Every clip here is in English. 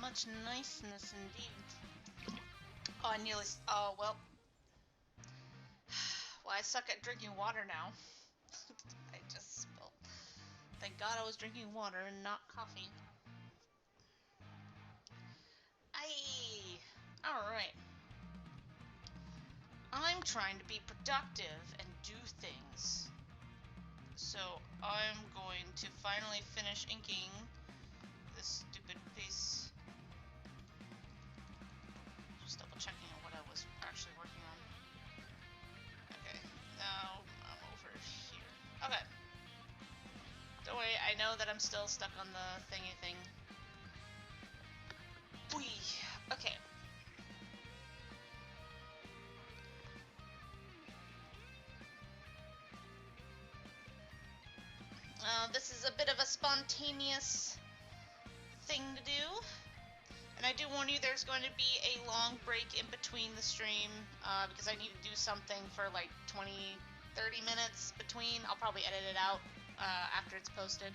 Much niceness indeed. Oh, I nearly... Oh, well. Well, I suck at drinking water now. I just spilled. Thank God I was drinking water and not coffee. Aye. Alright. I'm trying to be productive and do things. So I'm going to finally finish inking this stupid piece. Just double checking on what I was actually working on. Okay, now I'm over here. Okay. Don't worry, I know that I'm still stuck on the thingy thing. Whee! Okay. This is a bit of a spontaneous thing to do. And I do warn you, there's going to be a long break in between the stream, because I need to do something for like 20, 30 minutes between. I'll probably edit it out after it's posted.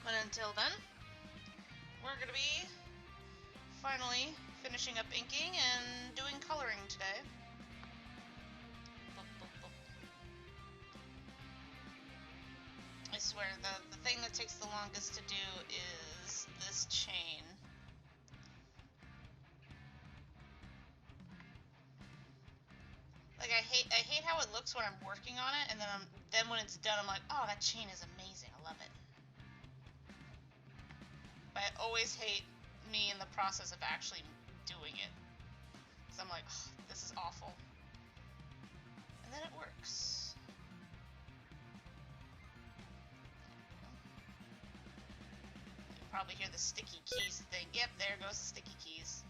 But until then, we're going to be finally finishing up inking and doing coloring today. I swear, the thing that takes the longest to do is this chain. Like, I hate how it looks when I'm working on it, and then when it's done, I'm like, oh, that chain is amazing, I love it. But I always hate me in the process of actually doing it. Because I'm like, oh, this is awful. And then it works. Probably hear the sticky keys thing. Yep, there goes the sticky keys.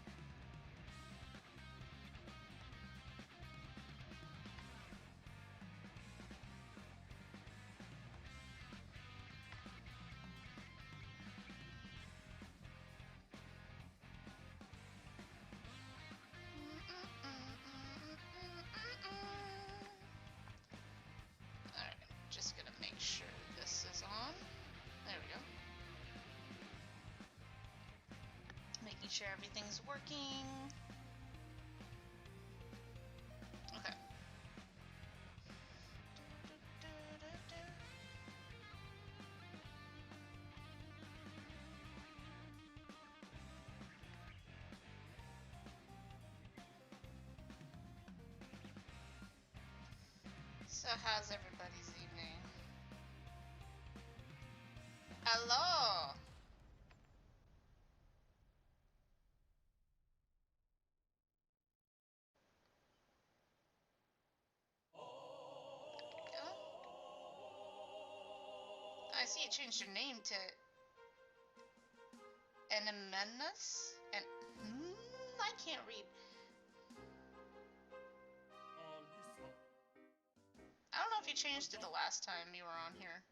Alright, just gonna make sure this is on. There we go. Making sure everything's working. Okay. So how's everybody's evening? Hello! I see you changed your name to Enemenas? And I can't read. I don't know if you changed it the last time you were on here.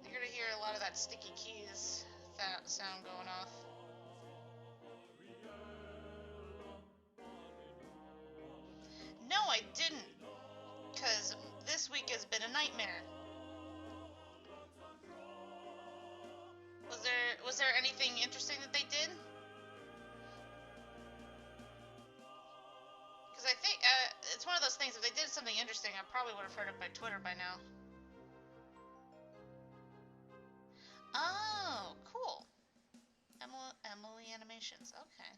You're gonna hear a lot of that sticky keys sound going off. No, I didn't, because this week has been a nightmare. Was there anything interesting that they did? Because I think it's one of those things. If they did something interesting, I probably would have heard it by Twitter by now. Oh, cool. Emily Animations. Okay.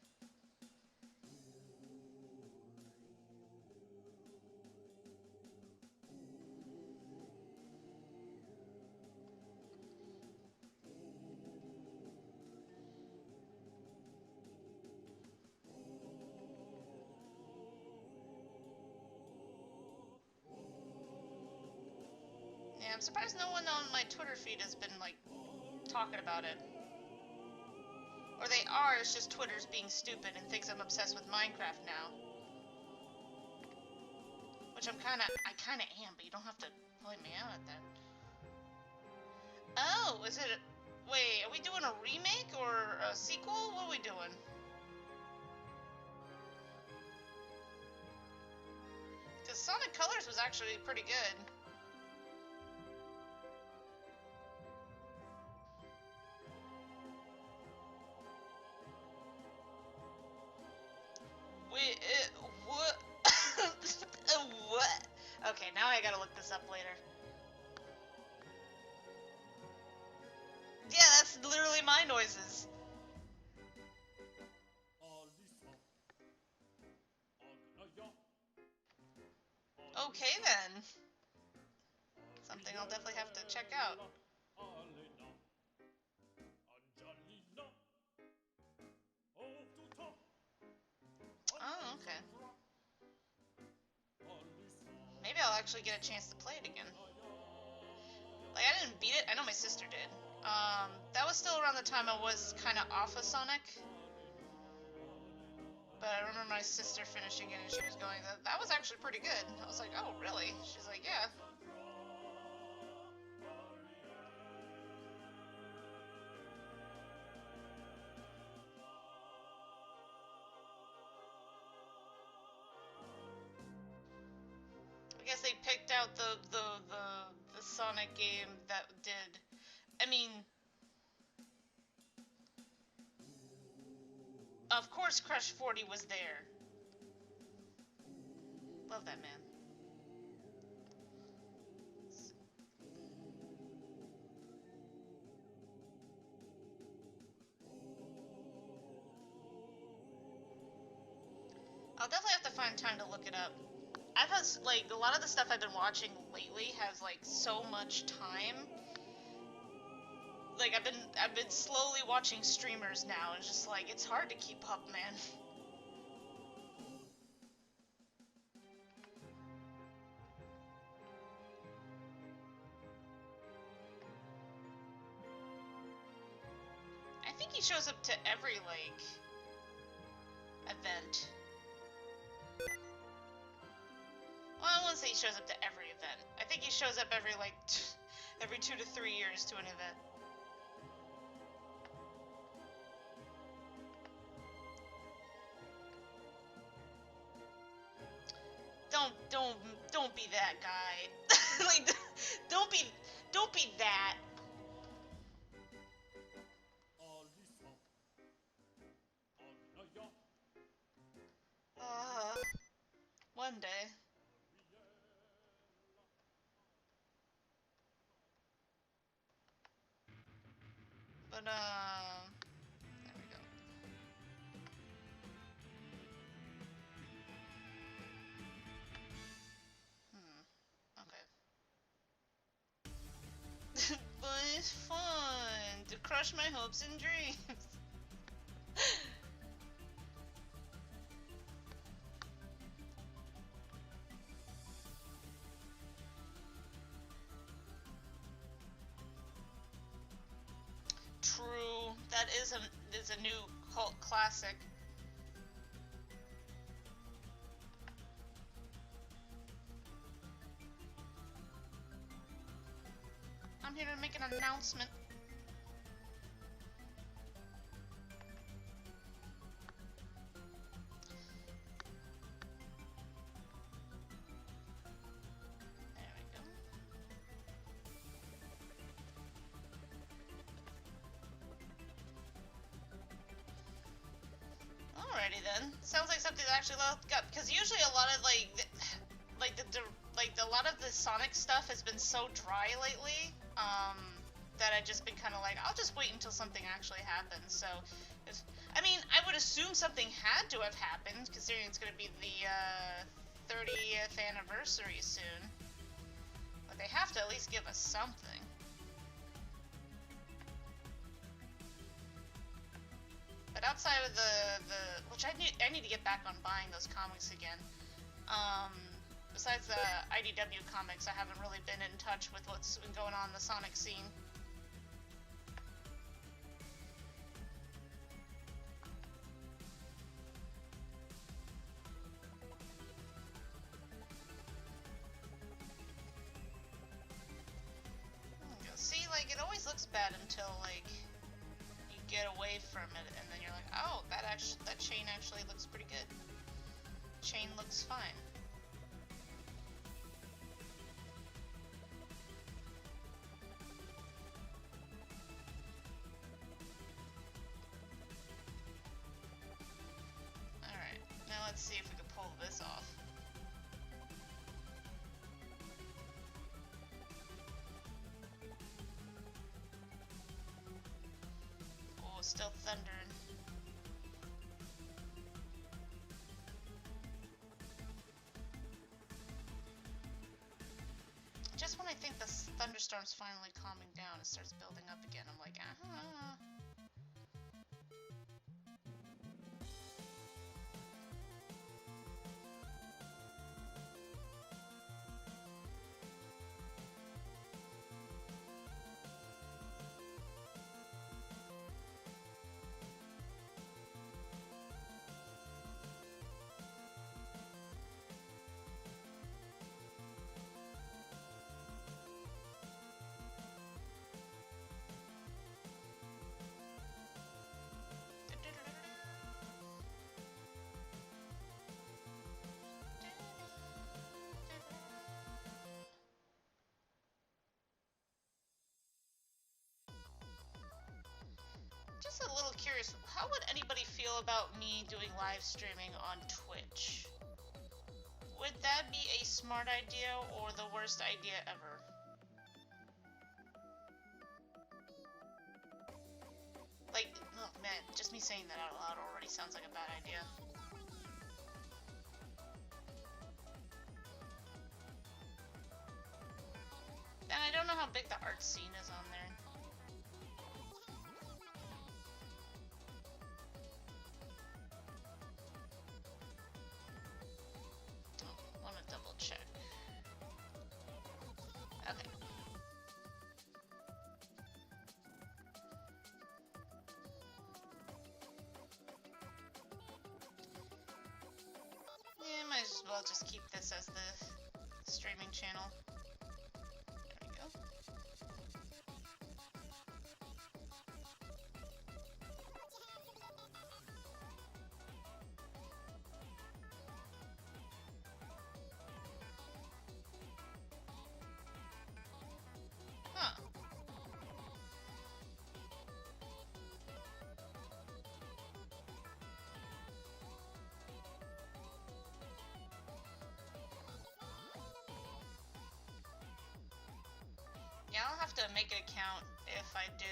Yeah, I'm surprised no one on my Twitter feed has been, like, talking about it. Or they are, it's just Twitter's being stupid and thinks I'm obsessed with Minecraft now. Which I kinda am, but you don't have to point me out at that. Oh, is it? Wait, are we doing a remake or a sequel? What are we doing? Because Sonic Colors was actually pretty good. Wait, what? What? Okay, now I gotta look this up later. Yeah, that's literally my noises. Okay then. Something I'll definitely have to check out. Oh, okay. Maybe I'll actually get a chance to play it again. Like, I didn't beat it. I know my sister did. That was still around the time I was kind of off of Sonic. But I remember my sister finishing it and she was going, that was actually pretty good. I was like, oh, really? She's like, yeah. I guess they picked out the Sonic game that did. I mean, of course Crush 40 was there. Love that man. I'll definitely have to find time to look it up. I've had, like, a lot of the stuff I've been watching lately has, like, so much time. Like, I've been slowly watching streamers now, and it's just like, it's hard to keep up, man. I think he shows up to every, like, event. Well, I wouldn't say he shows up to every event. I think he shows up every, like, every 2 to 3 years to an event. Don't be that guy. Like, don't be that. One day. But, there we go. Okay. But it's fun to crush my hopes and dreams. True. That is a new cult classic. I'm here to make an announcement. There we go. Alrighty then. Sounds like something that actually got, because usually a lot of a lot of the Sonic stuff has been so dry lately. That I've just been kind of like, I'll just wait until something actually happens. So, I mean, I would assume something had to have happened, considering it's going to be the 30th anniversary soon. But they have to at least give us something. But outside of which I need to get back on buying those comics again. Besides the IDW comics, I haven't really been in touch with what's been going on in the Sonic scene. See, like, it always looks looks bad until like you get away from it, and then you're like, oh, that chain actually looks pretty good. Chain looks fine. Alright, now let's see if we can pull this off. Oh, still thundering. Just when I think the thunderstorm's finally calming down, it starts building up again. I'm like, uh-huh. Just a little curious, how would anybody feel about me doing live streaming on Twitch? Would that be a smart idea or the worst idea ever? Like, oh man, just me saying that out loud already sounds like a bad idea. And I don't know how big the art scene is on there. Check. Okay. Yeah, might as well just keep this as the streaming channel. There we go. Huh. Yeah, I'll have to make an account if I do.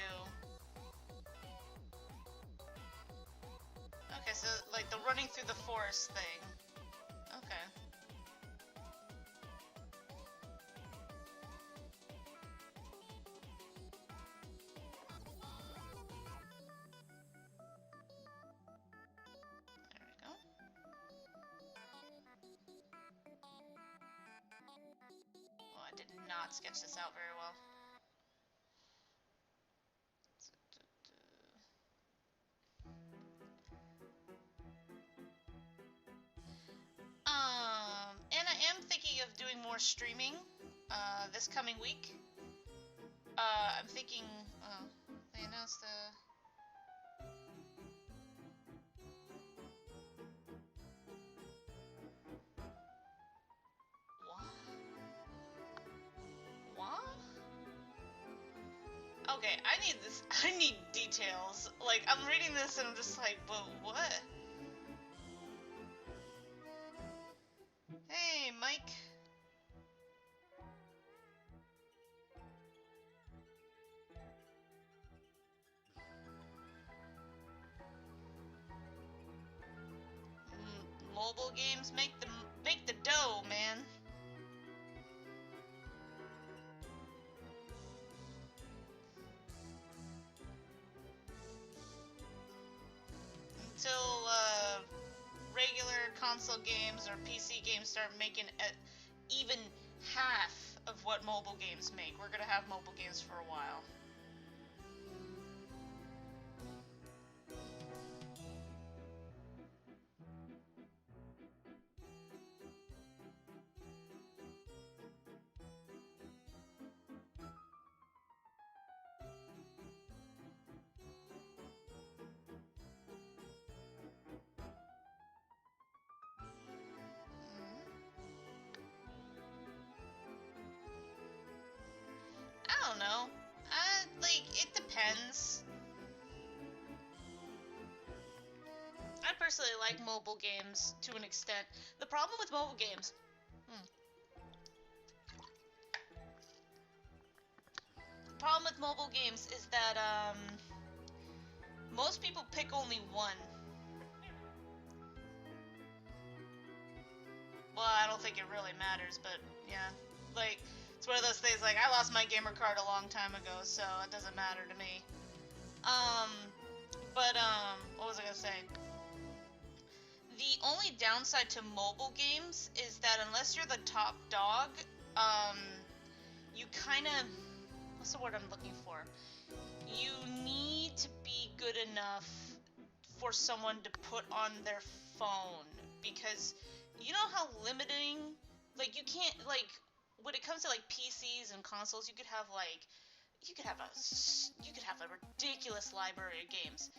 Okay, so like the running through the forest thing. Okay. There we go. Oh, I did not sketch this out very well. And I am thinking of doing more streaming this coming week. I'm thinking, they announced the... What? Okay, I need this. I need details. Like, I'm reading this and I'm just like, but what? Hey, Mike. Mobile games make the dough, man. Until regular console games or PC games start making even half of what mobile games make, we're gonna have mobile games for a while. personally like mobile games to an extent. The problem with mobile games... The problem with mobile games is that, most people pick only one. Well, I don't think it really matters, but yeah. Like, it's one of those things, like, I lost my gamer card a long time ago, so it doesn't matter to me. What was I gonna say? The only downside to mobile games is that unless you're the top dog, you kind of... What's the word I'm looking for? You need to be good enough for someone to put on their phone, because you know how limiting, like, you can't, like, when it comes to, like, PCs and consoles, you could have a ridiculous library of games.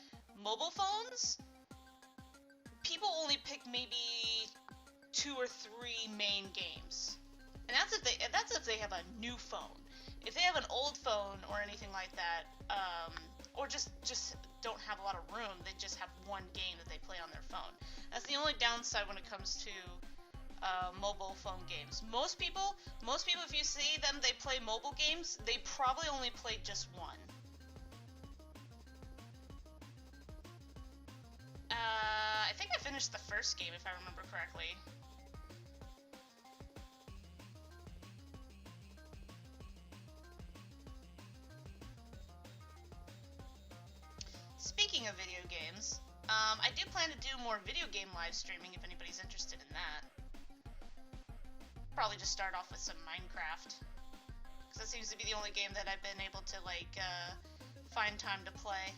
Mobile phones, people only pick maybe 2 or 3 main games, and that's if they have a new phone. If they have an old phone or anything like that, or just don't have a lot of room, they just have one game that they play on their phone. That's the only downside when it comes to mobile phone games. Most people, if you see them, they play mobile games, they probably only play just one. I think I finished the first game, if I remember correctly. Speaking of video games, I do plan to do more video game live streaming if anybody's interested in that. Probably just start off with some Minecraft, because that seems to be the only game that I've been able to, like, find time to play.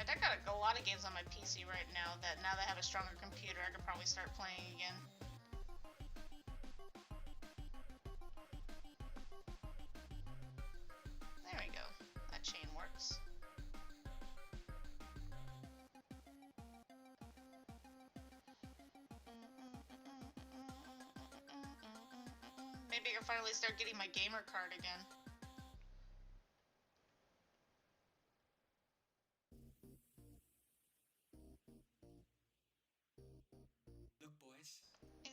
I got a lot of games on my PC right now that now that I have a stronger computer, I could probably start playing again. There we go. That chain works. Maybe I can finally start getting my gamer card again.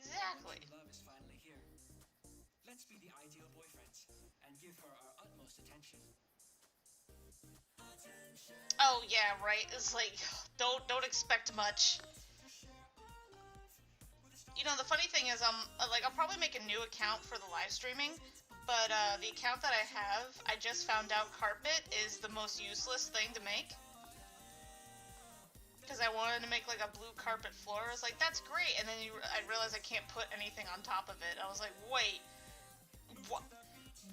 Exactly. Love is finally here. Let's be the ideal boyfriends and give her our utmost attention. Oh yeah, right. It's like, don't expect much. You know, the funny thing is, I'll probably make a new account for the live streaming, but the account that I have, I just found out carpet is the most useless thing to make. Because I wanted to make, like, a blue carpet floor. I was like, that's great. And then I realized I can't put anything on top of it. I was like, wait.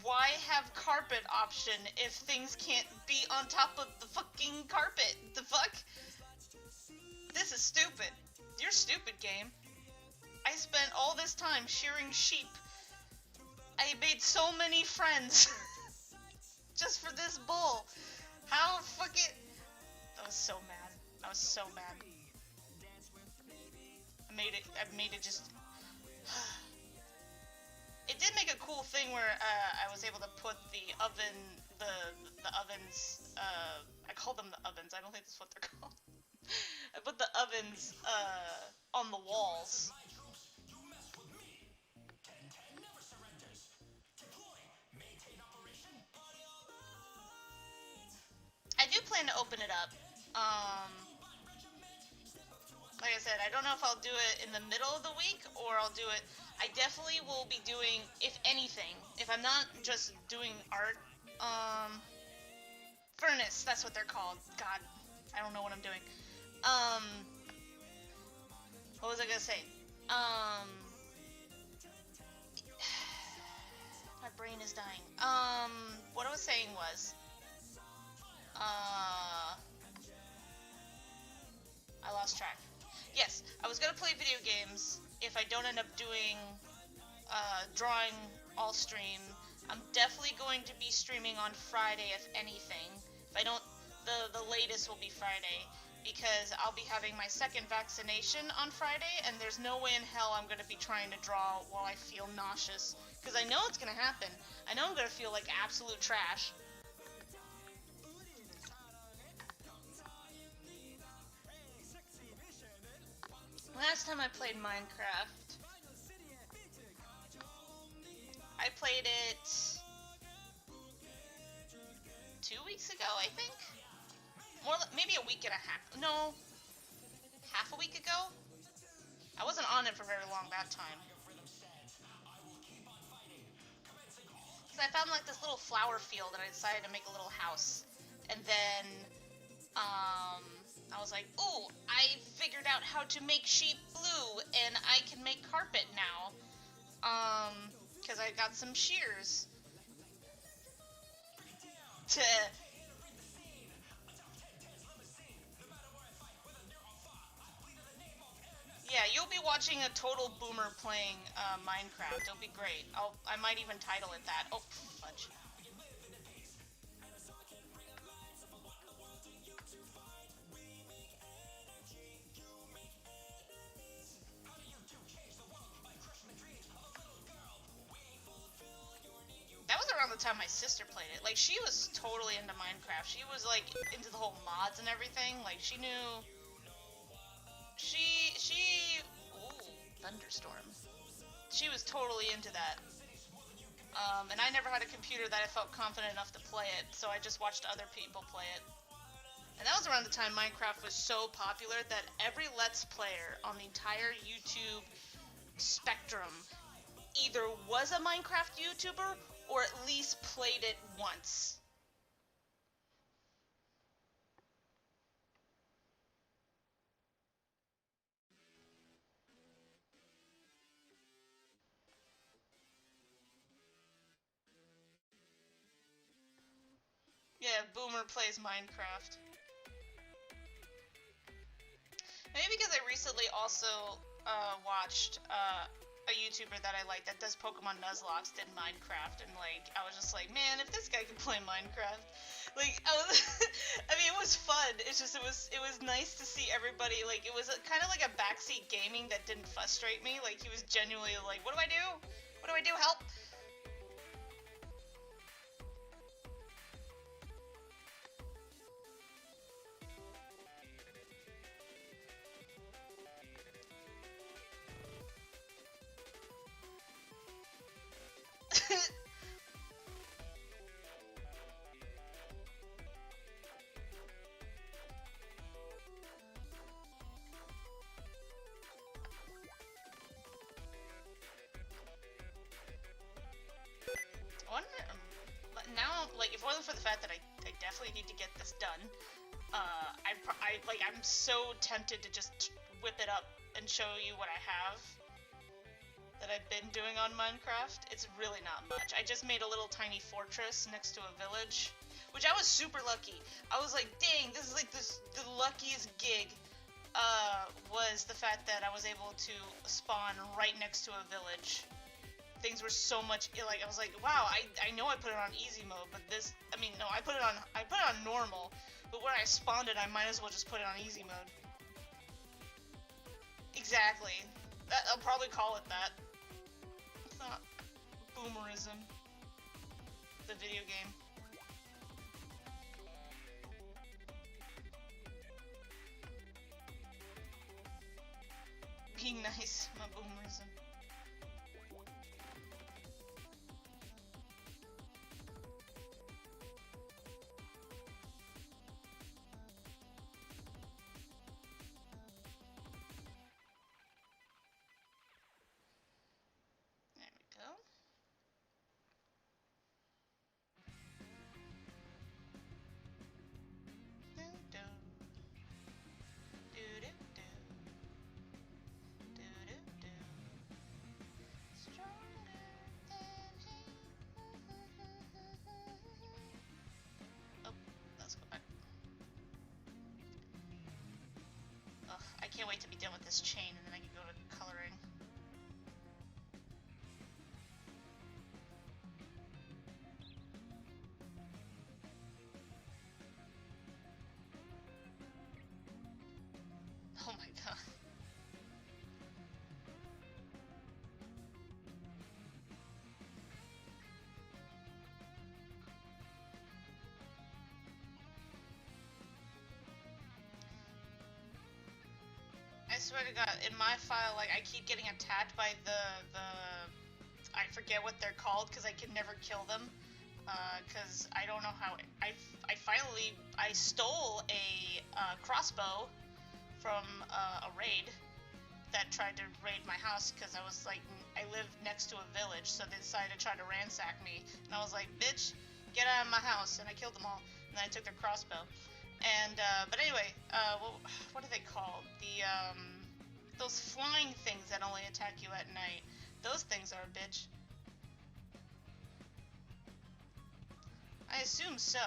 Why have carpet option if things can't be on top of the fucking carpet? The fuck? This is stupid. You're stupid, game. I spent all this time shearing sheep. I made so many friends. Just for this bull. How fucking... I was so mad. I was so mad. I made it just... It did make a cool thing where I was able to put the ovens, I call them the ovens, I don't think that's what they're called. I put the ovens on the walls. I do plan to open it up. Like I said, I don't know if I'll do it in the middle of the week or I'll do it... I definitely will be doing, if anything, if I'm not just doing art, furnace, that's what they're called. God, I don't know what I'm doing. What was I gonna say? My brain is dying. What I was saying was, I lost track. Yes, I was gonna play video games if I don't end up doing drawing all stream. I'm definitely going to be streaming on Friday, if anything. If I don't, the latest will be Friday. because I'll be having my second vaccination on Friday, and there's no way in hell I'm going to be trying to draw while I feel nauseous, because I know it's going to happen. I know I'm going to feel like absolute trash. Last time I played Minecraft, I played it 2 weeks ago, I think? More, maybe a week and a half. No, half a week ago? I wasn't on it for very long that time. Because I found like this little flower field and I decided to make a little house. And then, I was like, ooh, I figured out how to make sheep blue and I can make carpet now. Because I got some shears. Yeah, you'll be watching a total boomer playing Minecraft. It'll be great. I might even title it that. Oh, fudge. That was around the time my sister played it. Like, she was totally into Minecraft. She was, like, into the whole mods and everything. Like, she knew... Ooh, thunderstorm. She was totally into that. And I never had a computer that I felt confident enough to play it, so I just watched other people play it. And that was around the time Minecraft was so popular that every Let's Player on the entire YouTube spectrum either was a Minecraft YouTuber or at least played it once. Yeah, Boomer plays Minecraft. Maybe because I recently also watched a YouTuber that I like that does Pokemon Nuzlocke did Minecraft, and like I was just like, man, if this guy can play Minecraft, like I was, I mean, it was fun. It's just it was nice to see everybody, like it was kind of like a backseat gaming that didn't frustrate me. Like he was genuinely like, what do I do? What do I do? Help! Now, like, if it wasn't for the fact that I definitely need to get this done, I'm so tempted to just whip it up and show you what I have that I've been doing on Minecraft. It's really not much. I just made a little tiny fortress next to a village, which I was super lucky. I was like, dang, this is like the luckiest gig, was the fact that I was able to spawn right next to a village. Things were so much, like, I was like, wow, I know I put it on easy mode, but this, I mean, no, I put it on normal, but where I spawned it, I might as well just put it on easy mode. Exactly. I'll probably call it that. It's not boomerism. The video game. Being nice, my boomerism. I can't wait to be done with this chain and then I can go to coloring. swear to God, in my file, like, I keep getting attacked by the I forget what they're called, because I can never kill them. Because I don't know how, I stole a crossbow from a raid that tried to raid my house, because I was like, I live next to a village, so they decided to try to ransack me, and I was like, bitch, get out of my house, and I killed them all, and then I took their crossbow. And, but anyway, what are they called? Those flying things that only attack you at night. Those things are a bitch. I assume so,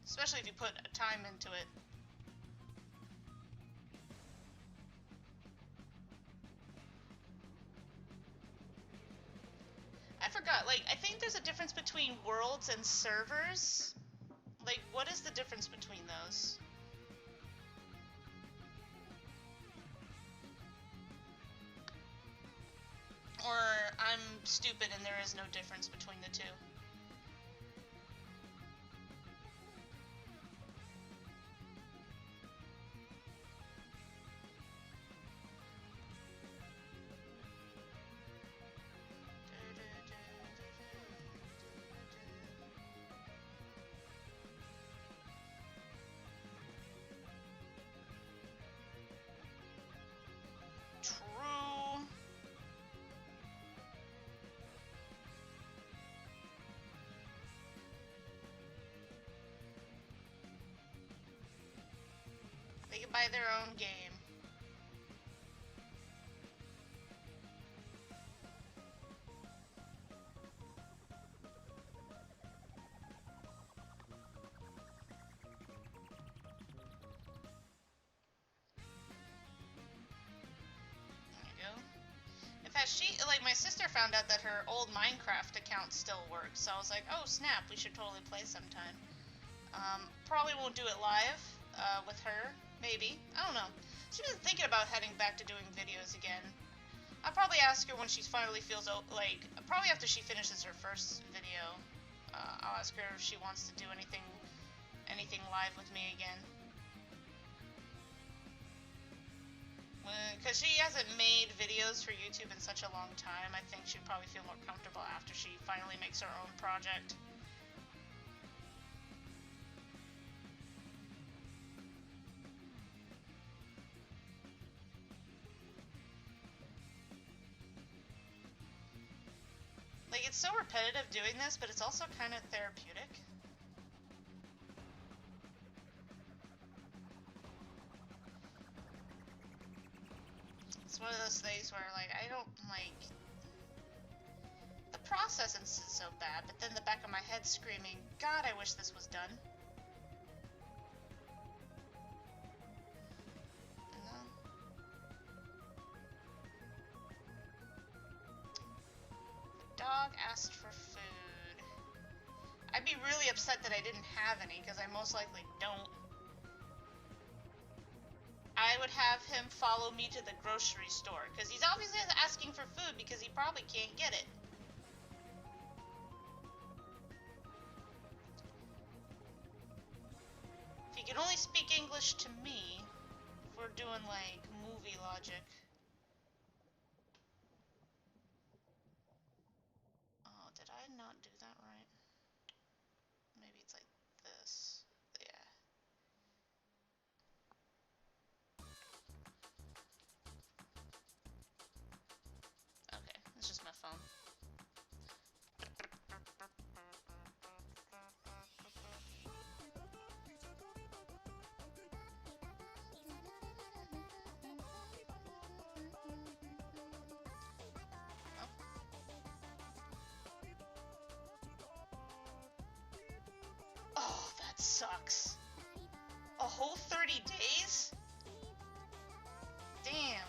especially if you put time into it. I forgot, like, I think there's a difference between worlds and servers. Like, what is the difference between those? Or I'm stupid and there is no difference between the two. They can buy their own game. There you go. In fact, like, my sister found out that her old Minecraft account still works, so I was like, oh snap, we should totally play sometime. Probably won't do it live, with her. Maybe. I don't know. She's been thinking about heading back to doing videos again. I'll probably ask her when she finally feels, like, probably after she finishes her first video. I'll ask her if she wants to do anything live with me again. Because she hasn't made videos for YouTube in such a long time, I think she'd probably feel more comfortable after she finally makes her own project. Like, it's so repetitive doing this, but it's also kind of therapeutic. It's one of those things where, like, I don't, like... The process isn't so bad, but then the back of my head screaming, God, I wish this was done. Dog asked for food. I'd be really upset that I didn't have any, because I most likely don't. I would have him follow me to the grocery store, because he's obviously asking for food because he probably can't get it. If he can only speak English to me, if we're doing, like, movie logic. Did I not do that right? Maybe it's like this. Yeah. Okay, it's just my phone. Oh, that sucks. A whole 30 days? Damn.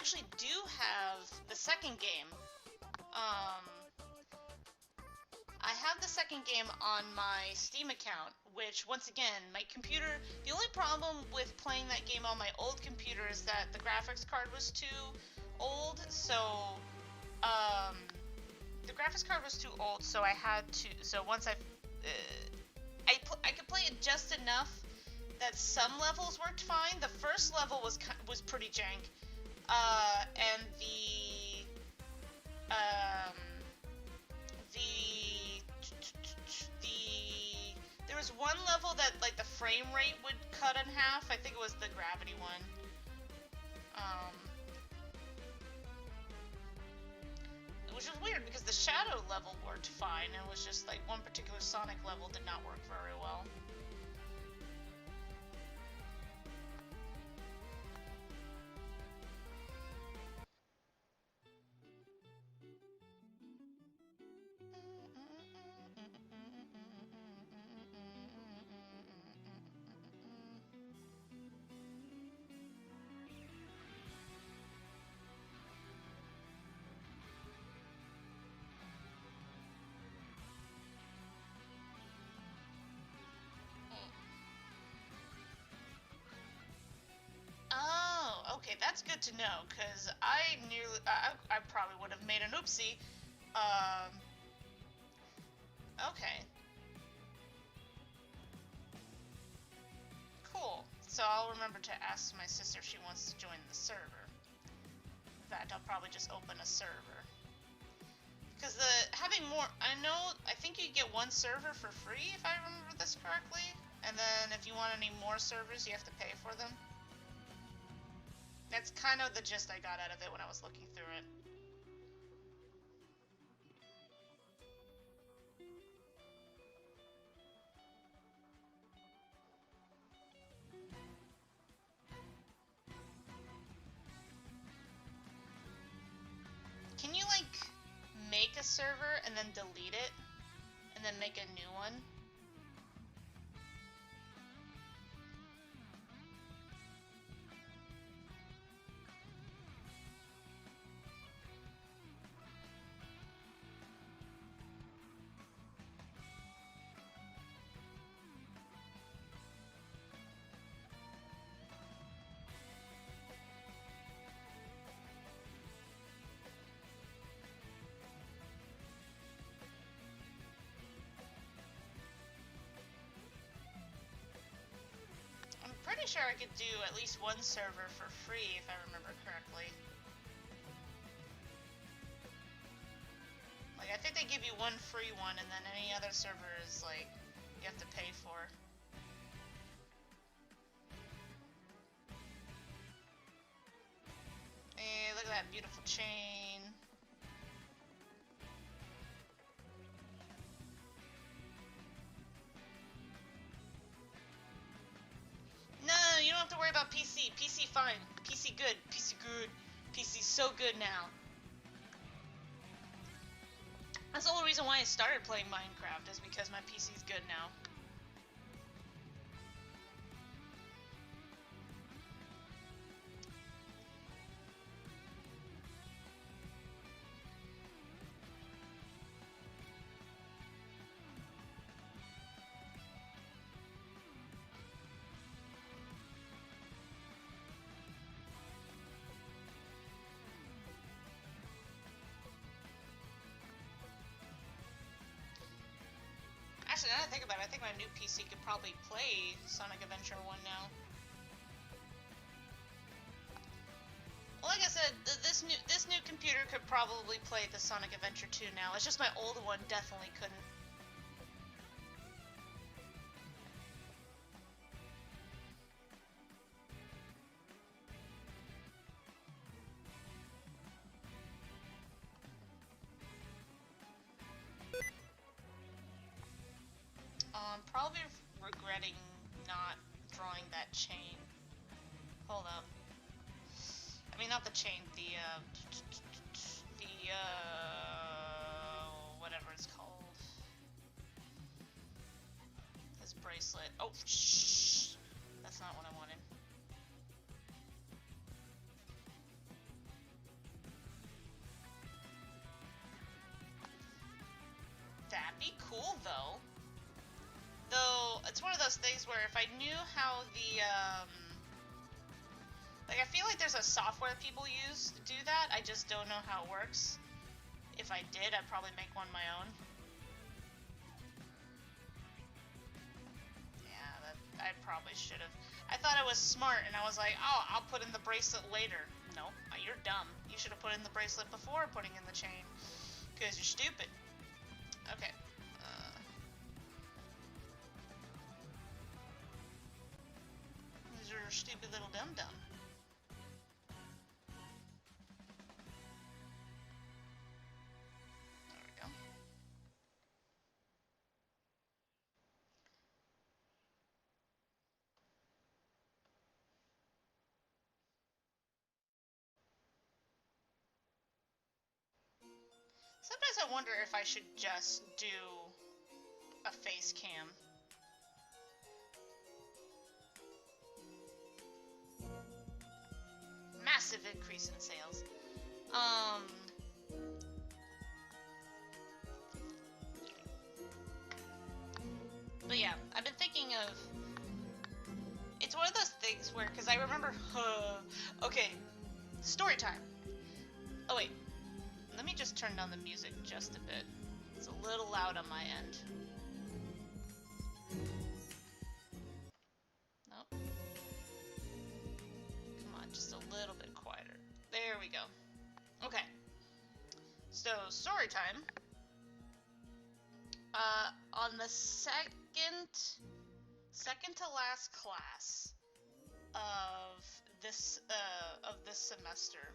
actually do have the second game. I have the second game on my Steam account, which, once again, my computer... The only problem with playing that game on my old computer is that the graphics card was too old, so... the graphics card was too old, so I had to... So once I could play it just enough that some levels worked fine. The first level was pretty jank, and there was one level that like the frame rate would cut in half. I think it was the gravity one. Which was weird because the shadow level worked fine. It was just like one particular Sonic level did not work very well. Okay, that's good to know, because I probably would have made an oopsie. Okay. Cool. So I'll remember to ask my sister if she wants to join the server. In fact, I'll probably just open a server. Because I think you get one server for free, if I remember this correctly. And then if you want any more servers, you have to pay for them. That's kind of the gist I got out of it when I was looking through it. Can you, like, make a server and then delete it? And then make a new one? Pretty sure I could do at least one server for free, if I remember correctly. Like, I think they give you one free one, and then any other server is, like, you have to pay for. Hey, look at that beautiful chain. No, you don't have to worry about PC. PC fine. PC good. PC good. PC so good now. That's the whole reason why I started playing Minecraft, is because my PC's good now. Actually, now that I think about it, I think my new PC could probably play Sonic Adventure 1 now. Well, like I said, this new computer could probably play the Sonic Adventure 2 now. It's just my old one definitely couldn't. I'm probably regretting not drawing that chain. Hold up. I mean, not the chain, whatever it's called. This bracelet. Oh, shh! That's not what I wanted. That'd be cool, though. Though, it's one of those things where if I knew how the, like, I feel like there's a software that people use to do that. I just don't know how it works. If I did, I'd probably make one my own. Yeah, I probably should have. I thought I was smart, and I was like, oh, I'll put in the bracelet later. No, you're dumb. You should have put in the bracelet before putting in the chain. Because you're stupid. Okay. These are stupid little dum-dum. There we go. Sometimes I wonder if I should just do a face cam. Massive increase in sales. But yeah, I've been thinking of... It's one of those things where, because I remember... okay, story time. Oh wait, let me just turn down the music just a bit. It's a little loud on my end. Nope. Come on, just a little bit quieter. There we go. Okay. So, story time. On the second to last class of this semester,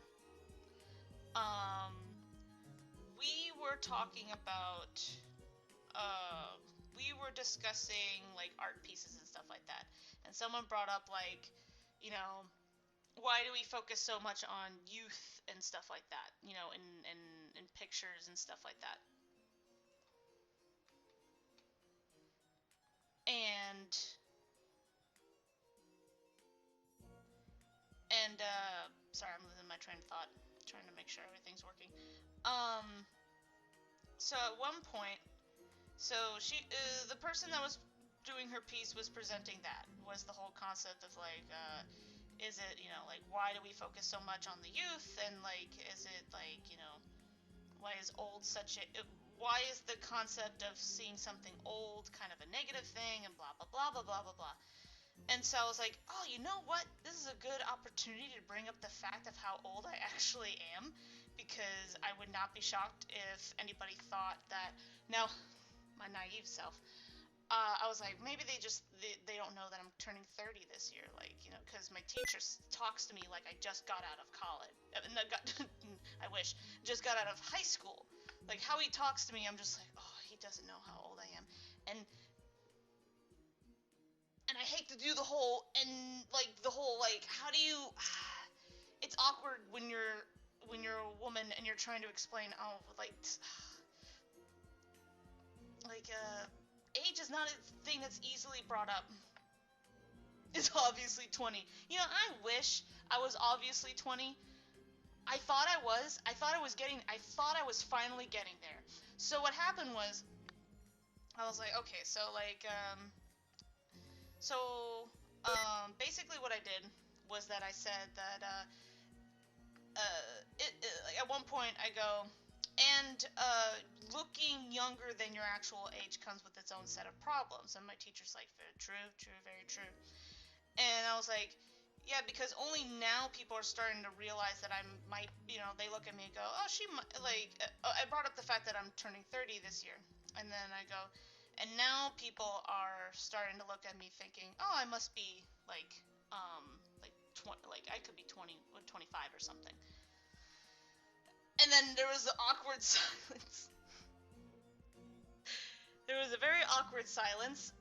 we were talking about, we were discussing, like, art pieces and stuff like that. And someone brought up, like, you know, why do we focus so much on youth and stuff like that, you know, in pictures and stuff like that. And sorry, I'm losing my train of thought, trying to make sure everything's working. So at one point, so the person that was doing her piece was presenting that, was the whole concept of, like, is it, you know, like, why do we focus so much on the youth, and, like, is it, like, you know, why is why is the concept of seeing something old kind of a negative thing, and blah, blah, blah, blah, blah, blah, blah. And so I was like, oh, you know what? This is a good opportunity to bring up the fact of how old I actually am, because I would not be shocked if anybody thought that. Now, my naive self, I was like, maybe they don't know that I'm turning 30 this year, like, you know, because my teacher talks to me like I just got out of college. I wish, just got out of high school. Like, how he talks to me, I'm just like, oh, he doesn't know how old I am. And I hate to do the whole, like, how do you, it's awkward when you're a woman and you're trying to explain, oh, like, age is not a thing that's easily brought up. It's obviously 20. You know, I wish I was obviously 20. I thought I was. I thought I was finally getting there. So what happened was, I was like, okay, so, like, basically what I did was that I said that, at one point I go, and looking younger than your actual age comes with its own set of problems. And my teacher's like, very true, very true. And I was like, yeah, because only now people are starting to realize that you know, they look at me and go, oh, she might, like, I brought up the fact that I'm turning 30 this year. And then I go, and now people are starting to look at me thinking, oh, I must be, like 20, like, I could be 20, 25 or something. And then there was the awkward silence. There was a very awkward silence.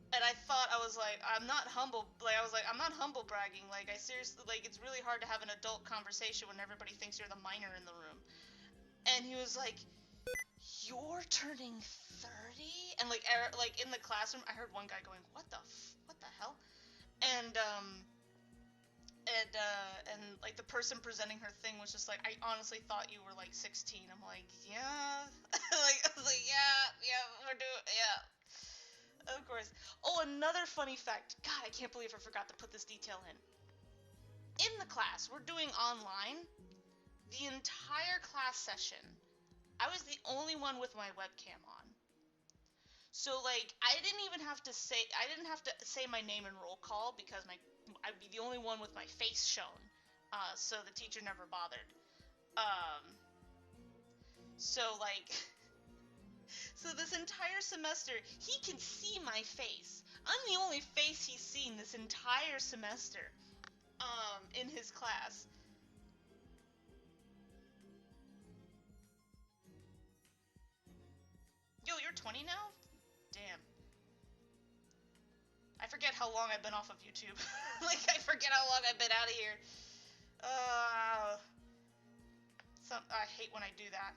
And I thought, I was like, I'm not humble bragging. Like, I seriously, like, it's really hard to have an adult conversation when everybody thinks you're the minor in the room. And he was like, you're turning 30? And, like, in the classroom, I heard one guy going, what the hell? And and like the person presenting her thing was just like, I honestly thought you were like 16. I'm like, yeah, like I was like, yeah, we're doing, yeah, of course. Oh, another funny fact. God, I can't believe I forgot to put this detail in. In the class, we're doing online. The entire class session, I was the only one with my webcam on. So like I didn't have to say my name and roll call because I'd be the only one with my face shown. So the teacher never bothered. Um, so like so this entire semester he can see my face. I'm the only face he's seen this entire semester. In his class. Yo, you're 20 now? Damn. I forget how long I've been off of YouTube. Like, I forget how long I've been out of here. I hate when I do that.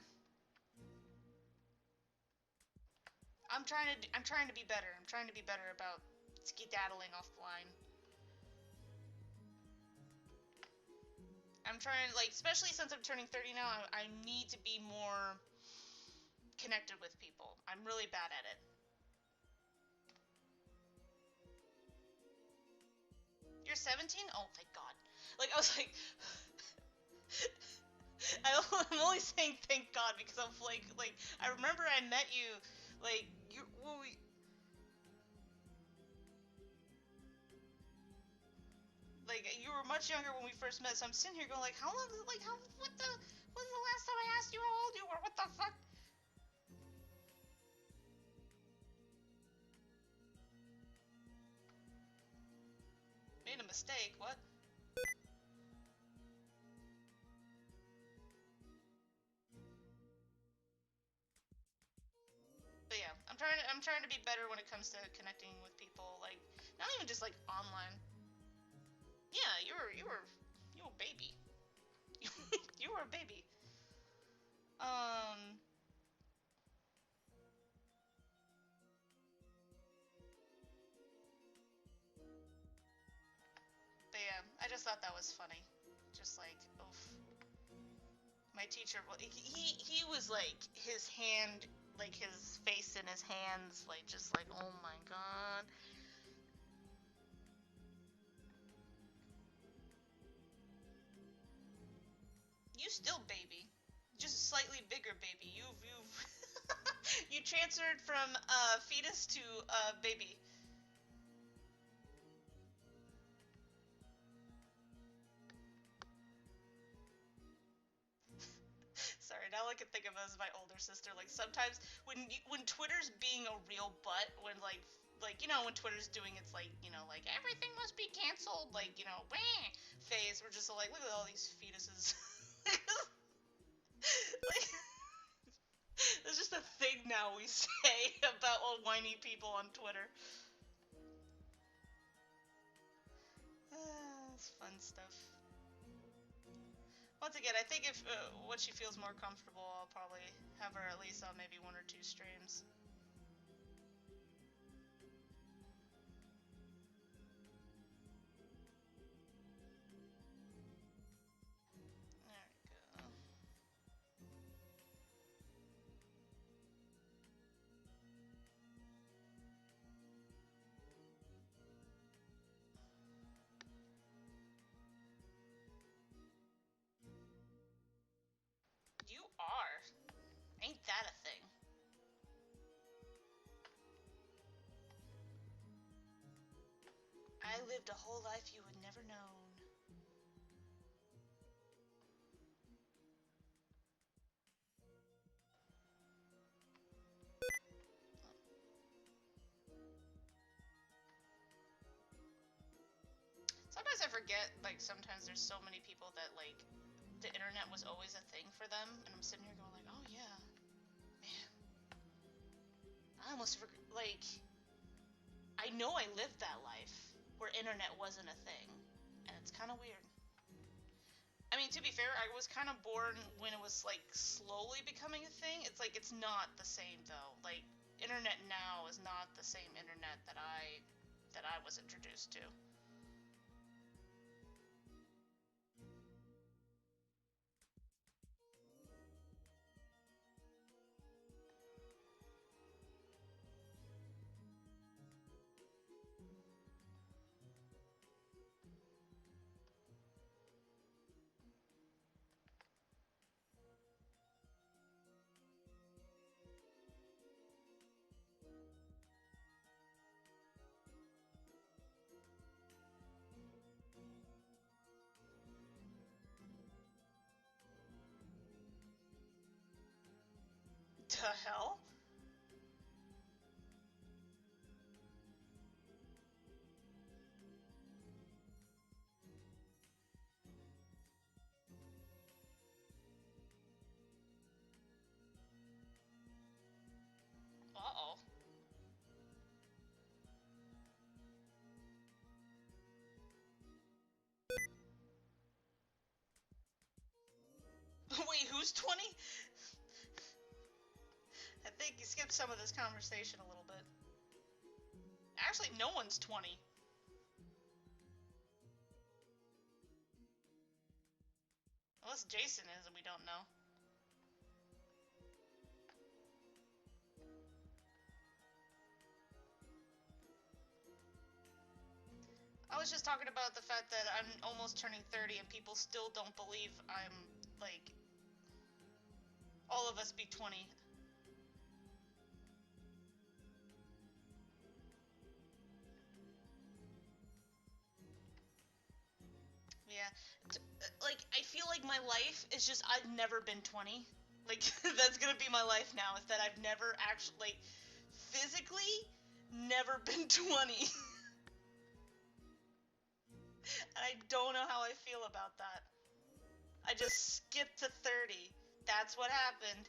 I'm trying to be better. I'm trying to be better about skedaddling offline. I'm trying, like, especially since I'm turning 30 now, I need to be more connected with people. I'm really bad at it. You're 17? Oh, thank God. Like, I was like... I'm only saying thank God because I'm like, I remember I met you, like, you were much younger when we first met, so I'm sitting here going, like, when's the last time I asked you how old you were? What the fuck? Made a mistake, what? But yeah, I'm trying to be better when it comes to connecting with people, like, not even just, like, online. Yeah, you were a baby. You were a baby. But yeah, I just thought that was funny. Just like, oof. My teacher, he was like, his hand, like his face in his hands, like, just like, oh my God. You still baby. Just slightly bigger baby. You've you transferred from fetus to baby. Sorry, now I can think of as my older sister. Like sometimes when Twitter's being a real butt, when like you know when Twitter's doing its like you know like everything must be canceled like you know wah phase, we're just like look at all these fetuses. Like it's just a thing now we say about old whiny people on Twitter. It's fun stuff. Once again, I think if what she feels more comfortable, I'll probably have her at least on maybe 1 or 2 streams. There we go. You are. Ain't that a thing? I lived a whole life you would never known. Sometimes I forget, like, sometimes there's so many people that, like, the internet was always a thing for them, and I'm sitting here going, like, oh yeah, man. I almost forgot, like, I know I lived that life where internet wasn't a thing, and it's kind of weird. I mean, to be fair, I was kind of born when it was, like, slowly becoming a thing. It's like, it's not the same, though. Like, internet now is not the same internet that I was introduced to. The hell? Uh-oh. Wait, who's 20? I think you skipped some of this conversation a little bit. Actually, no one's 20. Unless Jason is and we don't know. I was just talking about the fact that I'm almost turning 30 and people still don't believe I'm, like, all of us be 20. Yeah. Like, I feel like my life is just, I've never been 20. Like, that's gonna be my life now, is that I've never actually, like, physically, never been 20. And I don't know how I feel about that. I just skipped to 30. That's what happened.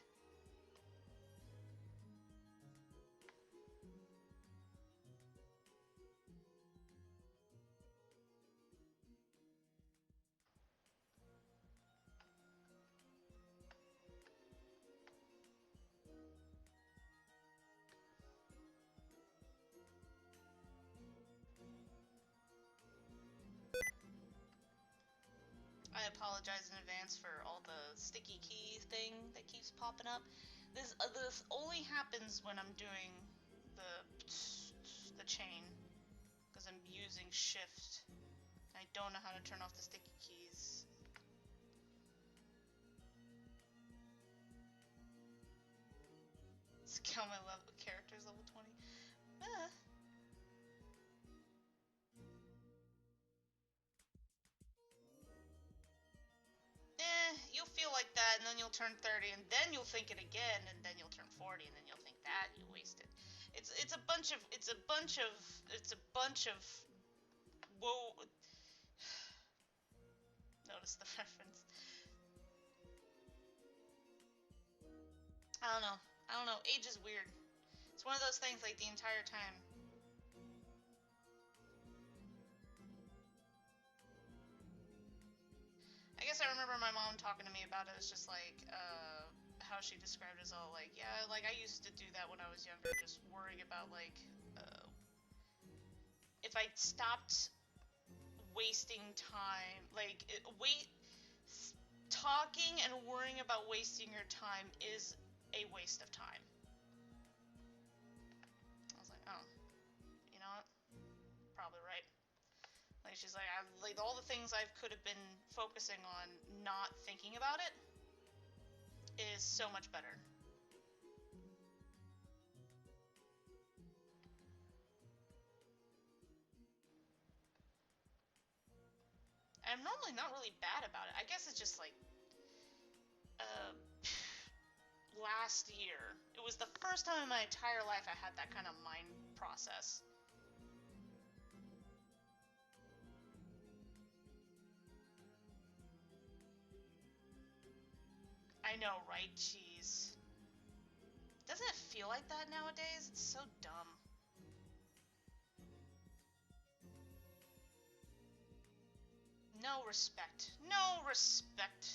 I apologize in advance for all the sticky key thing that keeps popping up. This only happens when I'm doing the chain, because I'm using shift. I don't know how to turn off the sticky keys. Scale my character's level 20. You'll feel like that, and then you'll turn 30, and then you'll think it again, and then you'll turn 40, and then you'll think that you wasted. It's a bunch of whoa. Notice the reference. I don't know. Age is weird. It's one of those things, like, the entire time. I guess I remember my mom talking to me about it. It's just like, how she described it as all like, yeah, like, I used to do that when I was younger, just worrying about, like, if I stopped wasting time, like, talking and worrying about wasting your time is a waste of time. I was like, oh, you know what? Probably right. Like, she's like, like, all the things I could have been focusing on not thinking about it is so much better. I'm normally not really bad about it. I guess it's just like, last year. It was the first time in my entire life I had that kind of mind process. I know, right? Jeez. Doesn't it feel like that nowadays? It's so dumb. No respect. No respect.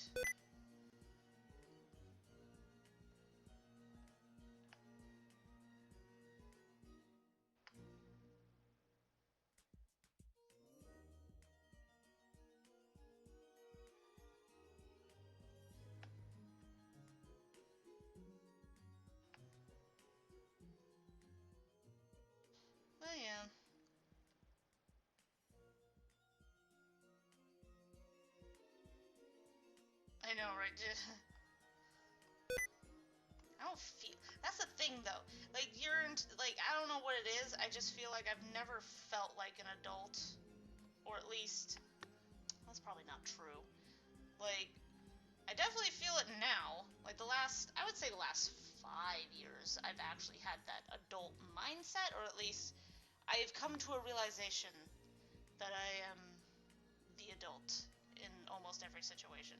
Well, yeah. I know, right? I don't feel. That's the thing, though. Like, like, I don't know what it is. I just feel like I've never felt like an adult. Or at least. That's probably not true. Like, I definitely feel it now. Like, I would say the last 5 years I've actually had that adult mindset, or at least I've come to a realization that I am the adult in almost every situation.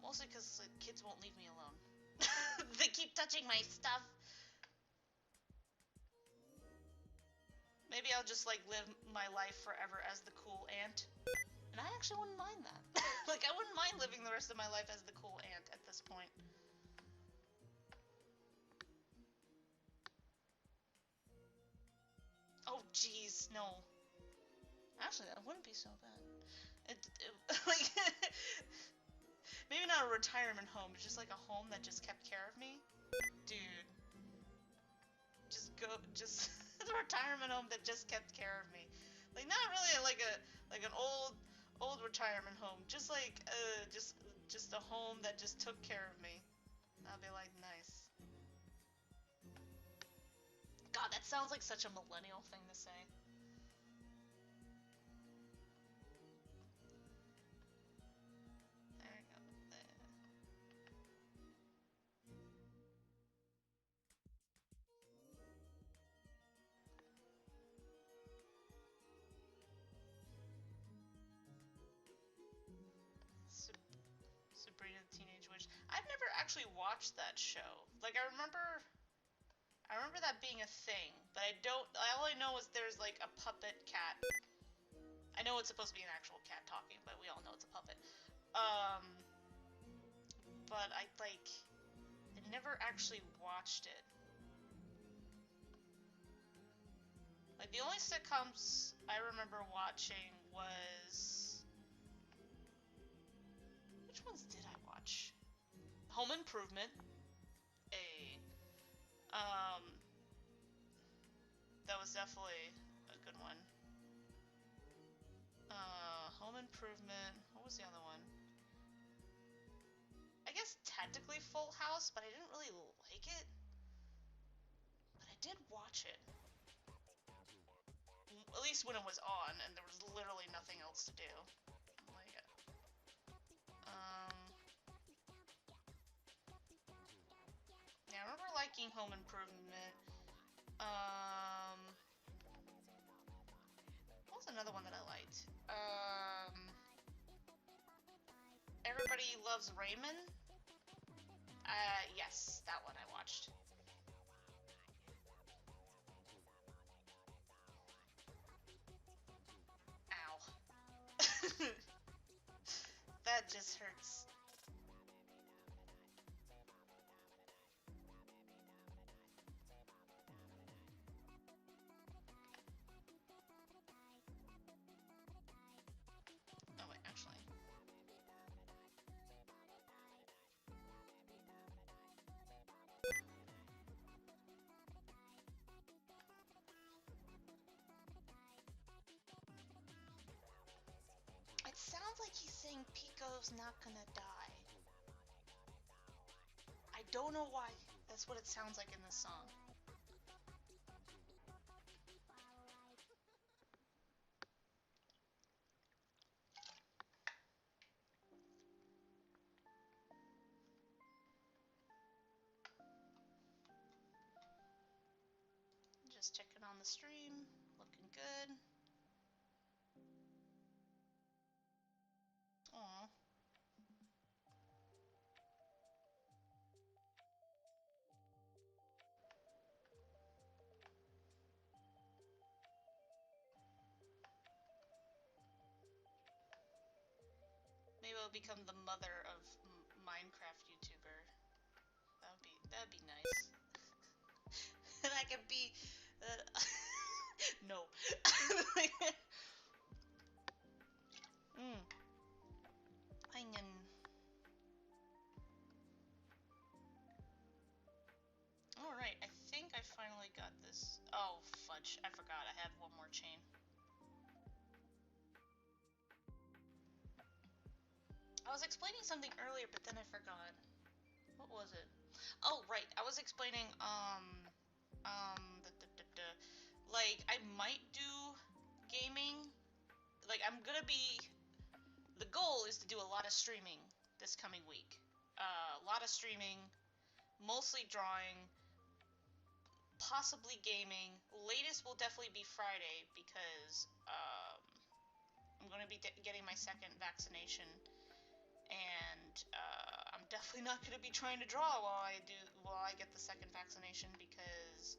Mostly because like, kids won't leave me alone. They keep touching my stuff. Maybe I'll just like live my life forever as the cool aunt. And I actually wouldn't mind that. Like, I wouldn't mind living the rest of my life as the cool aunt at this point. Oh, jeez, no. Actually, that wouldn't be so bad. Like, maybe not a retirement home, but just like a home that just kept care of me. Dude. Just a retirement home that just kept care of me. Like, not really like an old retirement home. Just like, just a home that just took care of me. That'd be like, nice. God, that sounds like such a millennial thing to say. There we go. There. Sabrina the Teenage Witch. I've never actually watched that show. Like, I remember that being a thing, but all I know is there's like a puppet cat. I know it's supposed to be an actual cat talking, but we all know it's a puppet. But I never actually watched it. Like, the only sitcoms I remember watching was... Which ones did I watch? Home Improvement. That was definitely a good one. Home Improvement. What was the other one? I guess technically Full House, but I didn't really like it. But I did watch it. At least when it was on, and there was literally nothing else to do. Like, yeah, I remember liking Home Improvement. What was another one that I liked? Everybody Loves Raymond? Yes, that one I watched. Ow. That just hurts. Oh wait, actually. It sounds like he's saying Pico's not gonna die. I don't know why. That's what it sounds like in this song. Just checking on the stream. Looking good. Aww. Maybe I'll become the mother of Minecraft YouTuber. That'd be nice. And I could be no. Onion. Alright, I think I finally got this. Oh, fudge. I forgot. I have one more chain. I was explaining something earlier, but then I forgot. What was it? Oh, right. I was explaining, like, I might do gaming. Like, I'm gonna be... The goal is to do a lot of streaming this coming week. a lot of streaming, mostly drawing, possibly gaming. Latest will definitely be Friday because I'm going to be getting my second vaccination, and I'm definitely not going to be trying to draw while I get the second vaccination because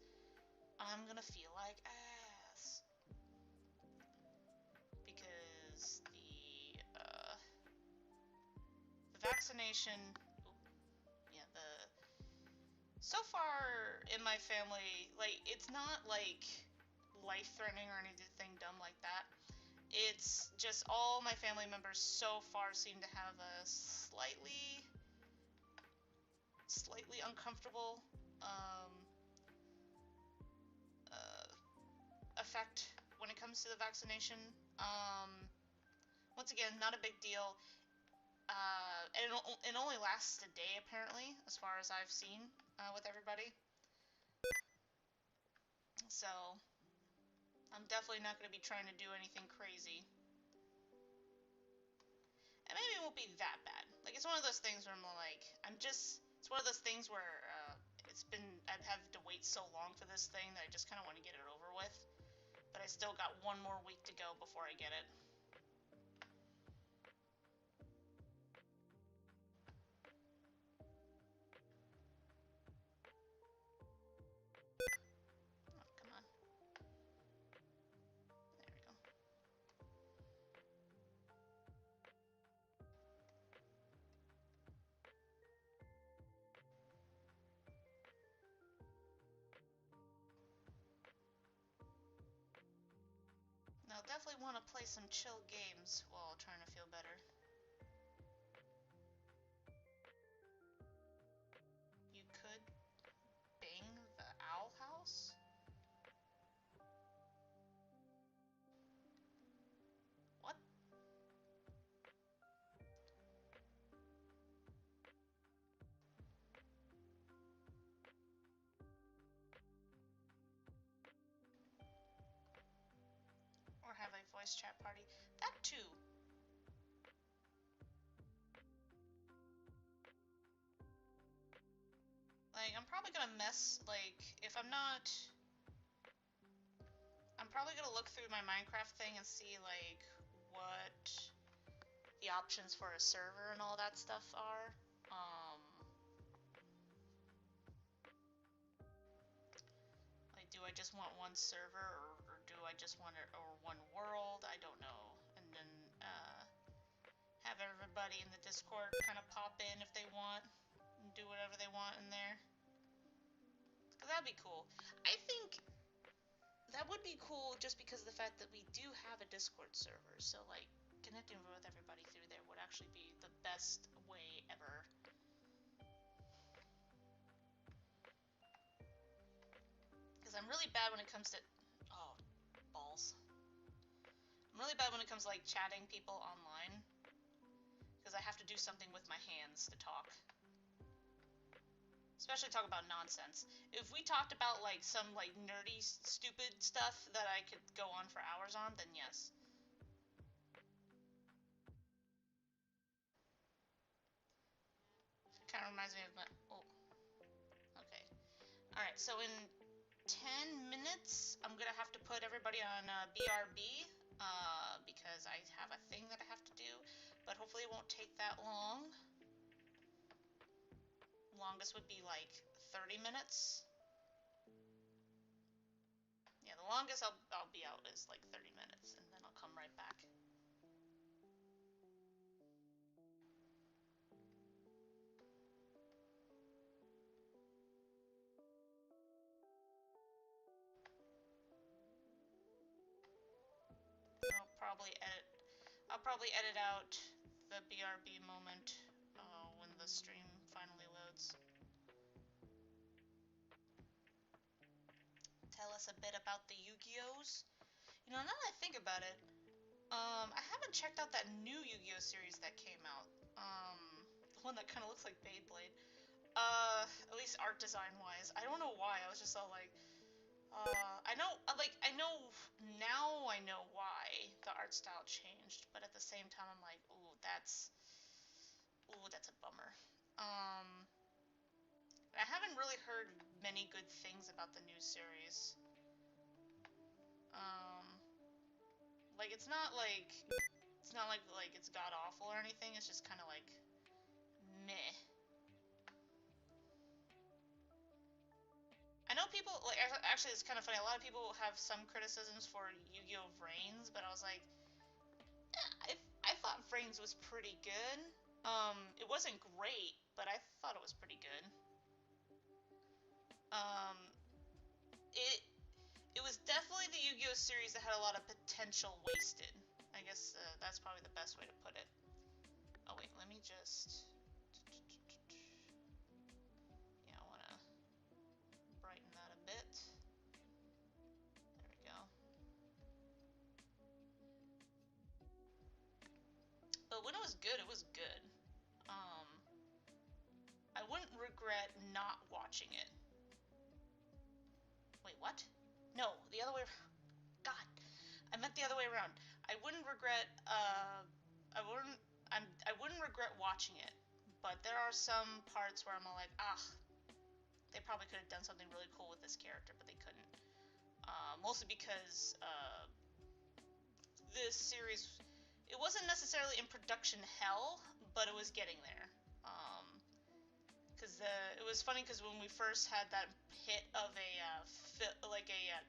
I'm going to feel like ass. Because the vaccination, yeah, so far in my family, like, it's not like life-threatening or anything dumb like that. It's just all my family members so far seem to have a slightly uncomfortable effect when it comes to the vaccination. Once again, not a big deal. And it only lasts a day, apparently, as far as I've seen with everybody. So, I'm definitely not going to be trying to do anything crazy. And maybe it won't be that bad. Like, it's one of those things where I'm like, it's one of those things where I've had to wait so long for this thing that I just kind of want to get it over with. But I still got one more week to go before I get it. Now, definitely want to play some chill games while trying to feel better. You could bang the owl house? What? Or have a voice chat party? That too. Like, I'm probably gonna if I'm not... I'm probably gonna look through my Minecraft thing and see, like, what the options for a server and all that stuff are. Like, do I just want one server, or do I just want it, or one world? I don't know. And then, have everybody in the Discord kind of pop in if they want, and do whatever they want in there. Because that'd be cool. I think that would be cool just because of the fact that we do have a Discord server. So, like, connecting with everybody through there would actually be the best way ever. Because I'm really bad when it comes to... Oh, balls. I'm really bad when it comes to, like, chatting people online. Because I have to do something with my hands to talk. Especially talk about nonsense. If we talked about, like, some, like, nerdy, stupid stuff that I could go on for hours on, then yes. Kind of reminds me of my... Oh. Okay. Alright, so in 10 minutes, I'm gonna have to put everybody on BRB, because I have a thing that I have to do, but hopefully it won't take that long. Longest would be like 30 minutes. Yeah, the longest I'll be out is like 30 minutes, and then I'll come right back. I'll probably edit out the BRB moment when the stream finally loads. Tell us a bit about the Yu-Gi-Ohs. You know, now that I think about it, I haven't checked out that new Yu-Gi-Oh series that came out. The one that kind of looks like Beyblade. At least art design wise. I don't know why. I was just all like, I know now I know why the art style changed, but at the same time I'm like, ooh, that's a bummer. I haven't really heard many good things about the new series. Like it's not like it's god awful or anything. It's just kind of like meh. I know people like actually it's kind of funny. A lot of people have some criticisms for Yu-Gi-Oh! Vrains, but I was like, I thought Vrains was pretty good. It wasn't great, but I thought it was pretty good. Um, it was definitely the Yu-Gi-Oh! Series that had a lot of potential wasted. I guess that's probably the best way to put it. Oh wait, let me just... Yeah, I want to brighten that a bit. There we go. But when it was good, it was good. I wouldn't regret not watching it. Wait, what? No, the other way around. God, I meant the other way around. I wouldn't regret, I wouldn't regret watching it, but there are some parts where I'm like, they probably could have done something really cool with this character, but they couldn't. Mostly because, this series, it wasn't necessarily in production hell, but it was getting there. Because it was funny because when we first had that hit of a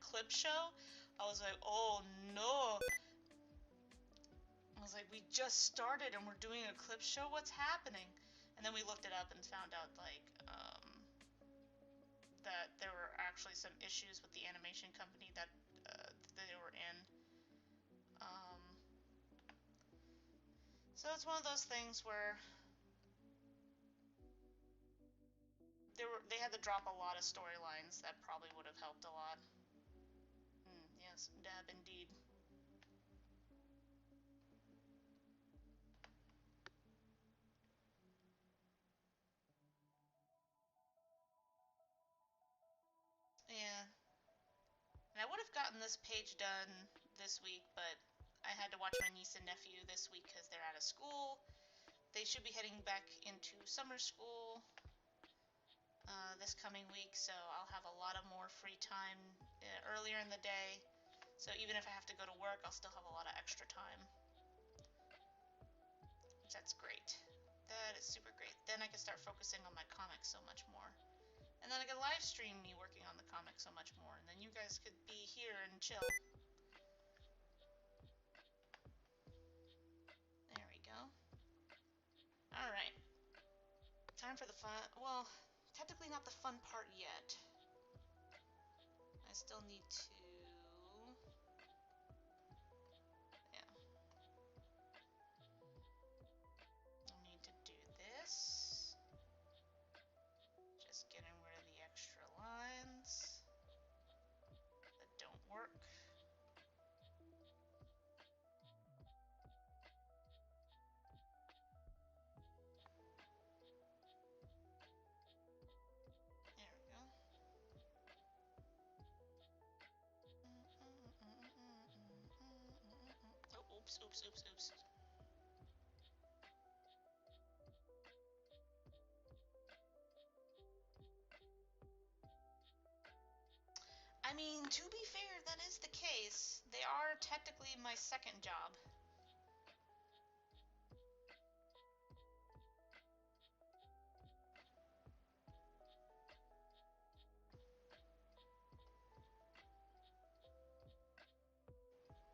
clip show, I was like, oh no. I was like, we just started and we're doing a clip show? What's happening? And then we looked it up and found out, like, that there were actually some issues with the animation company that they were in. So it's one of those things where they had to drop a lot of storylines that probably would have helped a lot. Yes, dab indeed. Yeah. And I would have gotten this page done this week, but I had to watch my niece and nephew this week because they're out of school. They should be heading back into summer school this coming week, so I'll have a lot of more free time earlier in the day. So even if I have to go to work, I'll still have a lot of extra time. That's great. That is super great. Then I can start focusing on my comics so much more. And then I can live stream me working on the comics so much more. And then you guys could be here and chill. There we go. Alright. Time for the fun. Well, technically not the fun part yet. I still need to... Yeah. I need to do this. Just getting rid of the extra lines that don't work. There we go. Oh, oops. I mean, to be fair, that is the case. They are technically my second job.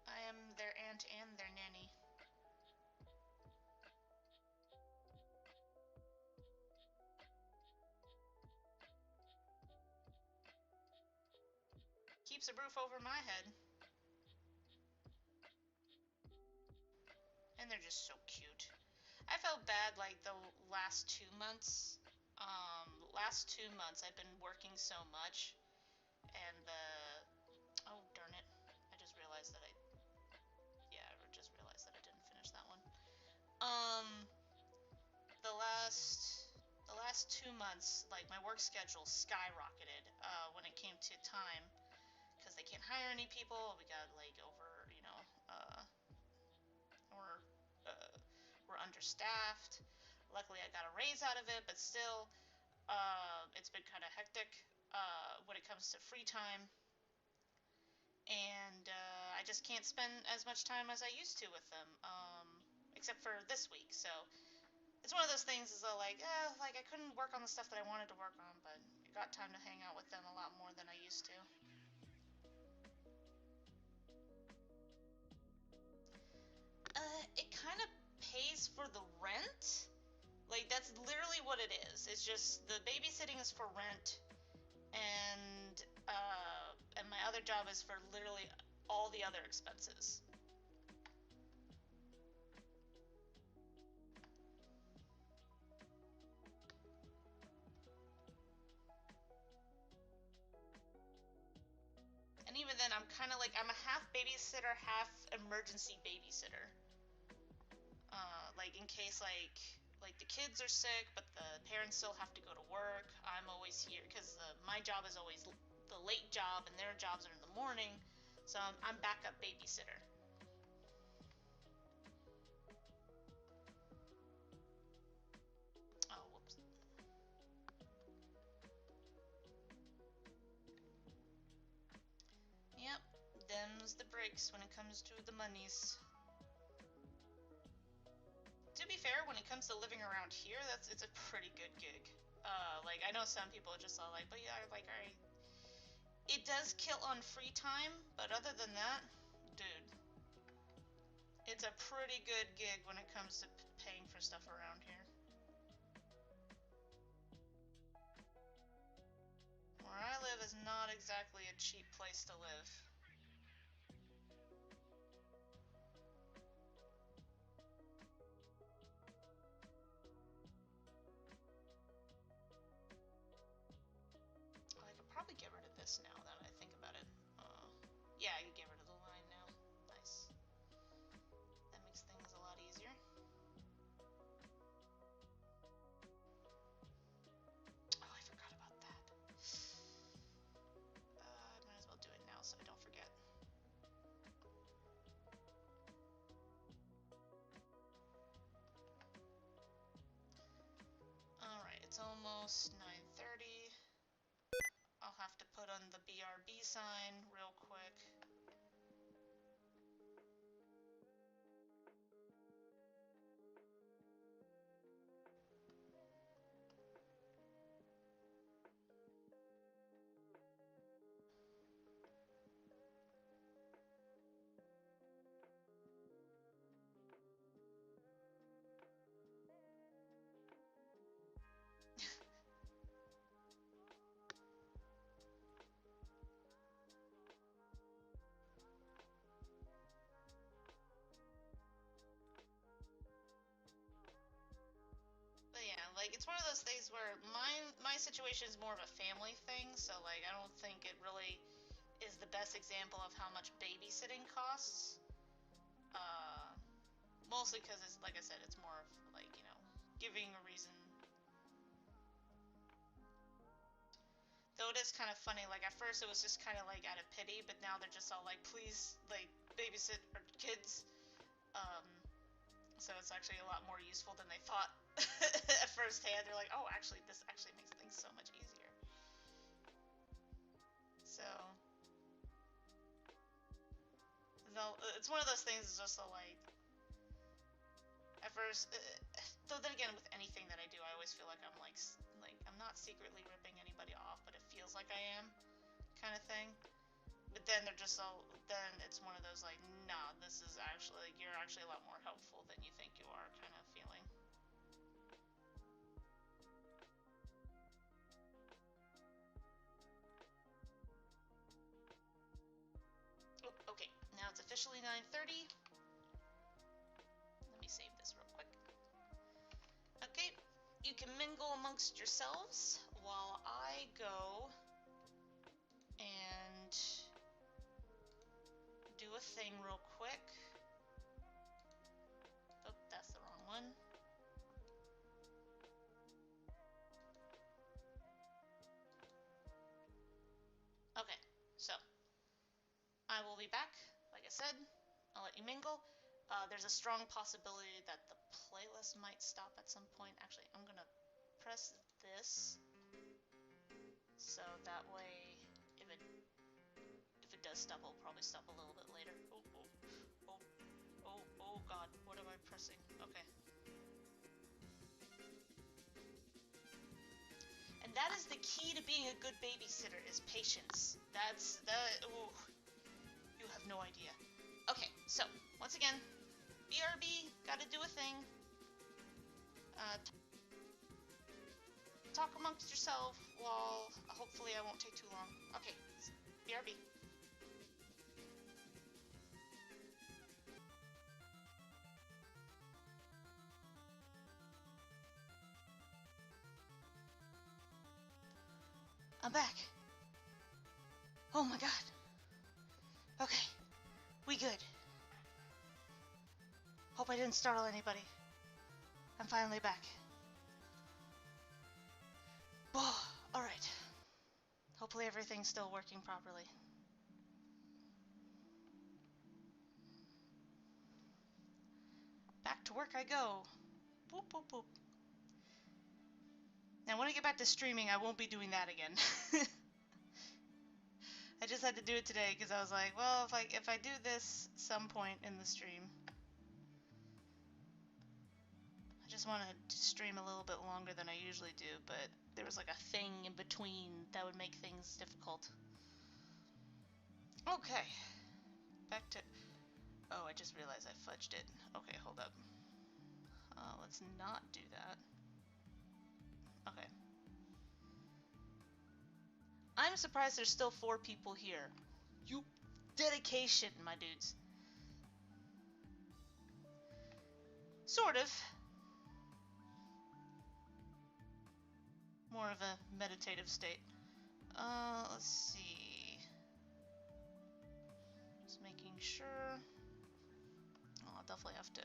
I am their aunt and their nanny. Keeps a roof over my head. And they're just so cute. I felt bad like the last 2 months. Last 2 months I've been working so much, and oh darn it! I just realized that I didn't finish that one. The last 2 months, like my work schedule skyrocketed when it came to time, because they can't hire any people. We got like over, we're understaffed. Luckily, I got a raise out of it, but still, it's been kind of hectic when it comes to free time. And I just can't spend as much time as I used to with them, except for this week. So it's one of those things is like I couldn't work on the stuff that I wanted to work on, but I got time to hang out with them a lot more than I used to. It kind of pays for the rent. Like, that's literally what it is. It's just the babysitting is for rent, and my other job is for literally all the other expenses. And even then, I'm kind of like, I'm a half babysitter, half emergency babysitter. Like in case like the kids are sick, but the parents still have to go to work. I'm always here because my job is always the late job, and their jobs are in the morning. So I'm backup babysitter. Oh, whoops. Yep, them's the breaks when it comes to the monies. To be fair, when it comes to living around here, it's a pretty good gig. Like I know some people are just all like, but yeah, like it does kill on free time, but other than that, dude, it's a pretty good gig when it comes to paying for stuff around here. Where I live is not exactly a cheap place to live. Oh, I could probably get rid of this now that I think about it. Yeah, I can get rid of the line now. Nice. That makes things a lot easier. Oh, I forgot about that. I might as well do it now so I don't forget. Alright, it's almost 9:30. I'll have to put on the BRB sign real quick. But yeah, like it's one of those things where my situation is more of a family thing, so like I don't think it really is the best example of how much babysitting costs. Uh, Mostly because it's like I said, it's more of like giving a reason. Though it is kind of funny. Like at first it was just kind of like out of pity, but now they're just all like, please, like babysit our kids. Um, so it's actually a lot more useful than they thought at first hand. They're like, oh, actually, this actually makes things so much easier. So, it's one of those things. It's just so like, at first, though then again, with anything that I do, I always feel like like I'm not secretly ripping anybody off, but it feels like I am, kind of thing. But then they're just all, then it's one of those like, nah, this is actually, you're actually a lot more helpful than you think you are, kind of feeling. Oh, okay, now it's officially 9:30. Let me save this real quick. Okay, you can mingle amongst yourselves while I go and do a thing real quick. Oh, that's the wrong one. Okay, so I will be back. Like I said, I'll let you mingle. There's a strong possibility that the playlist might stop at some point. Actually, I'm gonna press this so that way if it does stop, it'll probably stop a little bit later. Oh god, what am I pressing? Okay. And that is the key to being a good babysitter, is patience. Ooh, you have no idea. Okay, so, once again, BRB, gotta do a thing. Talk amongst yourself, lol. Hopefully I won't take too long. Okay, BRB. I'm back. Oh my god. Okay, we good. Hope I didn't startle anybody. I'm finally back. Oh, alright. Hopefully everything's still working properly. Back to work I go. Boop, boop, boop. Now when I get back to streaming, I won't be doing that again. I just had to do it today because I was like, well, if I do this some point in the stream, I just want to stream a little bit longer than I usually do, but there was like a thing in between that would make things difficult. Okay, back to... Oh, I just realized I fudged it. Okay, hold up. Let's not do that. Okay. I'm surprised there's still 4 people here. You dedication, my dudes. Sort of. More of a meditative state. Let's see. Just making sure. Oh, I'll definitely have to...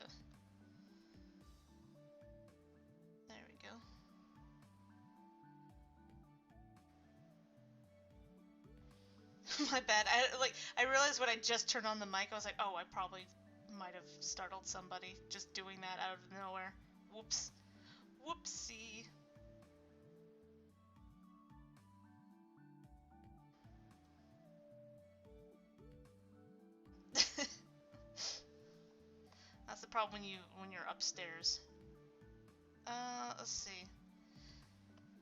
There we go. My bad. I realized when I just turned on the mic, I was like, oh, I probably might have startled somebody just doing that out of nowhere. Whoops. Whoopsie. That's the problem when you're upstairs. Let's see.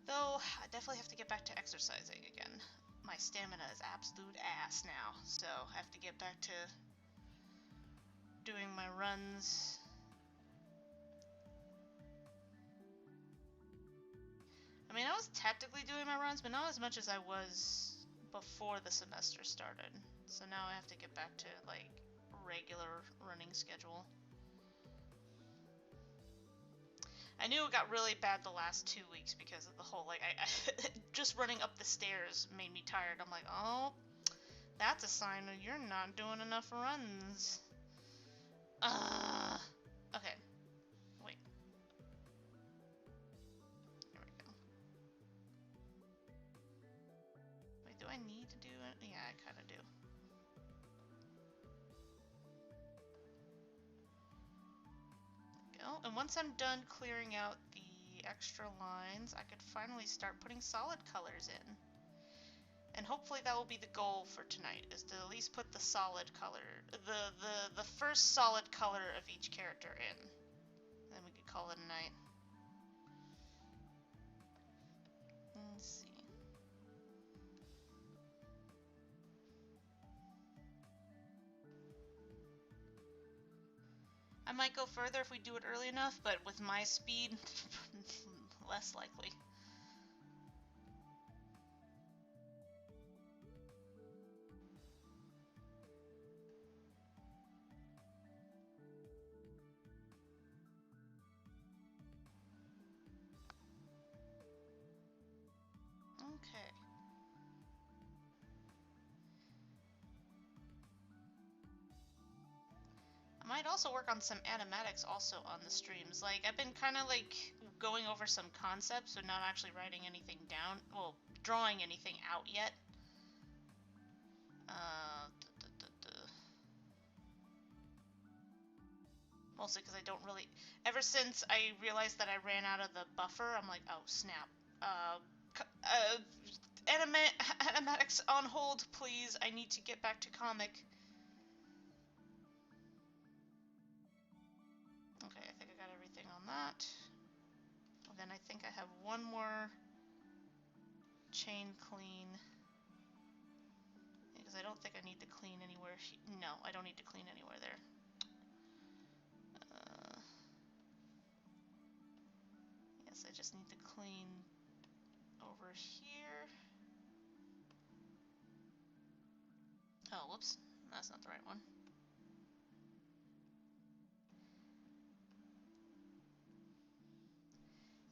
Though I definitely have to get back to exercising again. My stamina is absolute ass now, so I have to get back to doing my runs. I mean, I was tactically doing my runs, but not as much as I was before the semester started. So now I have to get back to, like, regular running schedule. I knew it got really bad the last 2 weeks because of the whole, like, I just running up the stairs made me tired. I'm like, oh, that's a sign that you're not doing enough runs. Okay. Wait. Here we go. Wait, do I need to do it? Yeah, I kind of do. Go. And once I'm done clearing out the extra lines, I could finally start putting solid colors in. And hopefully that will be the goal for tonight, is to at least put the solid color, the first solid color of each character in. Then we could call it a night. Let's see. I might go further if we do it early enough, but with my speed, less likely. Okay. I might also work on some animatics also on the streams. Like, I've been kind of like going over some concepts, but not actually writing anything down. Well, drawing anything out yet. Mostly because I don't really... Ever since I realized that I ran out of the buffer, I'm like, oh, snap. Animatics on hold, please. I need to get back to comic. Okay, I think I got everything on that. And then I think I have one more chain clean. Because I don't think I need to clean anywhere. No, I don't need to clean anywhere there. Yes, I just need to clean over here. Oh, whoops. That's not the right one.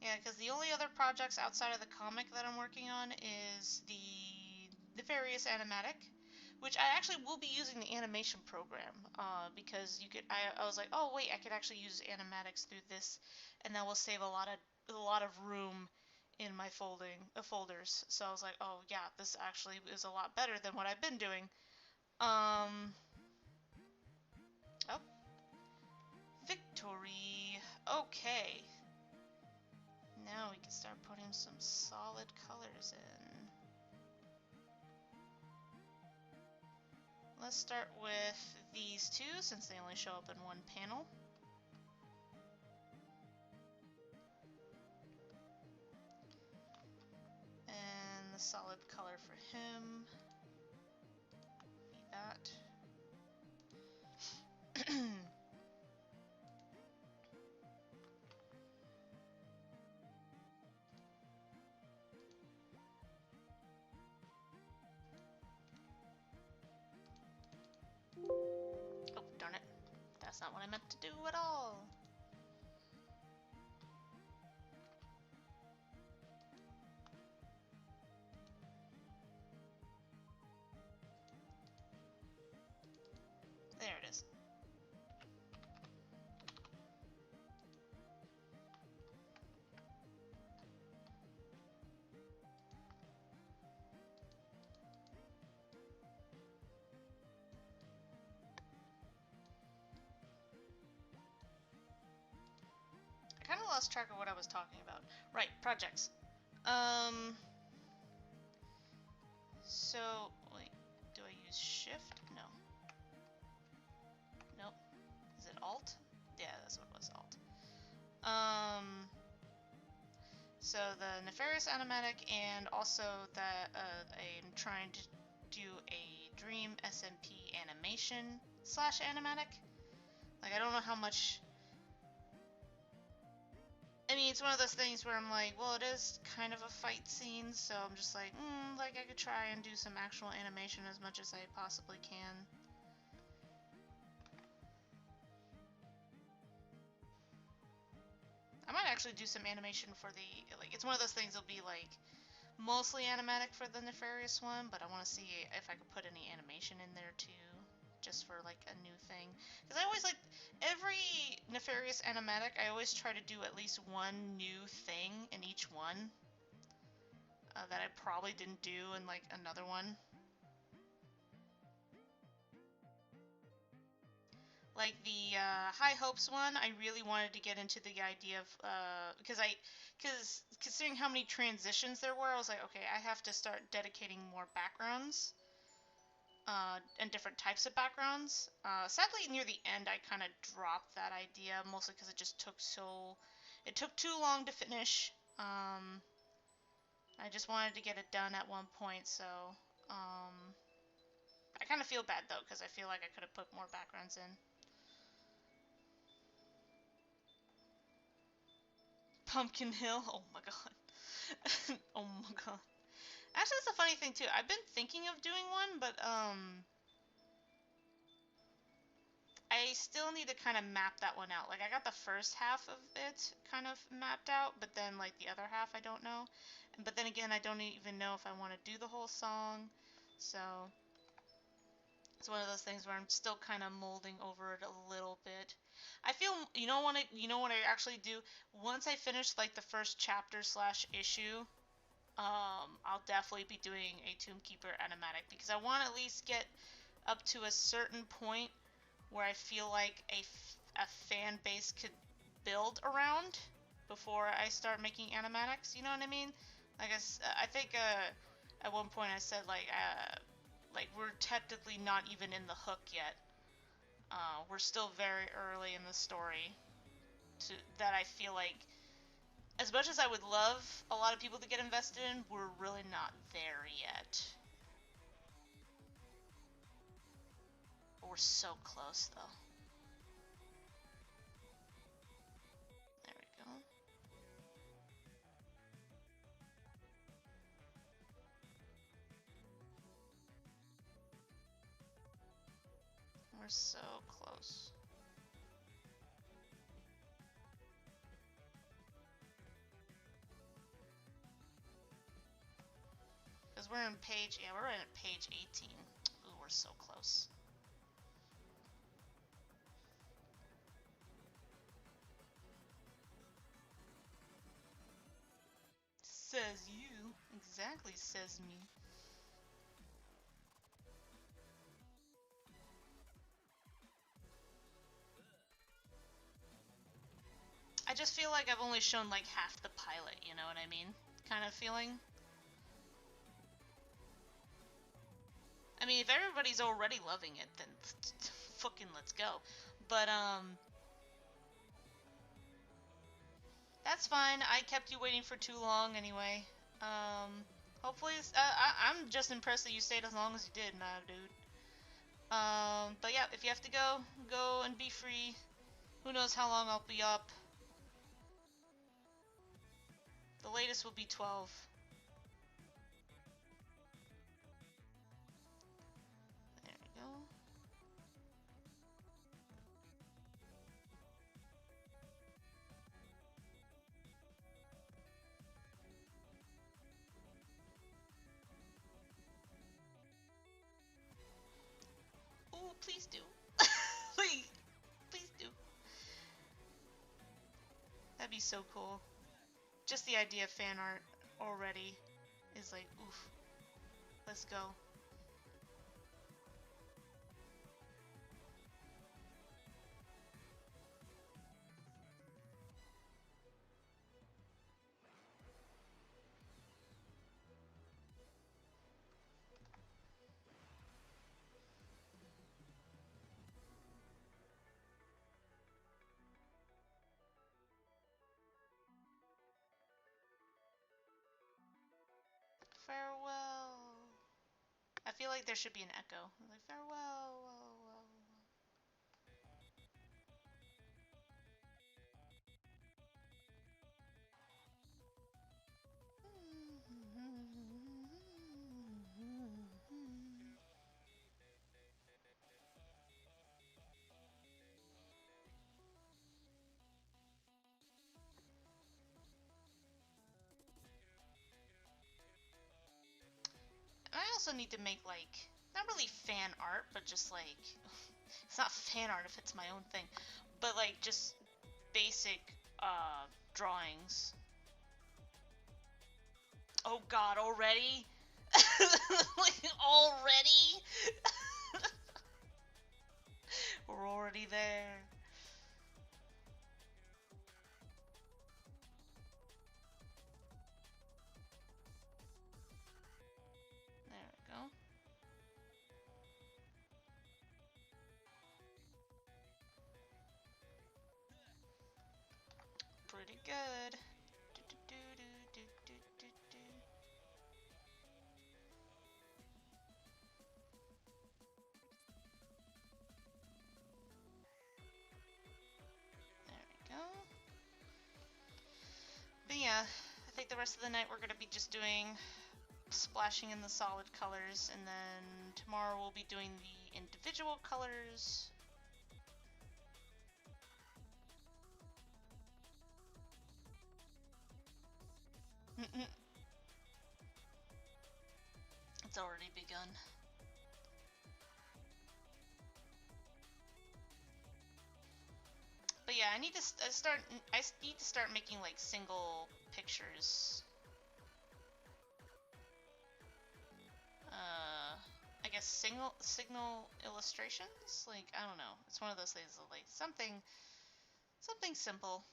Yeah, because the only other projects outside of the comic that I'm working on is the Nefarious Animatic, which I actually will be using the animation program, because you could. I was like, oh wait, I could actually use animatics through this, and that will save a lot of room in my folders. So I was like, oh yeah, this actually is a lot better than what I've been doing. Oh, victory. Okay. Now we can start putting some solid colors in. Let's start with these two, since they only show up in one panel. And the solid color for him. Be that. Oh, darn it. That's not what I meant to do at all. There it is. I kind of lost track of what I was talking about. Right, projects. So, wait, do I use shift? No. Nope. Is it alt? Yeah, that's what it was, alt. So the Nefarious Animatic, and also that I'm trying to do a Dream SMP animation / animatic. Like, I don't know how much... I mean, it's one of those things where I'm like, well, it is kind of a fight scene, so I'm just like, like I could try and do some actual animation as much as I possibly can. I might actually do some animation for the, like, it's one of those things that'll be like mostly animatic for the Nefarious one, but I want to see if I could put any animation in there too, just for like a new thing. Because I always like, every Nefarious animatic, I always try to do at least one new thing in each one that I probably didn't do in like another one. Like the High Hopes one, I really wanted to get into the idea of, because considering how many transitions there were, I was like, okay, I have to start dedicating more backgrounds, and different types of backgrounds. Sadly, near the end, I kind of dropped that idea, mostly because it just took it took too long to finish. I just wanted to get it done at one point, so, I kind of feel bad, though, because I feel like I could have put more backgrounds in. Pumpkin Hill? Oh my god. Oh my god. Actually, that's a funny thing, too. I've been thinking of doing one, but, I still need to kind of map that one out. Like, I got the first half of it kind of mapped out, but then, like, the other half I don't know. But then again, I don't even know if I want to do the whole song. So, it's one of those things where I'm still kind of molding over it a little bit. I feel, you know what I actually do? Once I finish, like, the first chapter / issue, I'll definitely be doing a Tomb Keeper animatic, because I want to at least get up to a certain point where I feel like a fan base could build around before I start making animatics. You know what I mean? I think at one point I said like we're technically not even in the hook yet. We're still very early in the story. That I feel like, as much as I would love a lot of people to get invested in, we're really not there yet. But we're so close, though. There we go. We're so close. Because we're in page, yeah, we're at page 18. Ooh, we're so close. Says you. Exactly, says me. I just feel like I've only shown like half the pilot, you know what I mean? Kind of feeling. I mean, if everybody's already loving it, then fucking let's go. But, that's fine. I kept you waiting for too long anyway. Hopefully, I'm just impressed that you stayed as long as you did, nah, dude. But yeah, if you have to go, go and be free. Who knows how long I'll be up. The latest will be 12. There we go. Ooh, please do. Please. Please do. That'd be so cool. Just the idea of fan art already is like, oof. Let's go. Farewell. I feel like there should be an echo. Like, farewell. I also need to make, like, not really fan art, but just, like, it's not fan art if it's my own thing, but, like, just basic, drawings. Oh god, already? Like, already? We're already there. There we go. Pretty good. There we go. But yeah, I think the rest of the night we're gonna be just doing splashing in the solid colors, and then tomorrow we'll be doing the individual colors. It's already begun. But yeah, I need to start making like single pictures. I guess signal illustrations. Like, I don't know. It's one of those things, like something simple.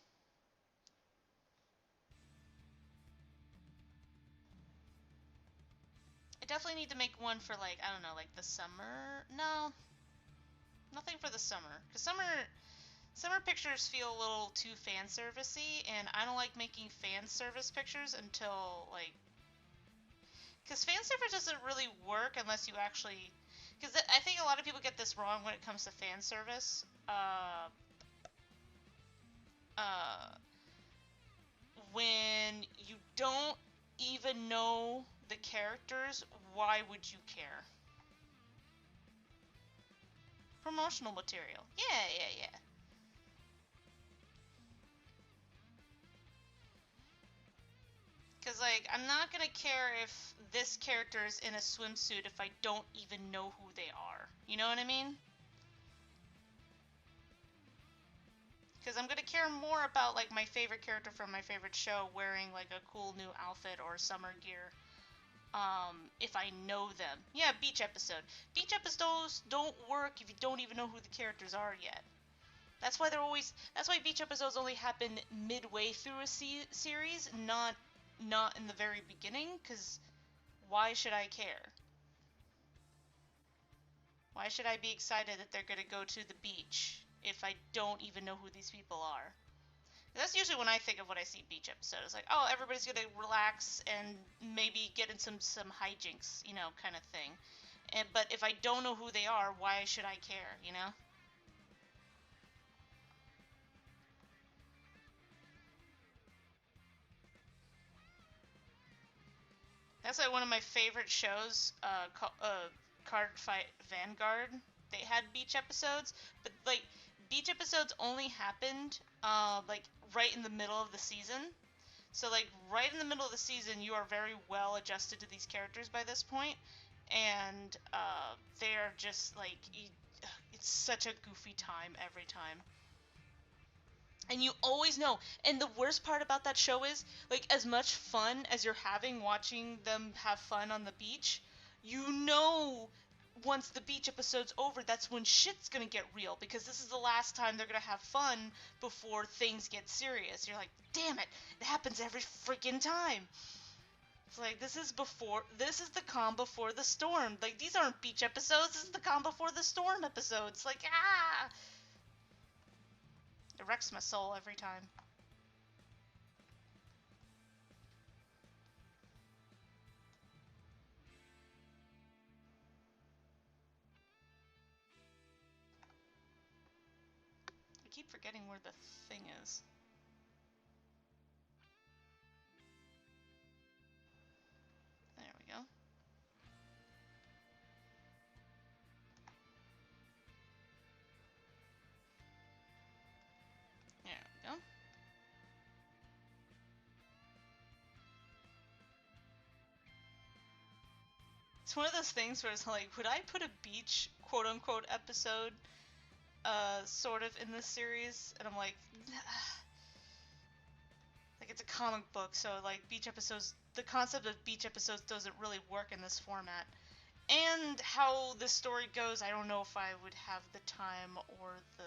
I definitely need to make one for, like, I don't know, like the summer. No, nothing for the summer, because summer pictures feel a little too fan servicey, and I don't like making fan service pictures until, like, because fan service doesn't really work unless you actually, because I think a lot of people get this wrong when it comes to fan service. Uh, when you don't even know the characters, why would you care? Promotional material. Yeah. Because, like, I'm not gonna care if this character is in a swimsuit if I don't even know who they are. You know what I mean? Because I'm gonna care more about, like, my favorite character from my favorite show wearing, like, a cool new outfit or summer gear. If I know them. Yeah, beach episode. Beach episodes don't work if you don't even know who the characters are yet. That's why beach episodes only happen midway through a series, not in the very beginning, because why should I care? Why should I be excited that they're going to go to the beach if I don't even know who these people are? That's usually when I think of when I see beach episodes. It's like, oh, everybody's going to relax and maybe get in some hijinks, you know, kind of thing. But if I don't know who they are, why should I care, you know? That's like one of my favorite shows, Card Fight Vanguard. They had beach episodes, but, like, beach episodes only happened, like, right in the middle of the season. So, like, right in the middle of the season, you are very well adjusted to these characters by this point, and they're just, like, it's such a goofy time every time. And you always know. And the worst part about that show is, like, as much fun as you're having watching them have fun on the beach, you know once the beach episode's over, that's when shit's gonna get real, because this is the last time they're gonna have fun before things get serious. You're like, damn it, it happens every freaking time. It's like, this is the calm before the storm. Like, these aren't beach episodes, this is the calm before the storm episodes. Like, ah! It wrecks my soul every time. I keep forgetting where the thing is. There we go. There we go. It's one of those things where it's like, would I put a beach quote-unquote episode sort of in this series? And I'm like, like, it's a comic book, so, like, beach episodes, the concept of beach episodes doesn't really work in this format. And how the story goes, I don't know if I would have the time or the...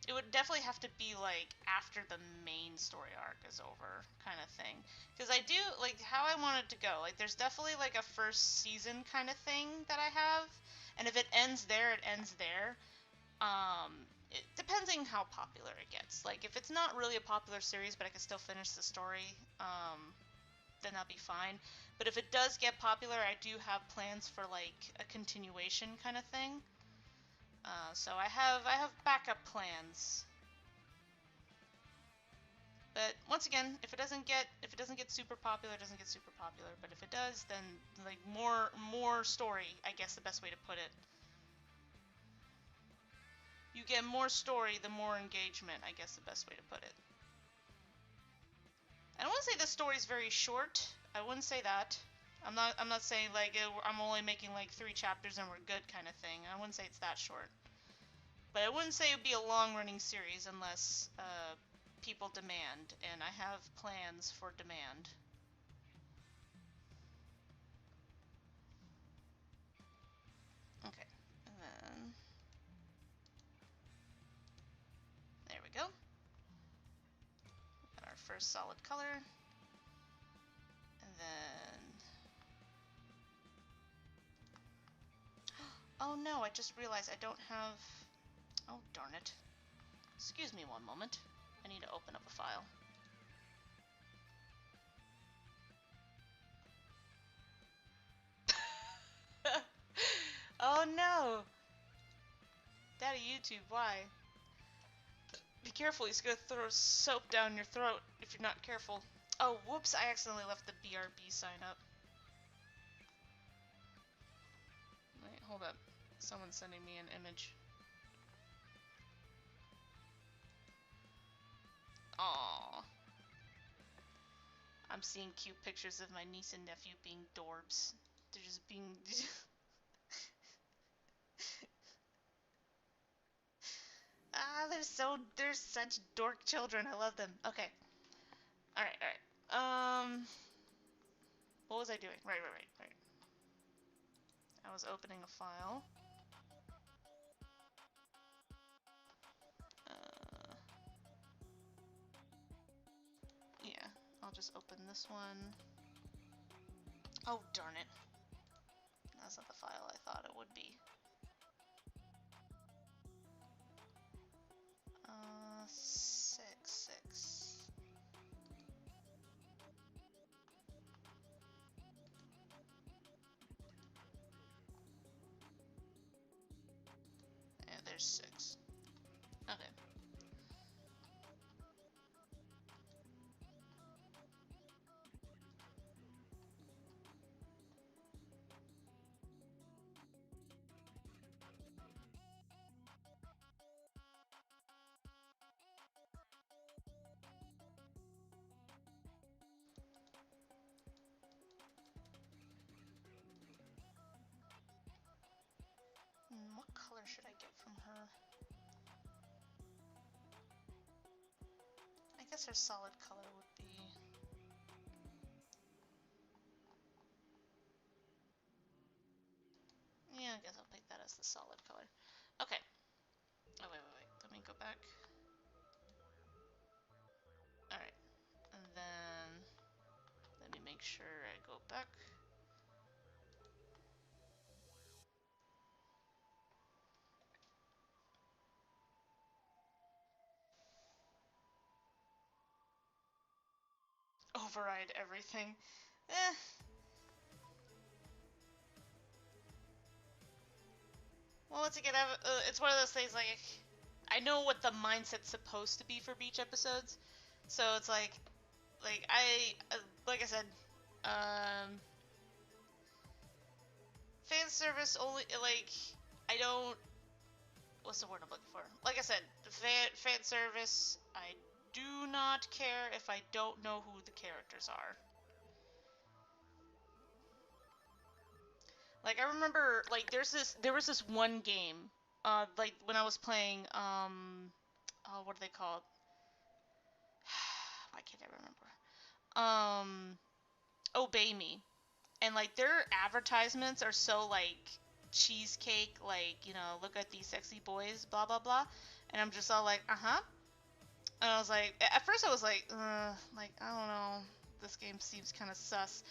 It would definitely have to be, like, after the main story arc is over, kind of thing. Because I do, like, how I want it to go. Like, there's definitely, like, a first season kind of thing that I have. And if it ends there, it ends there. It depends on how popular it gets. Like, if it's not really a popular series, but I can still finish the story, then that'll be fine. But if it does get popular, I do have plans for, like, a continuation kind of thing. So I have backup plans. But once again, if it doesn't get super popular, it doesn't get super popular. But if it does, then, like, more story, I guess the best way to put it. You get more story, the more engagement, I guess the best way to put it. I don't want to say this story's very short. I wouldn't say that. I'm not saying, like, I'm only making, like, 3 chapters and we're good kind of thing. I wouldn't say it's that short. But I wouldn't say it would be a long-running series unless people demand, and I have plans for demand. we go. Got our first solid color. And then... Oh no, I just realized I don't have... Oh, darn it. Excuse me one moment. I need to open up a file. Oh no! Daddy YouTube, why? Be careful, he's gonna throw soap down your throat if you're not careful. Oh, whoops, I accidentally left the BRB sign up. Wait, hold up. Someone's sending me an image. Aww. I'm seeing cute pictures of my niece and nephew being dorbs. They're just being... they're such dork children. I love them. Okay. Alright. What was I doing? Right. I was opening a file. Yeah, I'll just open this one. Oh, darn it. That's not the file I thought it would be. 6. Yeah, there's 6. Okay. What color should I get from her? I guess her solid color would be... Yeah, I guess I'll pick that as the solid color. Okay. Oh, wait. Let me go back. Alright. And then... Let me make sure I go back. Override everything. Well, once again, it's one of those things, like, I know what the mindset's supposed to be for beach episodes, so it's like I said, fan service only, like, I don't, what's the word I'm looking for? Like I said, fan service, I do not care if I don't know who the characters are. Like, I remember, like, there was this one game, like, when I was playing, oh, what are they called? Why can't I remember? Obey Me. And, like, their advertisements are so, like, cheesecake, like, you know, look at these sexy boys, blah, blah, blah. And I'm just all like, uh-huh. And I was like, at first I was like, I don't know, this game seems kind of sus.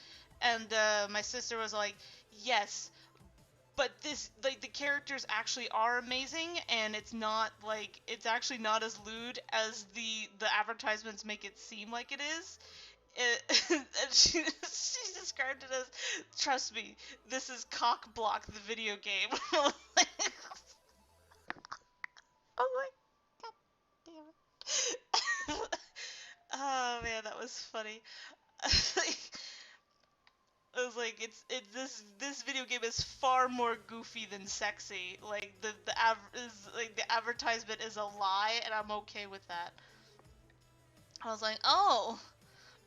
And my sister was like, yes, but this, like, the characters actually are amazing, and it's not, like, it's actually not as lewd as the advertisements make it seem like it is. And she described it as, trust me, this is Cock Block, the video game. I'm like, God damn it. Oh man, that was funny. I was like, this video game is far more goofy than sexy. Like the advertisement is a lie, and I'm okay with that. I was like, oh,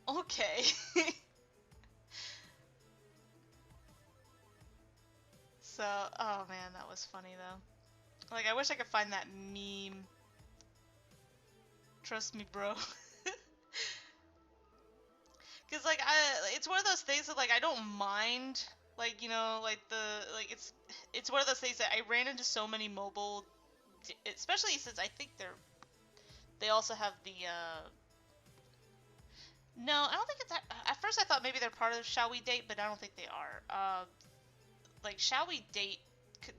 okay. So, oh man, that was funny though. Like, I wish I could find that meme. Trust me, bro. Cause like it's one of those things that, like, I don't mind, like, you know, like it's one of those things that I ran into so many mobile, especially since I think They also have the no, I don't think it's at first I thought maybe they're part of Shall We Date, but I don't think they are. Like Shall We Date,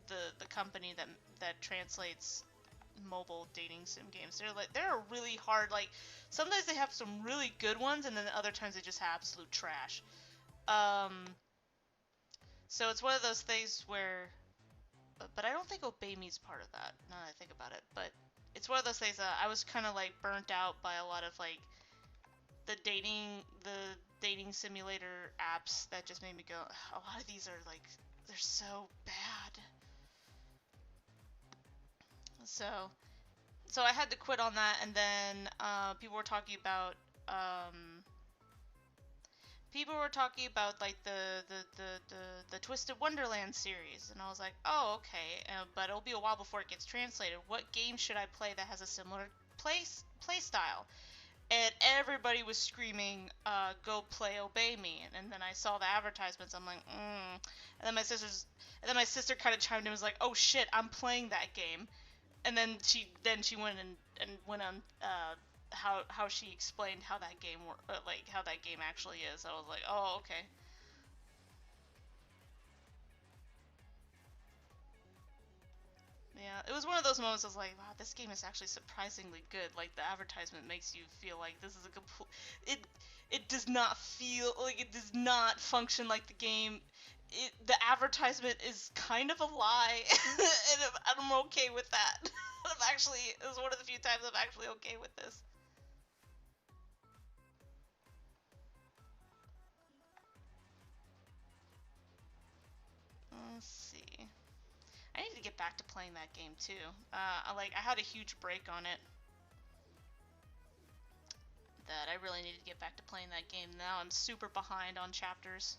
the company that translates mobile dating sim games. They're really hard. Like sometimes they have some really good ones, and then other times they just have absolute trash. So it's one of those things where, but I don't think Obey Me's part of that. Now that I think about it, but it's one of those things that I was kind of like burnt out by a lot of like the dating simulator apps that just made me go. A lot of these are like they're so bad. So I had to quit on that, and then people were talking about like the Twisted Wonderland series, and I was like, oh okay, but it'll be a while before it gets translated. What game should I play that has a similar play style? And everybody was screaming, "Go play Obey Me!" And then I saw the advertisements. I'm like, And then my sister kind of chimed in and was like, "Oh shit, I'm playing that game." And then she went and went on how she explained how that game like how that game actually is. I was like, oh okay. Yeah, it was one of those moments I was like, wow, this game is actually surprisingly good. Like the advertisement makes you feel like this is a complete it does not feel like it does not function like the game. The advertisement is kind of a lie, and I'm okay with that. It was one of the few times I'm actually okay with this. Let's see. I need to get back to playing that game too. I had a huge break on it. That I really need to get back to playing that game. Now I'm super behind on chapters.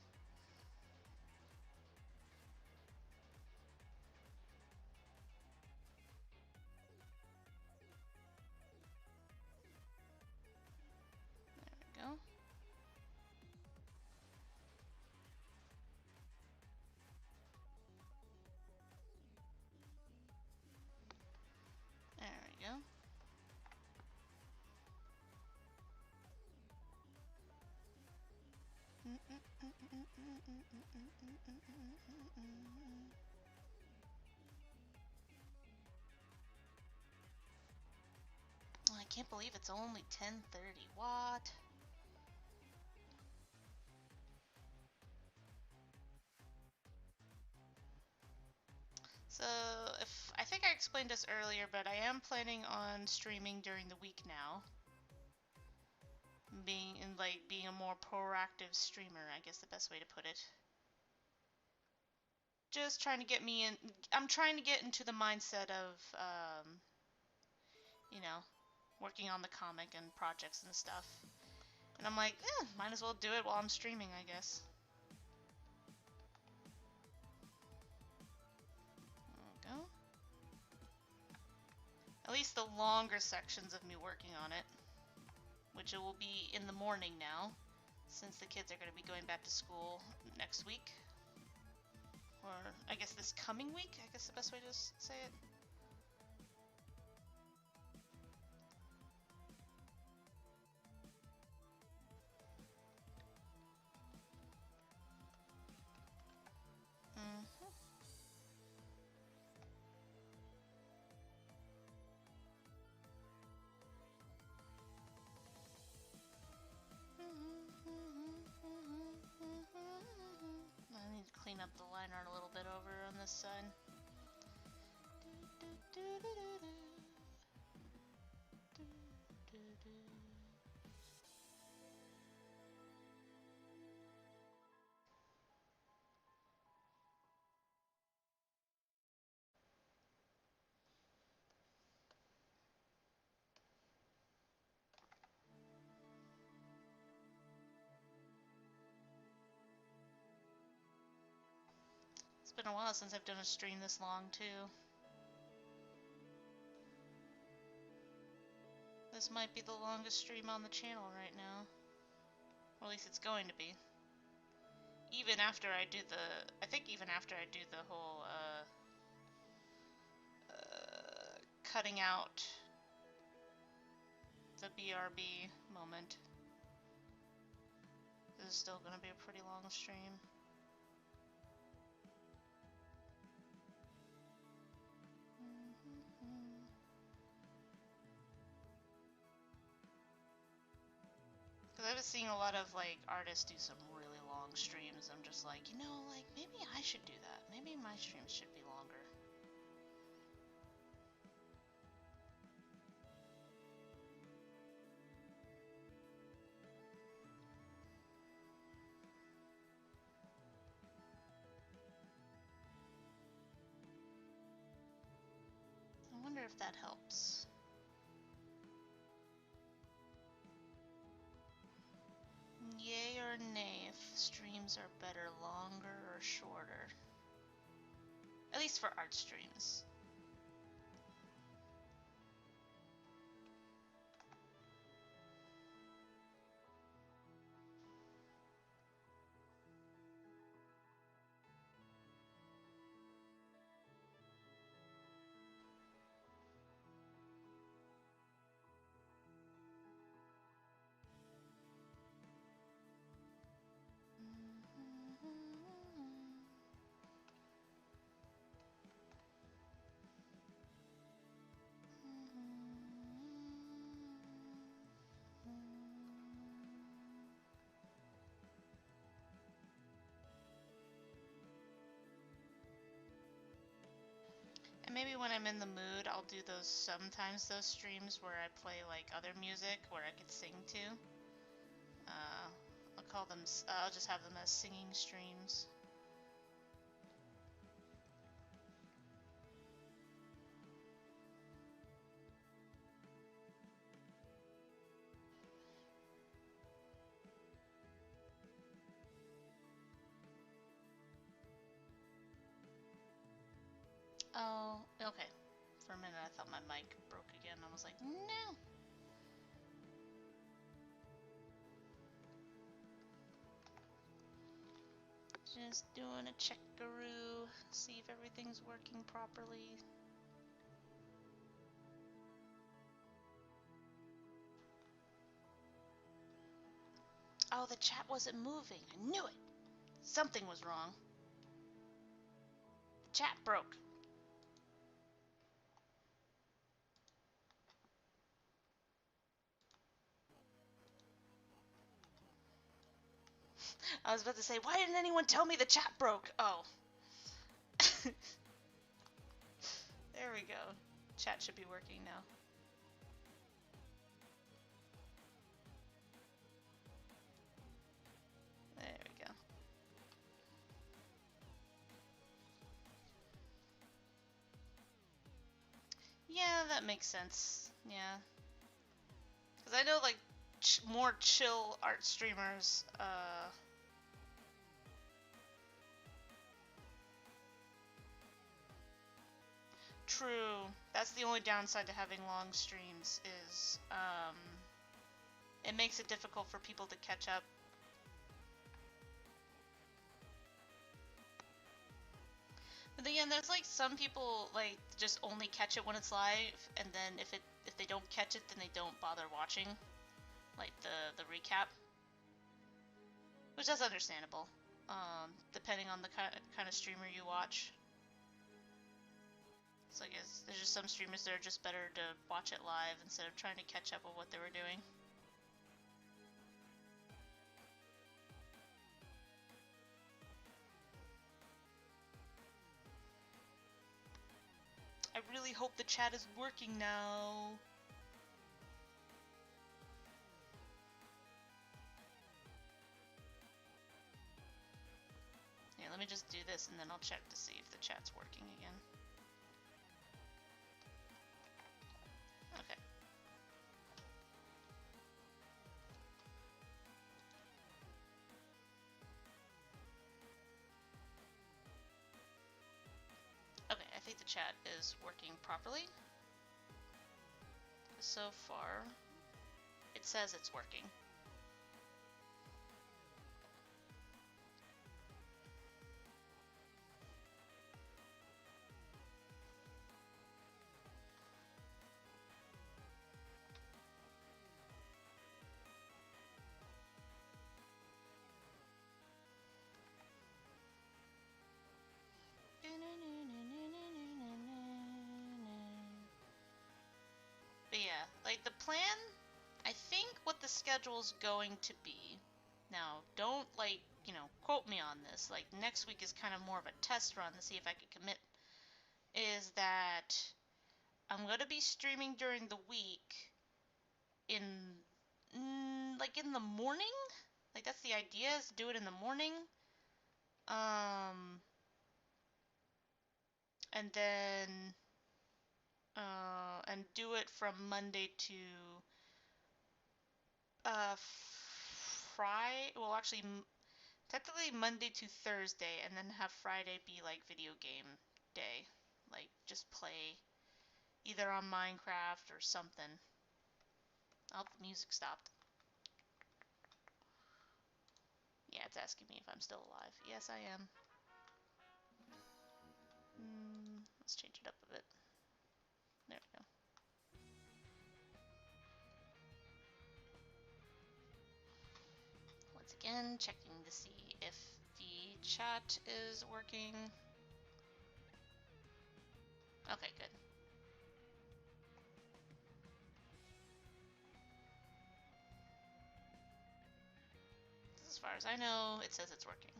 There we go. There we go. I can't believe it's only 10:30. What? So, if I think I explained this earlier, but I am planning on streaming during the week now. Being a more proactive streamer, I guess the best way to put it. Just trying to get me in. I'm trying to get into the mindset of, you know, working on the comic and projects and stuff. And I'm like, might as well do it while I'm streaming, I guess. There we go. At least the longer sections of me working on it. Which it will be in the morning now, since the kids are going to be going back to school next week. Or, I guess this coming week? I guess the best way to say it. I need to clean up the line art a little bit over on this side. It's been a while since I've done a stream this long, too. This might be the longest stream on the channel right now. Or at least it's going to be. Even after I do I think even after I do the whole, cutting out BRB moment. This is still gonna be a pretty long stream. Because I was seeing a lot of like artists do some really long streams. I'm just like, you know, like maybe I should do that. Maybe my streams should be longer. I wonder if that helps. Yay or nay if streams are better longer or shorter? At least for art streams. And maybe when I'm in the mood, I'll do those streams where I play like other music where I could sing to. I'll just have them as singing streams. Oh, okay. For a minute I thought my mic broke again. I was like, no. Just doing a checkaroo, see if everything's working properly. Oh, the chat wasn't moving. I knew it. Something was wrong. The chat broke. I was about to say, why didn't anyone tell me the chat broke? Oh. There we go. Chat should be working now. There we go. Yeah, that makes sense. Yeah. Because I know, like, more chill art streamers, True. That's the only downside to having long streams is, it makes it difficult for people to catch up. But again, there's like some people like just only catch it when it's live, and then if they don't catch it, then they don't bother watching, like the recap, which is understandable, depending on the kind of streamer you watch. It's like there's just some streamers that are just better to watch it live instead of trying to catch up with what they were doing. I really hope the chat is working now. Yeah, let me just do this and then I'll check to see if the chat's working again. Okay. Okay, I think the chat is working properly. So far, it says it's working. the plan, I think what the schedule's going to be, now don't, like, quote me on this, like, next week is kind of more of a test run to see if I can commit, is that I'm going to be streaming during the week in, like, in the morning? Like, that's the idea, is to do it in the morning. And then, and do it from Monday to, well, actually, technically Monday to Thursday, and then have Friday be, like, video game day. Like, just play either on Minecraft or something. Oh, the music stopped. Yeah, it's asking me if I'm still alive. Yes, I am. Let's change it up a bit. There we go. Once again, checking to see if the chat is working. Okay, good. As far as I know, it says it's working.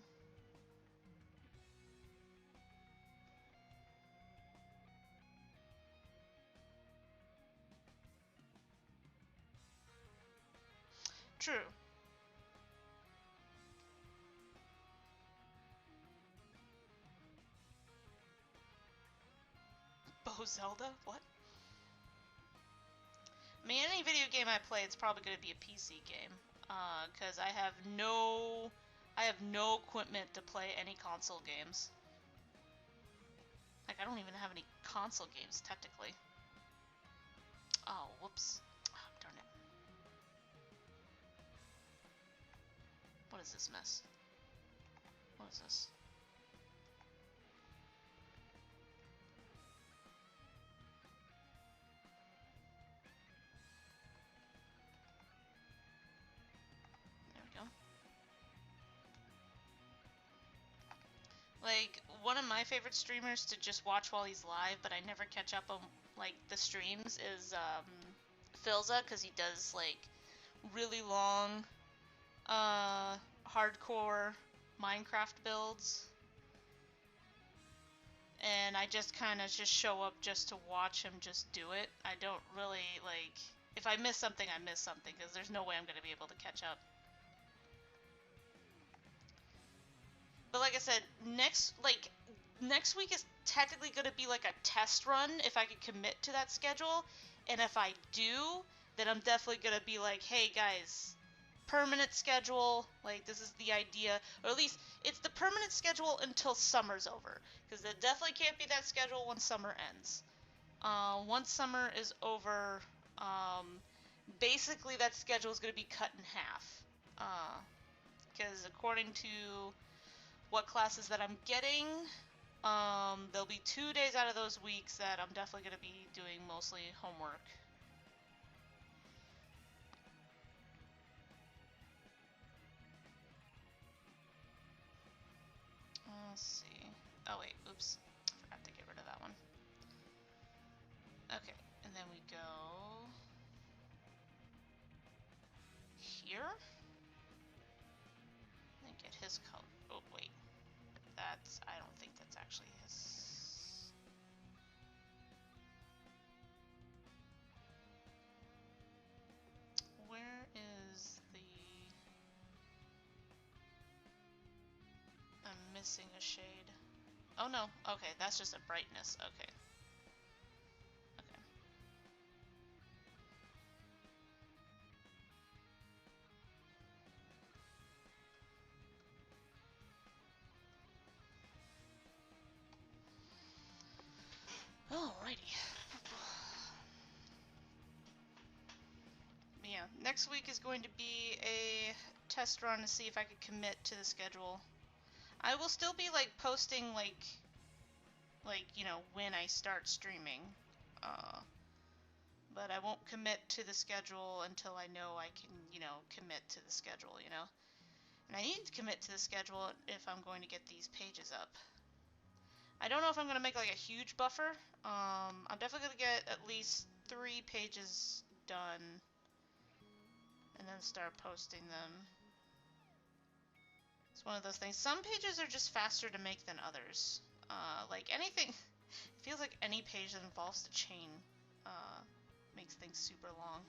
True. Bo Zelda? What? I mean, any video game I play, it's probably going to be a PC game. Because I have no equipment to play any console games. Like, I don't even have any console games, technically. Oh, whoops. Oh, darn it. What is this mess? What is this? There we go. Like, one of my favorite streamers to just watch while he's live, but I never catch up on, like, the streams is, Philza, because he does, like, really long, hardcore Minecraft builds. And I just kind of just show up just to watch him just do it. I don't really, like, if I miss something, I miss something, because there's no way I'm going to be able to catch up. But like I said, next week is technically going to be like a test run if I can commit to that schedule. And if I do, then I'm definitely going to be like, hey guys, permanent schedule, like, this is the idea. Or at least, it's the permanent schedule until summer's over. Because it definitely can't be that schedule when summer ends. Once summer is over, basically that schedule is going to be cut in half. Because according to what classes that I'm getting, there'll be 2 days out of those weeks that I'm definitely going to be doing mostly homework. Let's see. Oh wait, oops. Forgot to get rid of that one. Okay, and then we go here. And get his color. Oh wait. I don't think that's actually his. Where is the... I'm missing a shade. Oh no, okay, that's just a brightness, okay. Okay. Alrighty. Yeah, next week is going to be a test run to see if I could commit to the schedule. I will still be, like, posting, like, when I start streaming. But I won't commit to the schedule until I know I can, commit to the schedule, And I need to commit to the schedule if I'm going to get these pages up. I don't know if I'm going to make, like, a huge buffer. I'm definitely going to get at least 3 pages done and then start posting them. It's one of those things. Some pages are just faster to make than others. Like anything, it feels like any page that involves the chain makes things super long.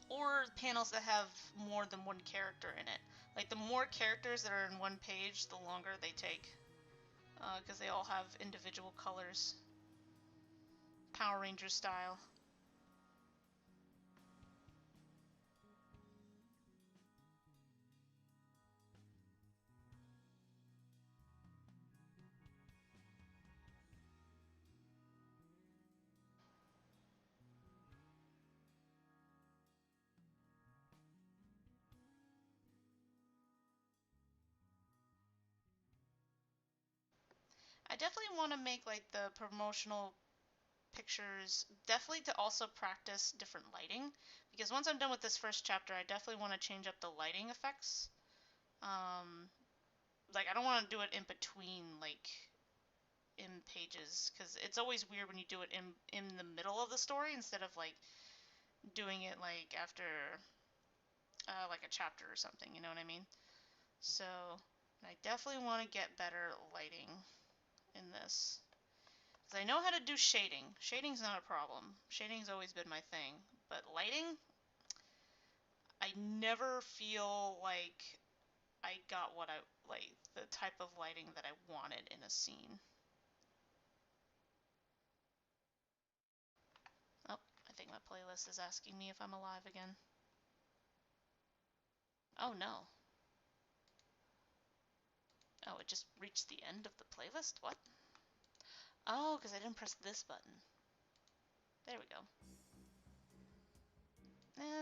Or panels that have more than one character in it. Like the more characters that are in one page, the longer they take. Because they all have individual colors. Power Ranger style. I definitely want to make like the promotional pictures, definitely to also practice different lighting, because once I'm done with this first chapter, I definitely want to change up the lighting effects. Like I don't want to do it in between, like in pages, because it's always weird when you do it in the middle of the story instead of like doing it like after like a chapter or something, you know what I mean? So I definitely want to get better lighting in this. Because I know how to do shading. Shading's not a problem. Shading's always been my thing. But lighting, I never feel like I got what I, like, the type of lighting that I wanted in a scene. Oh, I think my playlist is asking me if I'm alive again. Oh no. Oh, it just reached the end of the playlist? What? Oh, because I didn't press this button. There we go.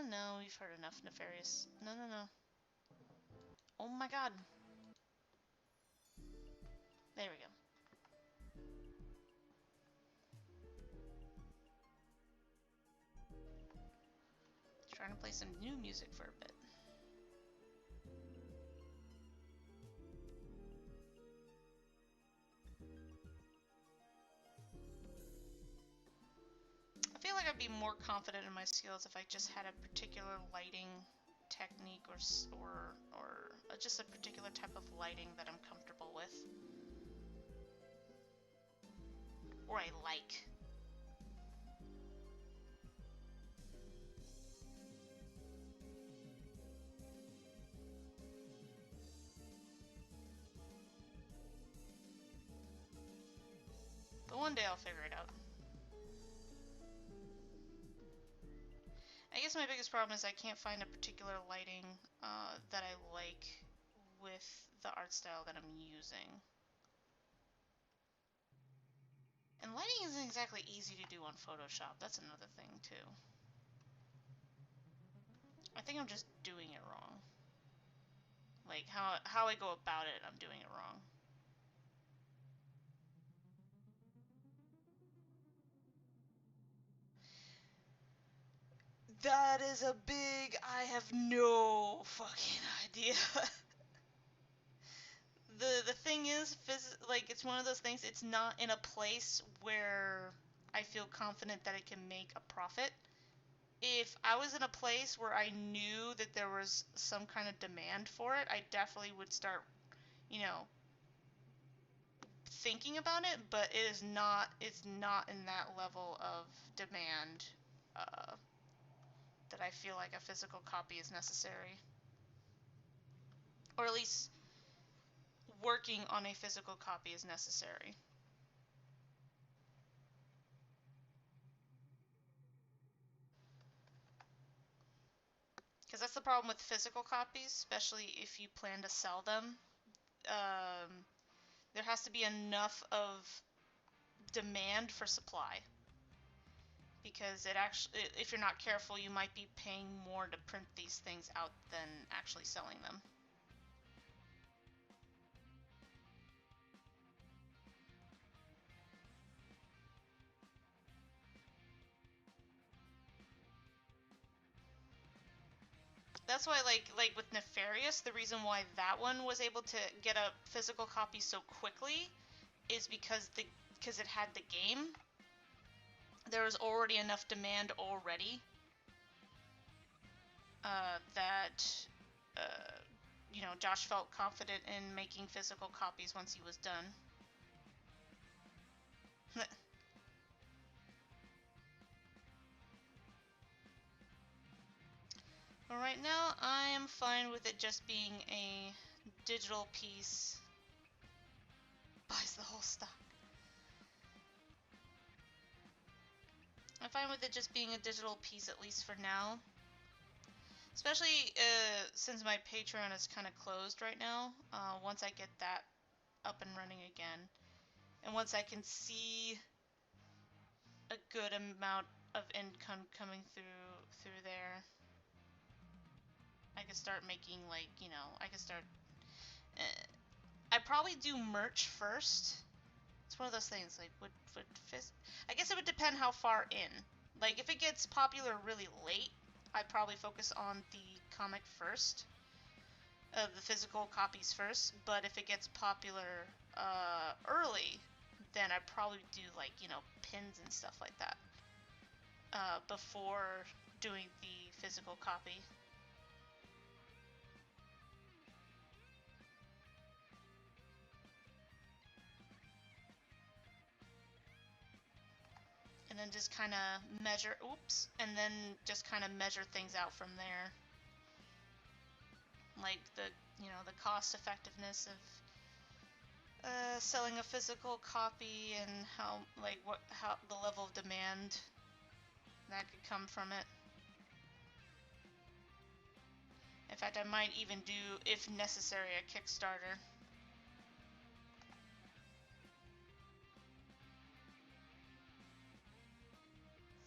No, we've heard enough Nefarious. No, no, no. Oh my god. There we go. Trying to play some new music for a bit. I feel like I'd be more confident in my skills if I just had a particular lighting technique or just a particular type of lighting that I'm comfortable with. Or I like. But one day I'll figure it out. I guess my biggest problem is I can't find a particular lighting that I like with the art style that I'm using. And lighting isn't exactly easy to do on Photoshop. That's another thing, too. I think I'm just doing it wrong. Like, how I go about it, I'm doing it wrong. That is a big... I have no fucking idea. The thing is, like, it's one of those things, it's not in a place where I feel confident that it can make a profit. If I was in a place where I knew that there was some kind of demand for it, I definitely would start, you know, thinking about it, but it's not in that level of demand that I feel like a physical copy is necessary. Or at least working on a physical copy is necessary. Because that's the problem with physical copies, especially if you plan to sell them. There has to be enough of demand for supply. Because it actually, if you're not careful, you might be paying more to print these things out than actually selling them. That's why, like with Nefarious, the reason why that one was able to get a physical copy so quickly is because it had the game. There was already enough demand already that Josh felt confident in making physical copies once he was done. But right now, I am fine with it just being a digital piece. Buys the whole stock. I'm fine with it just being a digital piece, at least for now. Especially since my Patreon is kind of closed right now. Once I get that up and running again, and once I can see a good amount of income coming through there, I can start making, like, I can start. I'd probably do merch first. It's one of those things, like, I guess it would depend how far in. Like, if it gets popular really late, I'd probably focus on the comic first, the physical copies first. But if it gets popular early, then I'd probably do, like, pins and stuff like that before doing the physical copy. And then just kind of measure, and then just kind of measure things out from there. Like the cost effectiveness of selling a physical copy, and how the level of demand that could come from it. In fact, I might even do, if necessary, a Kickstarter.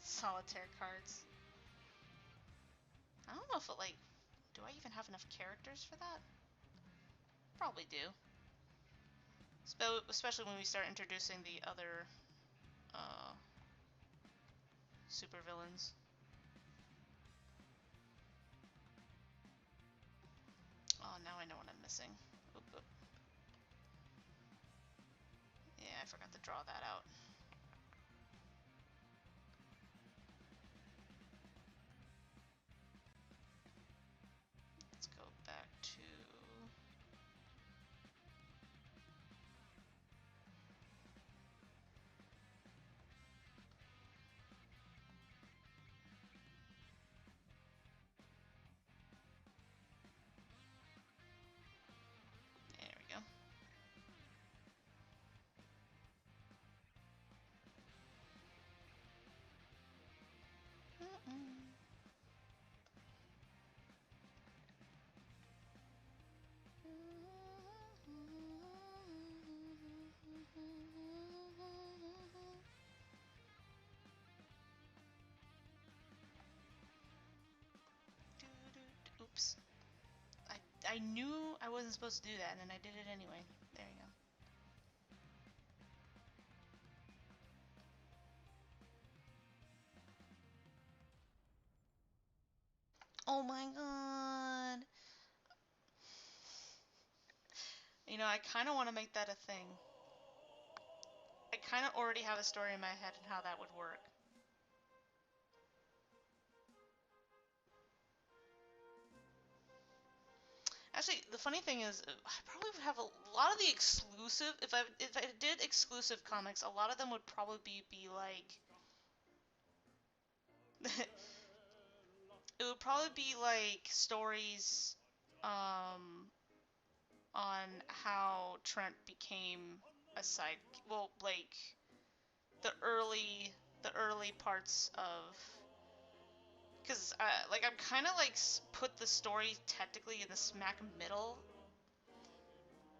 Solitaire cards. I don't know if it, do I even have enough characters for that? Probably do. Especially when we start introducing the other supervillains. Oh, now I know what I'm missing. Oop, oop. Yeah, I forgot to draw that out. Let's go back to... There we go. Oops. I knew I wasn't supposed to do that, and I did it anyway. There you go. Oh my god! I kind of want to make that a thing. I kind of already have a story in my head on how that would work. Actually, the funny thing is, I probably would have a lot of the exclusive. If I did exclusive comics, a lot of them would probably be like. It would probably be like stories, on how Trent became a side. Well, like the early parts of. Because, I'm kind of put the story technically in the smack middle.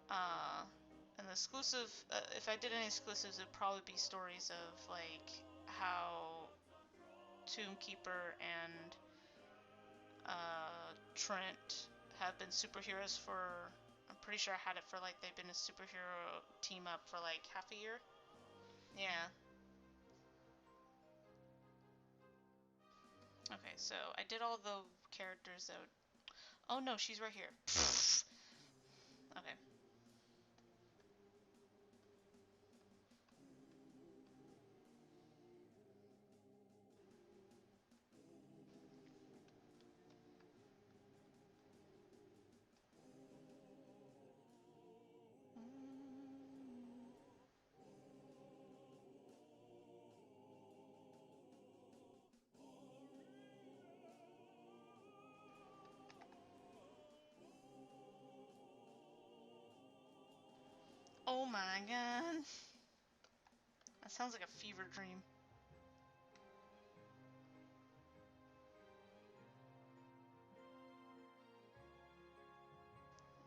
And the exclusive, if I did any exclusives, it'd probably be stories of, like, how Tombkeeper and Trent have been superheroes for, I'm pretty sure I had it for, like, they've been a superhero team up for, like, half a year. Yeah. Okay, so I did all the characters that Oh no, she's right here. Okay. Oh my god. That sounds like a fever dream.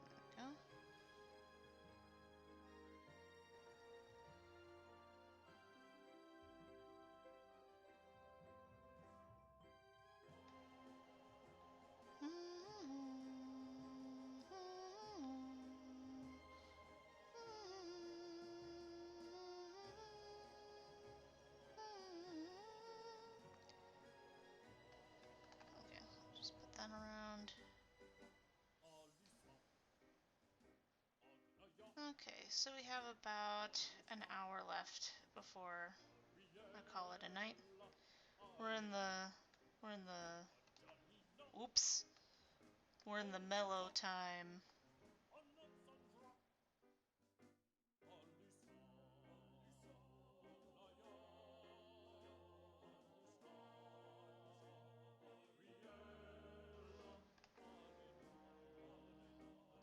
There we go. Okay, I'll just put that around. Okay, so we have about an hour left before I call it a night. We're in the oops. We're in the mellow time.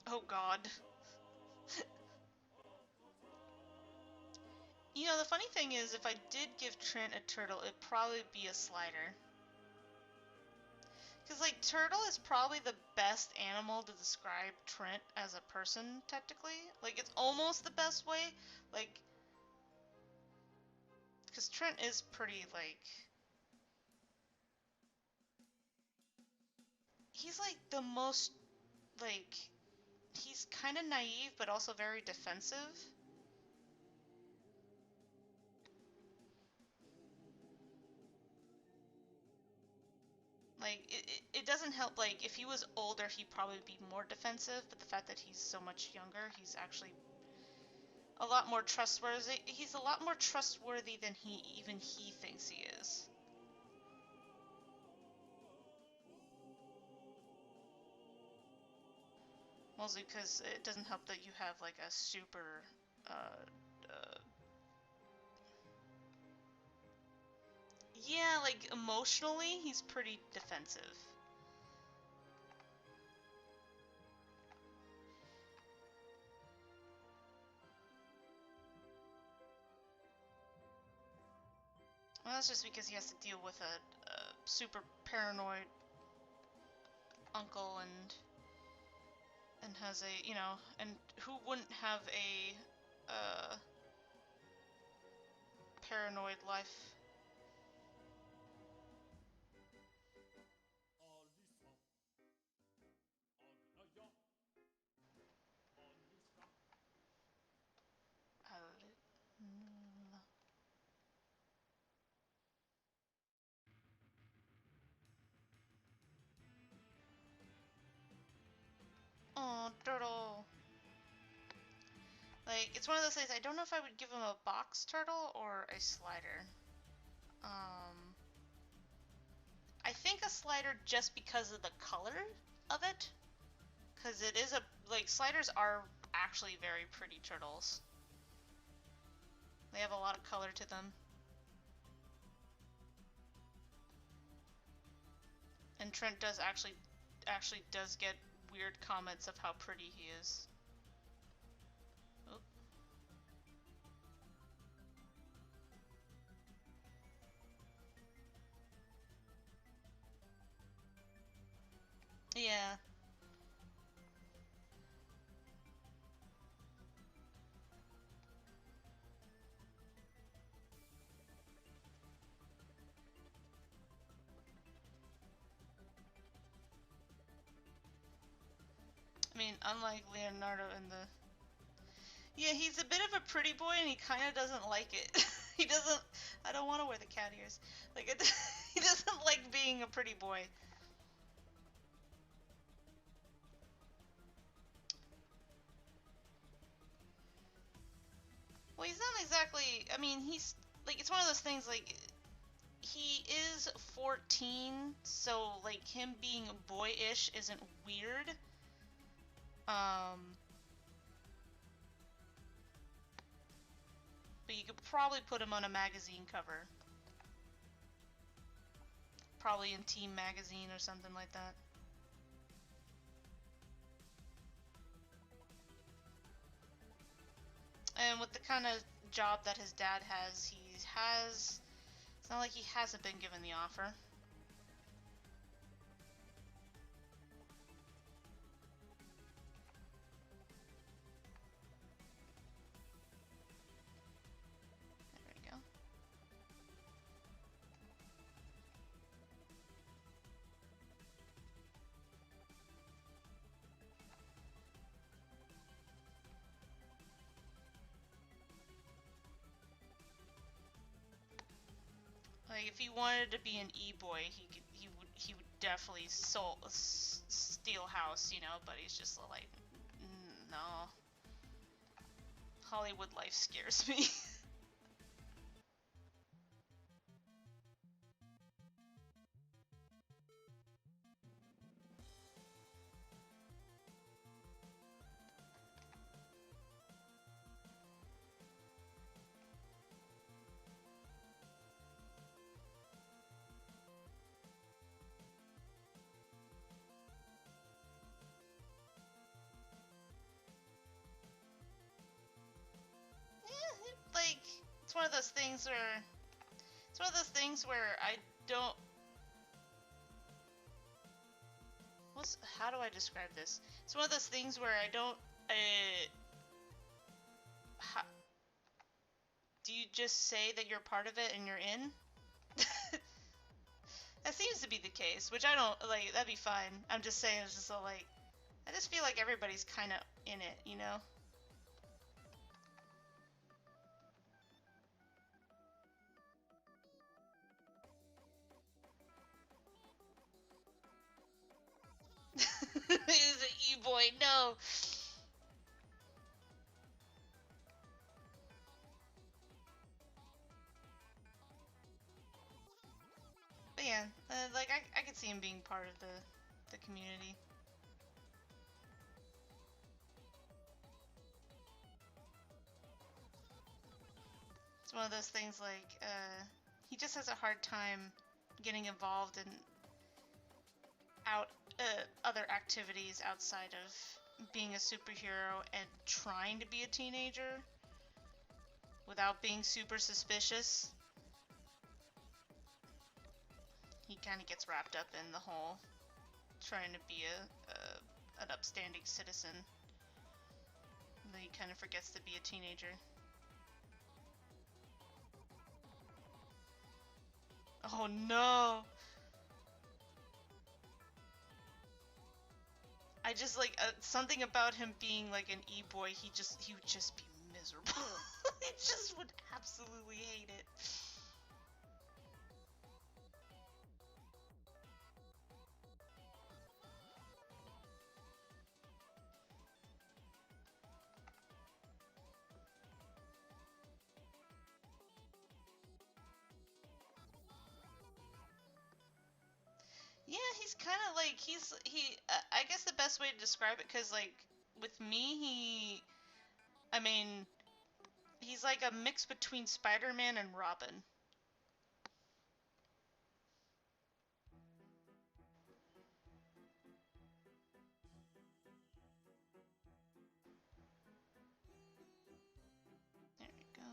Oh god. You know, the funny thing is, if I did give Trent a turtle, it'd probably be a slider. Because, like, turtle is probably the best animal to describe Trent as a person, technically. Like, it's almost the best way. Like, because Trent is pretty, like... He's, like, the most, like... He's kind of naive, but also very defensive. Like, it doesn't help, like, if he was older, he'd probably be more defensive, but the fact that he's so much younger, he's actually a lot more trustworthy. He's a lot more trustworthy than even he thinks he is. Mostly because it doesn't help that you have, like, a super, yeah, like, emotionally, he's pretty defensive. Well, that's just because he has to deal with a super paranoid uncle and has a, you know, and who wouldn't have a paranoid life? Oh, turtle. Like, it's one of those things, I don't know if I would give him a box turtle or a slider. I think a slider just because of the color of it. Because it is like, sliders are actually very pretty turtles. They have a lot of color to them. And Trent does actually does get weird comments of how pretty he is. Oh. Yeah. I mean, unlike Leonardo in the... Yeah, he's a bit of a pretty boy and he kind of doesn't like it. He doesn't... I don't want to wear the cat ears. Like, he doesn't like being a pretty boy. Well, he's not exactly. I mean, he's like it's one of those things like he is 14, so like him being boyish isn't weird. But you could probably put him on a magazine cover. Probably in Teen Magazine or something like that. And with the kind of job that his dad has, it's not like he hasn't been given the offer. There we go. Like if he wanted to be an e-boy, he would definitely steal house, you know. But he's just like, no. Hollywood life scares me. Like it's one of those things where I don't. How do I describe this? It's one of those things where I don't. How, do you just say that you're part of it and you're in? That seems to be the case, which I don't like. That'd be fine. I'm just saying, it's just so like, I just feel like everybody's kind of in it, you know. He's an e-boy, no. But yeah, like I could see him being part of the community. It's one of those things like he just has a hard time getting involved in other activities outside of being a superhero and trying to be a teenager without being super suspicious. He kind of gets wrapped up in the whole trying to be an upstanding citizen. And then he kind of forgets to be a teenager. Oh no! I just like something about him being like an e-boy. He would just be miserable. He just would absolutely hate it. Yeah, he's kind of like I guess the best way to describe it, because like with me, I mean, he's like a mix between Spider-Man and Robin. There we go.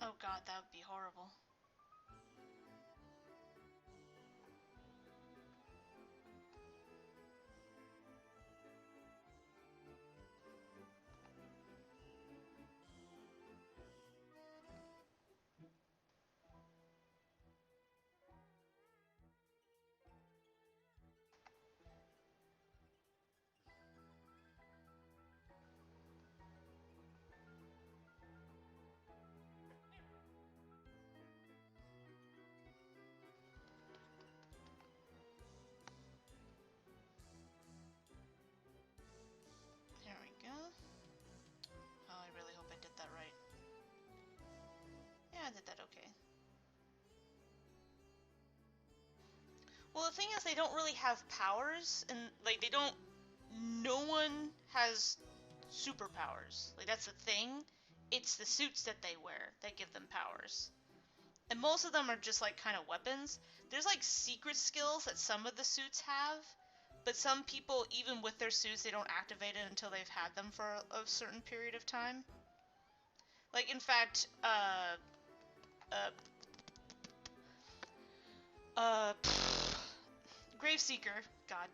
Oh God, that would be horrible. thing is, they don't really have powers, and like they don't. No one has superpowers. Like that's the thing. It's the suits that they wear that give them powers. And most of them are just like kind of weapons. There's like secret skills that some of the suits have, but some people, even with their suits, they don't activate it until they've had them for a certain period of time. Like in fact, uh, uh, Graveseeker, God,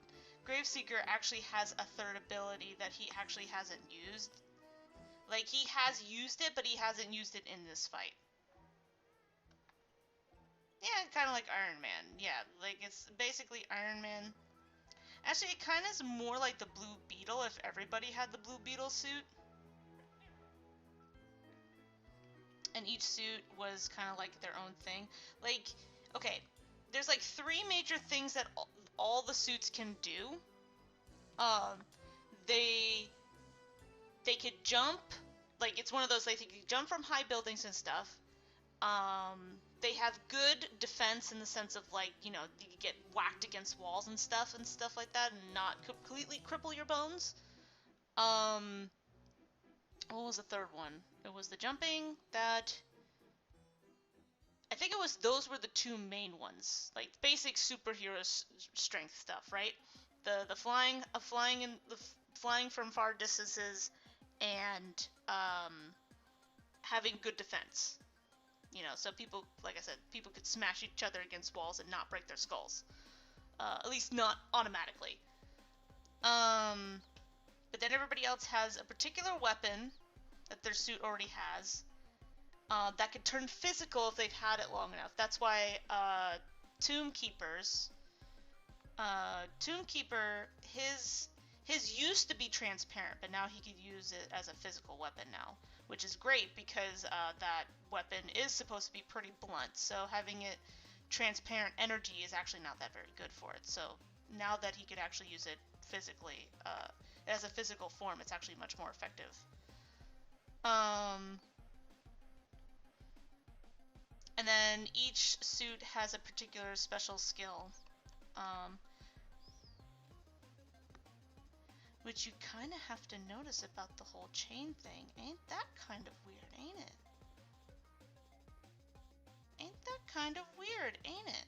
Graveseeker actually has a third ability that he actually hasn't used. Like he has used it, but he hasn't used it in this fight. Yeah, kind of like Iron Man. Yeah, like it's basically Iron Man. Actually, it kind of is more like the Blue Beetle if everybody had the Blue Beetle suit. And each suit was kind of like their own thing. Like, okay, there's like 3 major things that all the suits can do. Um, they could jump. Like, it's one of those, like, they could jump from high buildings and stuff. They have good defense in the sense of like, you know, you get whacked against walls and stuff like that, and not completely cripple your bones. What was the third one? It was the jumping. That I think it was those were the 2 main ones, like basic superhero strength stuff, right? The flying, flying from far distances, and having good defense. You know, so people, like I said, people could smash each other against walls and not break their skulls. At least not automatically. But then everybody else has a particular weapon that their suit already has that could turn physical if they've had it long enough. That's why Tomb Keeper, his used to be transparent, but now he could use it as a physical weapon now, which is great because that weapon is supposed to be pretty blunt. So having it transparent energy is actually not that very good for it. So now that he could actually use it physically, as a physical form, it's actually much more effective. And then each suit has a particular special skill. Which you kind of have to notice about the whole chain thing. Ain't that kind of weird, ain't it? Ain't that kind of weird, ain't it?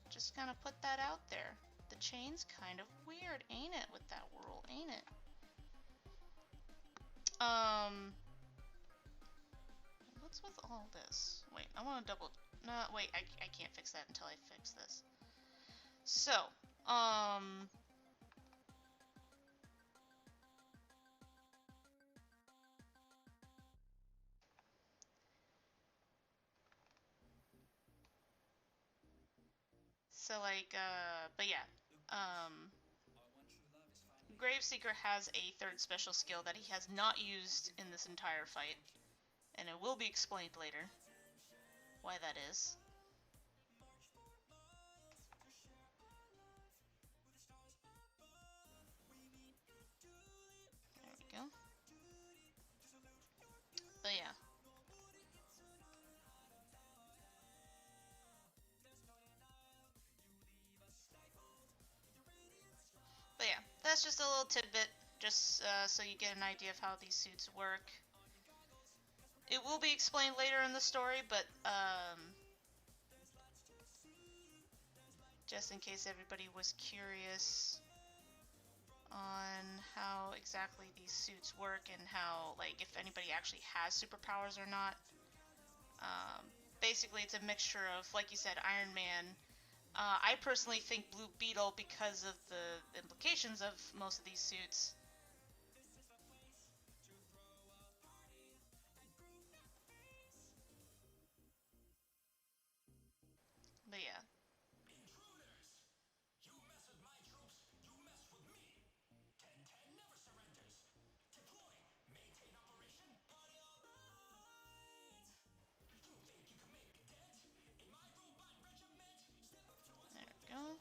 Just gonna put that out there. The chain's kind of weird, ain't it, with that rule, ain't it? What's with all this? Wait, I want to double... No, wait, I can't fix that until I fix this. So, but yeah, Graveseeker has a third special skill that he has not used in this entire fight, and it will be explained later why that is. There we go. But yeah. But yeah, that's just a little tidbit, just so you get an idea of how these suits work. It will be explained later in the story, but just in case everybody was curious on how exactly these suits work and how, like, if anybody actually has superpowers or not. Basically, it's a mixture of, like you said, Iron Man. I personally think Blue Beetle because of the implications of most of these suits. But yeah. There we go.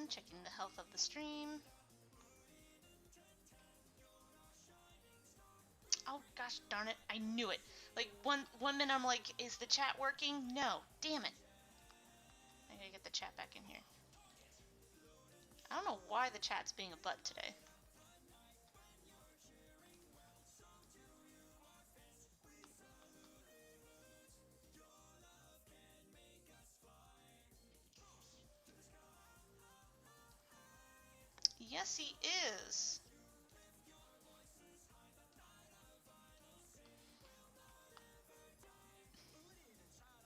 checking the health of the stream. Oh gosh darn it, I knew it. Like one minute I'm like, is the chat working? No, damn it. I gotta get the chat back in here. I don't know why the chat's being a butt today. Yes, he is.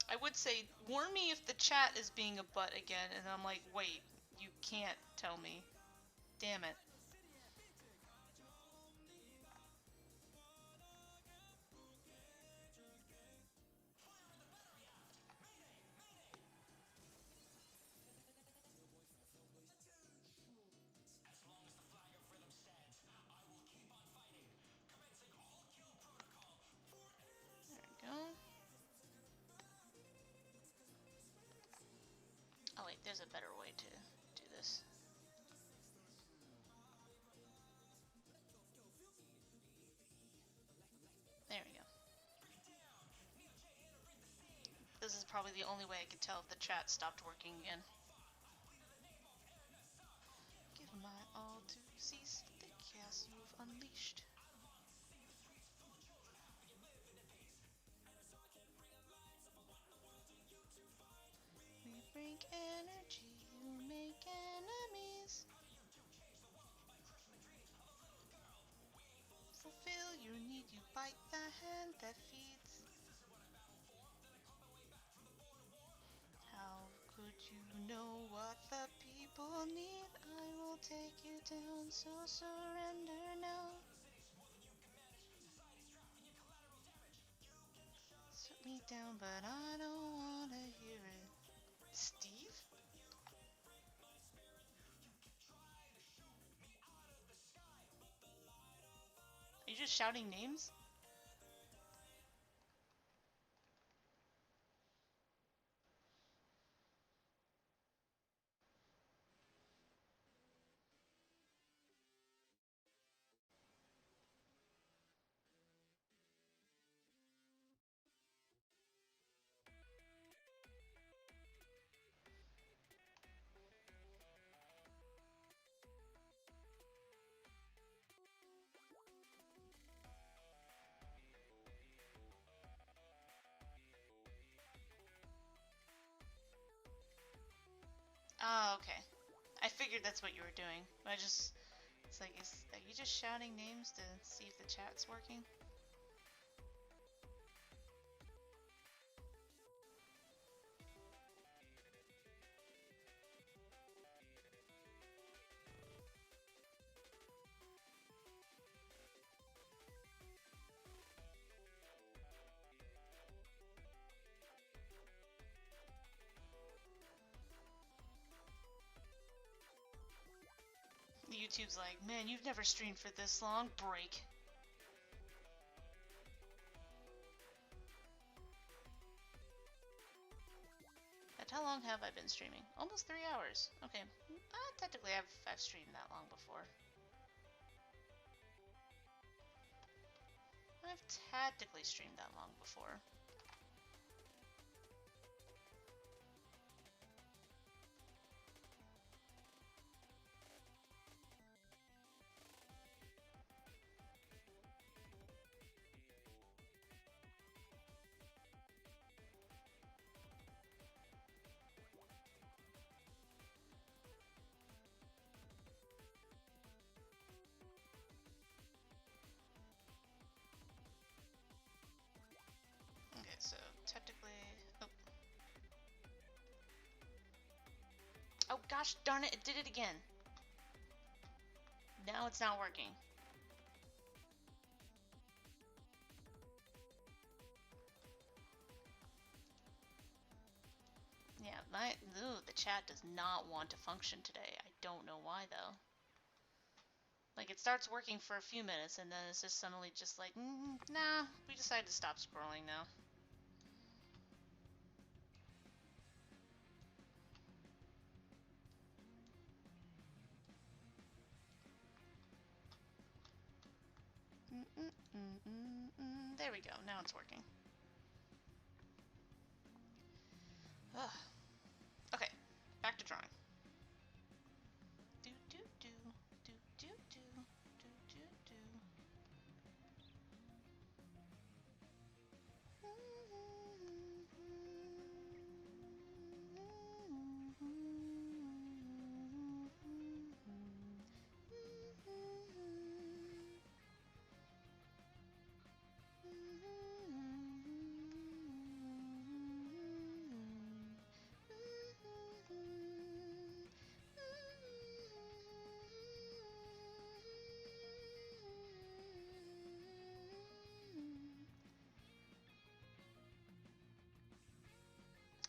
I would say, warn me if the chat is being a butt again, and I'm like, wait, you can't tell me. Damn it. There we go. Oh wait, there's a better way to do this. There we go. This is probably the only way I could tell if the chat stopped working again. Give my all to seize the chaos you've unleashed. We bring energy, you make enemies. Fulfill your need, you bite the hand that feeds. How could you know what the people need? I will take you down, so surrender now. Set me down, but I don't wanna hear it. Steve? Are you just shouting names? Oh, okay. I figured that's what you were doing. But it's like, are you just shouting names to see if the chat's working? YouTube's like, man, you've never streamed for this long. Break. But how long have I been streaming? Almost 3 hours. Okay. Technically, I've streamed that long before. I've technically streamed that long before. Okay, so technically... Oh. Oh gosh darn it, it did it again. Now it's not working. Yeah, the chat does not want to function today. I don't know why though. Like, it starts working for a few minutes and then it's just suddenly just like, nah, we decided to stop scrolling now. There we go. Now it's working. Ugh. Okay, back to drawing. Do do do do do do do do do.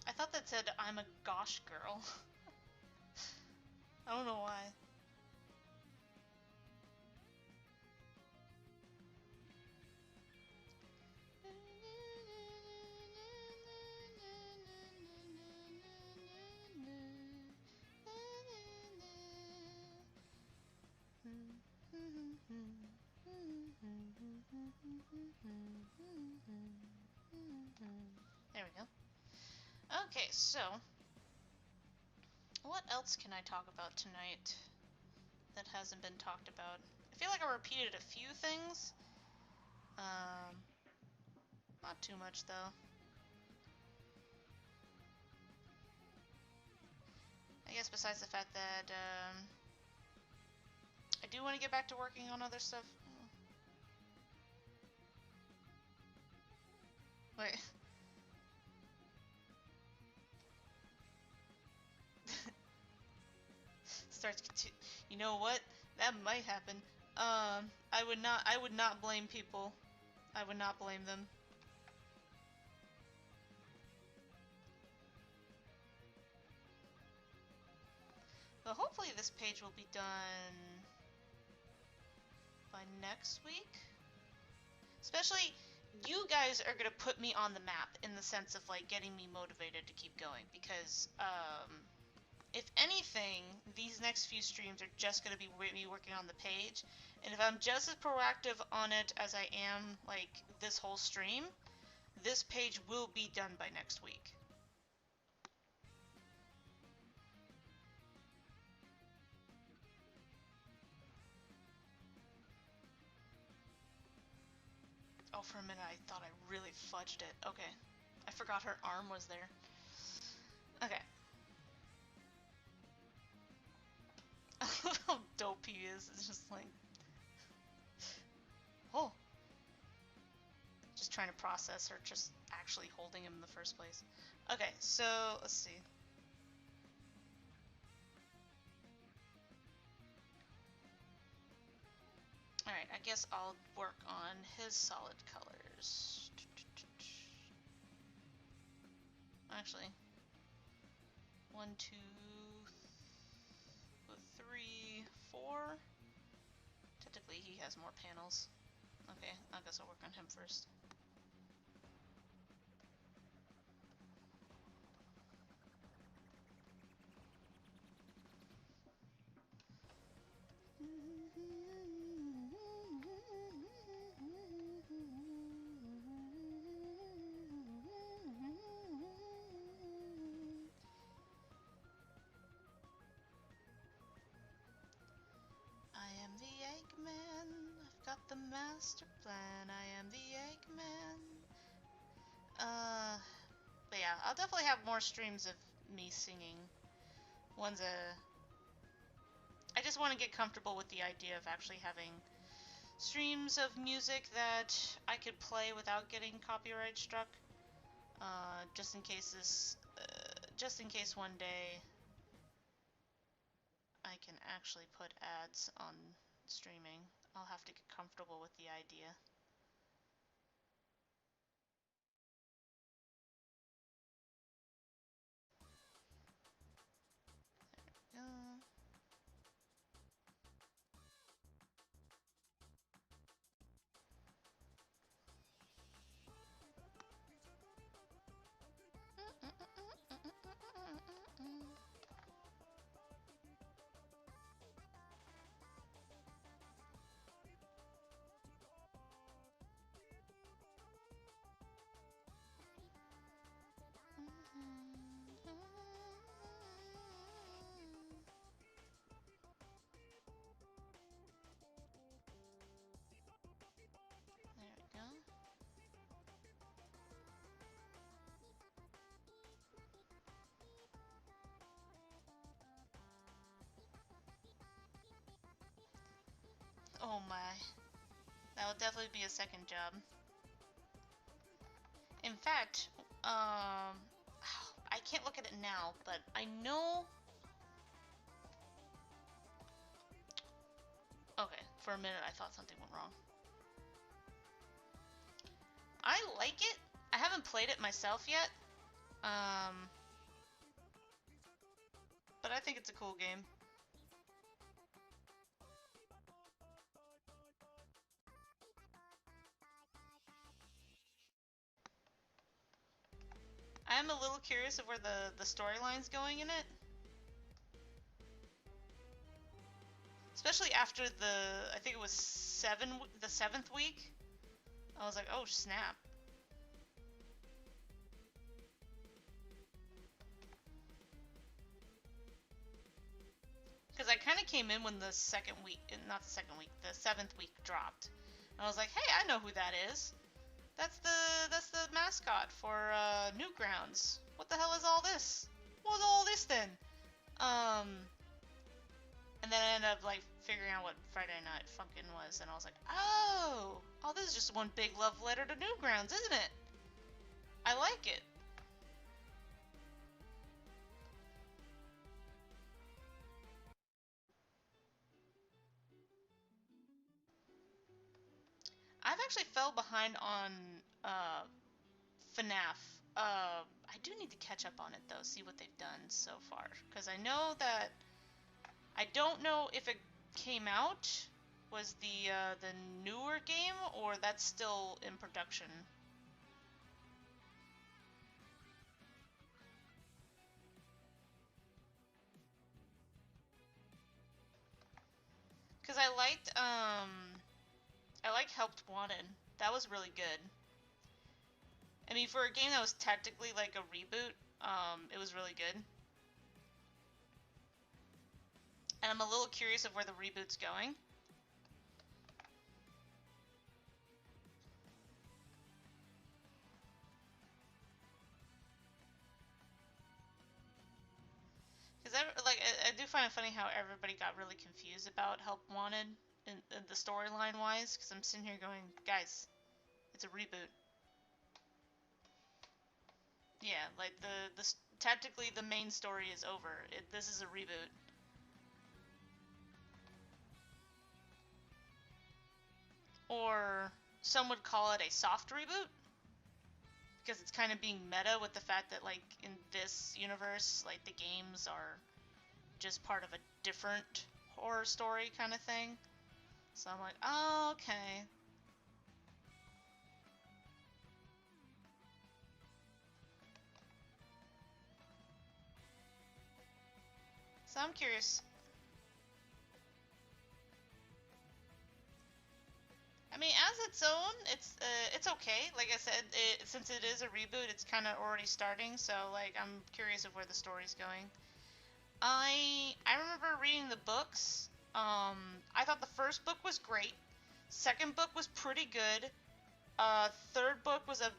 I thought that said I'm a gosh girl. I don't know why. There we go. Okay, so what else can I talk about tonight that hasn't been talked about? I feel like I repeated a few things. Not too much though. I guess besides the fact that I do want to get back to working on other stuff. Wait. You know what? That might happen. I would not blame people. I would not blame them. Well, hopefully this page will be done by next week. Especially, you guys are gonna put me on the map in the sense of like getting me motivated to keep going, because if anything, these next few streams are just gonna be me working on the page, and if I'm just as proactive on it as I am like this whole stream, this page will be done by next week. Oh, for a minute I thought I really fudged it. Okay. I forgot her arm was there. Okay. How dope he is. It's just like... Oh. Just trying to process her just actually holding him in the first place. Okay, so let's see. Alright, I guess I'll work on his solid colors. Actually, 1, 2, 3, 4. Technically, he has more panels. Okay, I guess I'll work on him first. I am the Eggman, I've got the master plan, I am the Eggman. But yeah, I'll definitely have more streams of me singing. I just want to get comfortable with the idea of actually having streams of music that I could play without getting copyright struck. Just in case one day I can actually put ads on streaming. I'll have to get comfortable with the idea. There we go. that'll definitely be a second job. In fact, I can't look at it now, but I know... Okay, for a minute I thought something went wrong. I like it. I haven't played it myself yet. But I think it's a cool game. I am a little curious of where the storyline's going in it. Especially after I think it was the 7th week. I was like, oh snap. Because I kind of came in when the 7th week dropped. And I was like, hey, I know who that is. That's the mascot for Newgrounds. What the hell is all this? What was all this then? And then I ended up like figuring out what Friday Night Funkin' was, and I was like, oh, this is just one big love letter to Newgrounds, isn't it? I like it. I've actually fell behind on FNAF. I do need to catch up on it though, see what they've done so far, because I know that I don't know if it came out was the newer game or that's still in production. Because I liked Helped Wanted. That was really good. I mean, for a game that was technically like a reboot, it was really good. And I'm a little curious of where the reboot's going. Because I do find it funny how everybody got really confused about Help Wanted in the storyline wise. Because I'm sitting here going, guys, it's a reboot. Yeah, like technically the main story is over. This is a reboot. Or some would call it a soft reboot, because it's kind of being meta with the fact that like in this universe, like the games are just part of a different horror story kind of thing. So I'm like, oh, okay. So I'm curious. I mean, as its own, it's okay. Like I said, since it is a reboot, it's kind of already starting. So like, I'm curious of where the story's going. I remember reading the books. I thought the first book was great. Second book was pretty good. Third book was the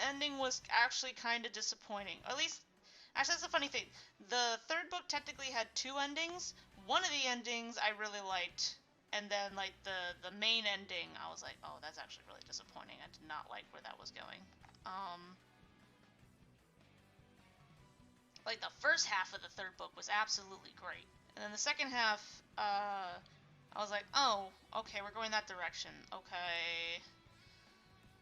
ending was actually kind of disappointing. Or at least, actually, that's the funny thing. The third book technically had 2 endings. One of the endings I really liked. And then, like, the main ending, I was like, oh, that's actually really disappointing. I did not like where that was going. Like, the first half of the third book was absolutely great. And then the second half, I was like, oh, okay, we're going that direction. Okay.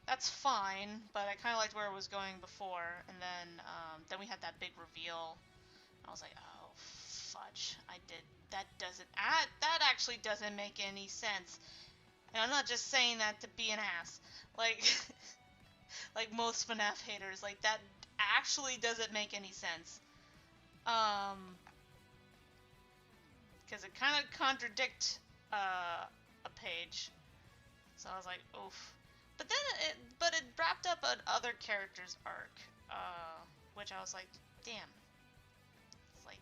That's fine, but I kind of liked where it was going before. And then we had that big reveal. I was like, oh, fudge. That actually doesn't make any sense. And I'm not just saying that to be an ass. Like, like most FNAF haters, like that actually doesn't make any sense. Because it kind of contradicts a page. So I was like, oof. But then it wrapped up an other character's arc, which I was like, damn. It's like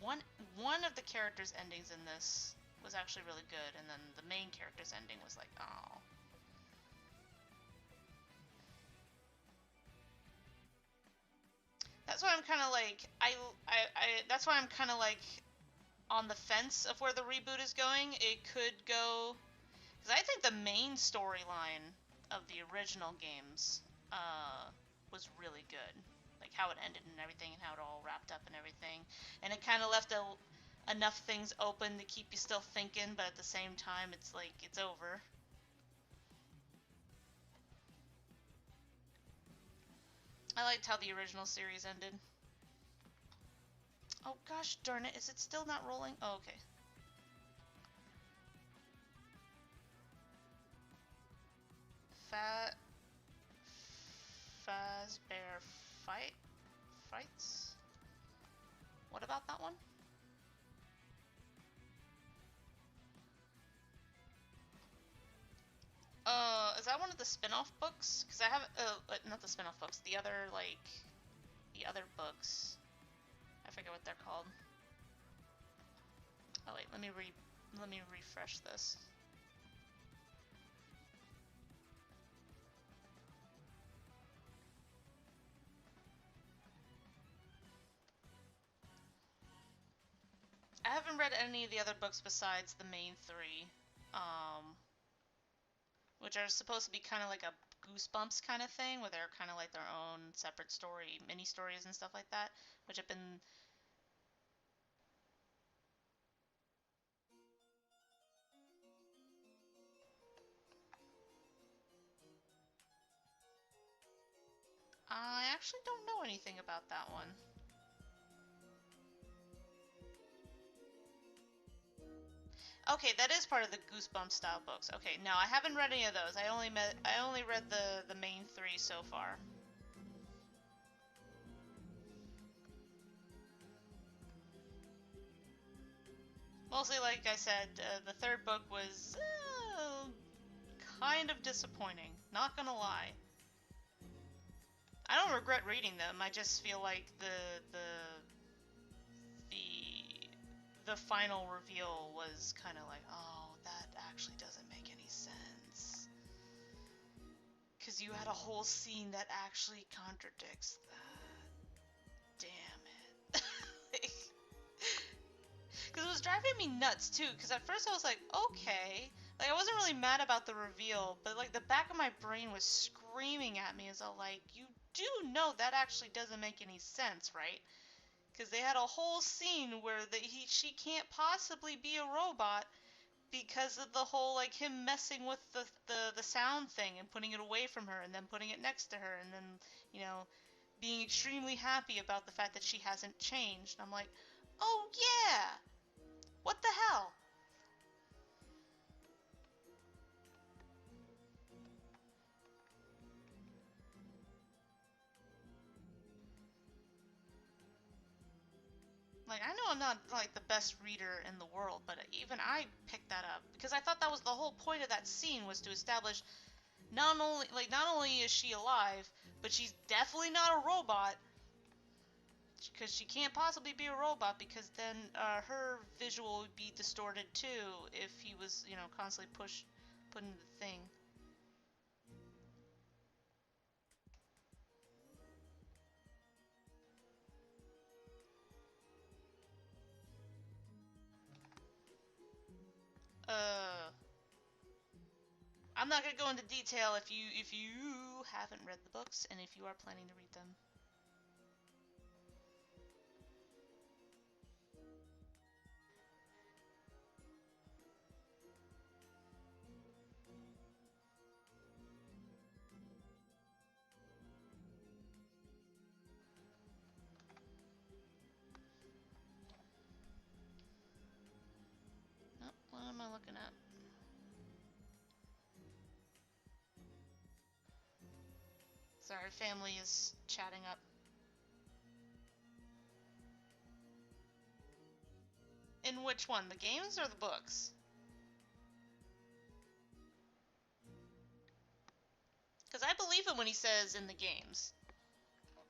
one of the characters' endings in this was actually really good, and then the main character's ending was like, oh. That's why I'm kind of like that's why I'm kind of like on the fence of where the reboot is going. It could go, Because I think the main storyline of the original games was really good. Like how it ended and everything, and how it all wrapped up and everything. And it kind of left enough things open to keep you still thinking, but at the same time, it's like, it's over. I liked how the original series ended. Oh gosh darn it, is it still not rolling? Oh, okay. Fazbear fights? What about that one? Is that one of the spin-off books? Because I haven't, not the spin-off books, the other, like, the other books. I forget what they're called. Oh wait, let me refresh this. I haven't read any of the other books besides the main three, which are supposed to be kind of like a Goosebumps kind of thing, where they're kind of like their own separate story, mini stories and stuff like that, which have been. I actually don't know anything about that one. Okay, that is part of the Goosebumps style books. Okay, no, I haven't read any of those. I only read the main three so far. Mostly, like I said, the third book was kind of disappointing. Not gonna lie. I don't regret reading them. I just feel like the final reveal was kind of like, oh, that actually doesn't make any sense. Because you had a whole scene that actually contradicts that. Damn it. Because it was driving me nuts too. Because at first I was like, okay. Like, I wasn't really mad about the reveal, but like the back of my brain was screaming at me as though, like, you do know that actually doesn't make any sense, right? Because they had a whole scene where she can't possibly be a robot because of the whole, like, him messing with the sound thing and putting it away from her and then putting it next to her and then, you know, being extremely happy about the fact that she hasn't changed. And I'm like, oh yeah, what the hell? Like, I know I'm not, like, the best reader in the world, but even I picked that up because I thought that was the whole point of that scene, was to establish not only is she alive, but she's definitely not a robot, because she can't possibly be a robot, because then her visual would be distorted too if he was, you know, constantly put in the thing. Uh, I'm not gonna go into detail if you haven't read the books and if you are planning to read them. Oh, what am I looking at? Sorry, family is chatting up. In which one, the games or the books? Because I believe it when he says in the games.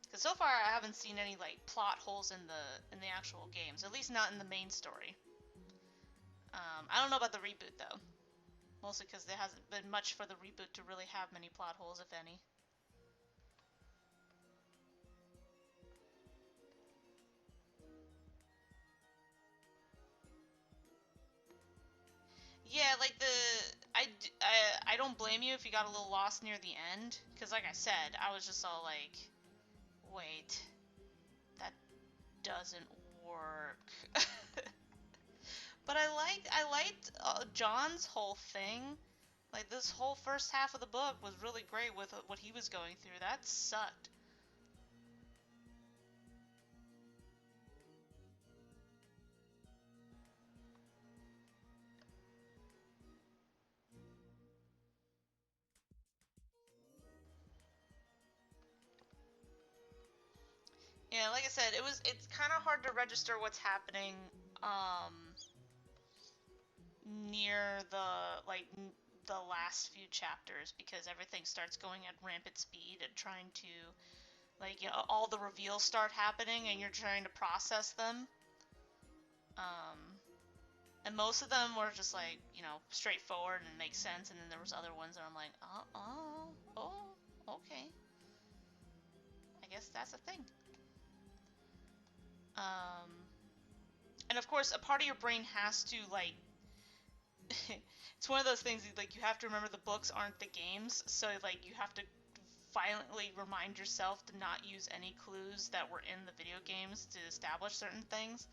Because so far I haven't seen any, like, plot holes in the actual games. At least not in the main story. I don't know about the reboot though. Mostly because there hasn't been much for the reboot to really have many plot holes, if any. Yeah, like don't blame you if you got a little lost near the end, because like I said, I was just all like, wait, that doesn't work. But I liked John's whole thing. Like, this whole first half of the book was really great with what he was going through. That sucked. Yeah, like I said, it's kind of hard to register what's happening near the last few chapters, because everything starts going at rampant speed and trying to, like, you know, all the reveals start happening and you're trying to process them. And most of them were just like, you know, straightforward and make sense, and then there was other ones that I'm like, okay, I guess that's a thing. And of course, a part of your brain has to, like, it's one of those things, like, you have to remember the books aren't the games, so, like, you have to violently remind yourself to not use any clues that were in the video games to establish certain things.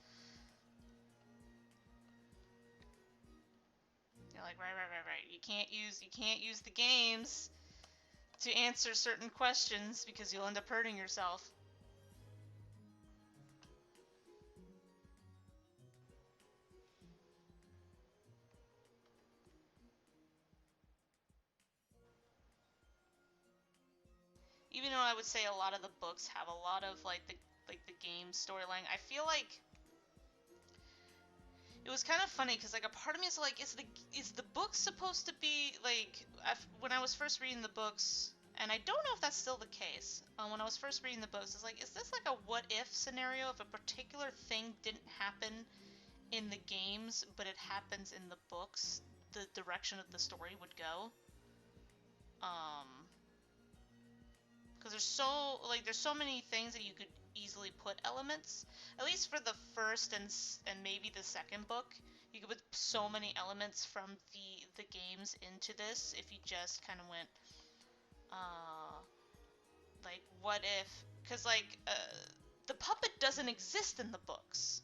You're like, right. You can't use the games to answer certain questions because you'll end up hurting yourself. Even though I would say a lot of the books have a lot of like the game storyline, I feel like it was kind of funny because, like, a part of me is like, is the book supposed to be like, when I was first reading the books, and I don't know if that's still the case. When I was first reading the books, it's like, is this like a what if scenario? If a particular thing didn't happen in the games, but it happens in the books, the direction of the story would go. Because there's so many things that you could easily put elements. At least for the first and maybe the second book, you could put so many elements from the games into this if you just kind of went, like, what if? Because the puppet doesn't exist in the books.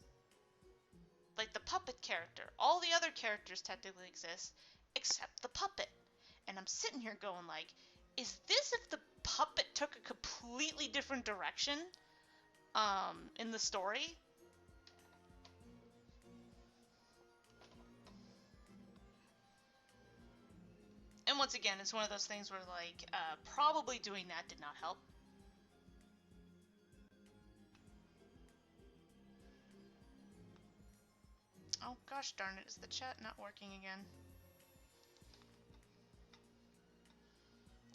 Like, the puppet character, all the other characters technically exist except the puppet. And I'm sitting here going like, is this if the puppet took a completely different direction in the story? And once again, it's one of those things where, like, probably doing that did not help. Oh gosh darn it, is the chat not working again?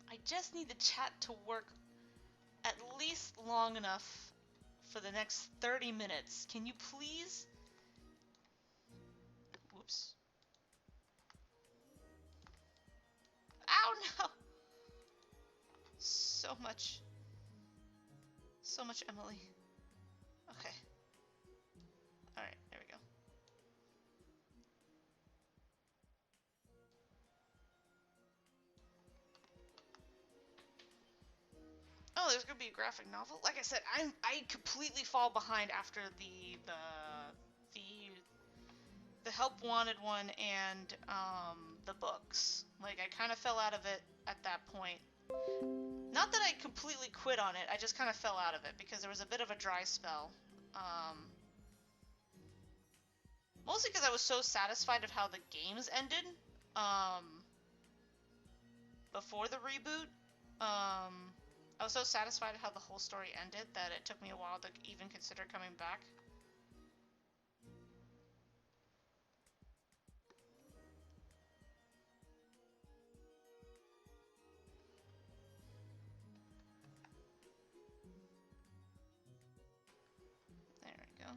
I just need the chat to work at least long enough for the next 30 minutes. Can you please? Whoops. Ow, no! So much Emily. Okay. Alright, there we go. Oh, there's gonna be a graphic novel. Like I said, I completely fall behind after the Help Wanted one and the books. Like, I kind of fell out of it at that point. Not that I completely quit on it, I just kind of fell out of it because there was a bit of a dry spell. Mostly because I was so satisfied of how the games ended before the reboot. I was so satisfied with how the whole story ended that it took me a while to even consider coming back. There we go.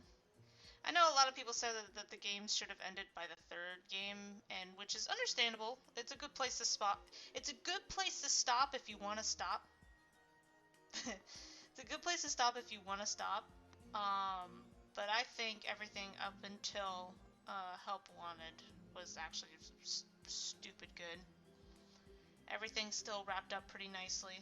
I know a lot of people said that the games should have ended by the third game, and which is understandable. It's a good place to stop. It's a good place to stop if you want to stop. It's a good place to stop if you want to stop. But I think everything up until Help Wanted was actually stupid good. everything's still wrapped up pretty nicely.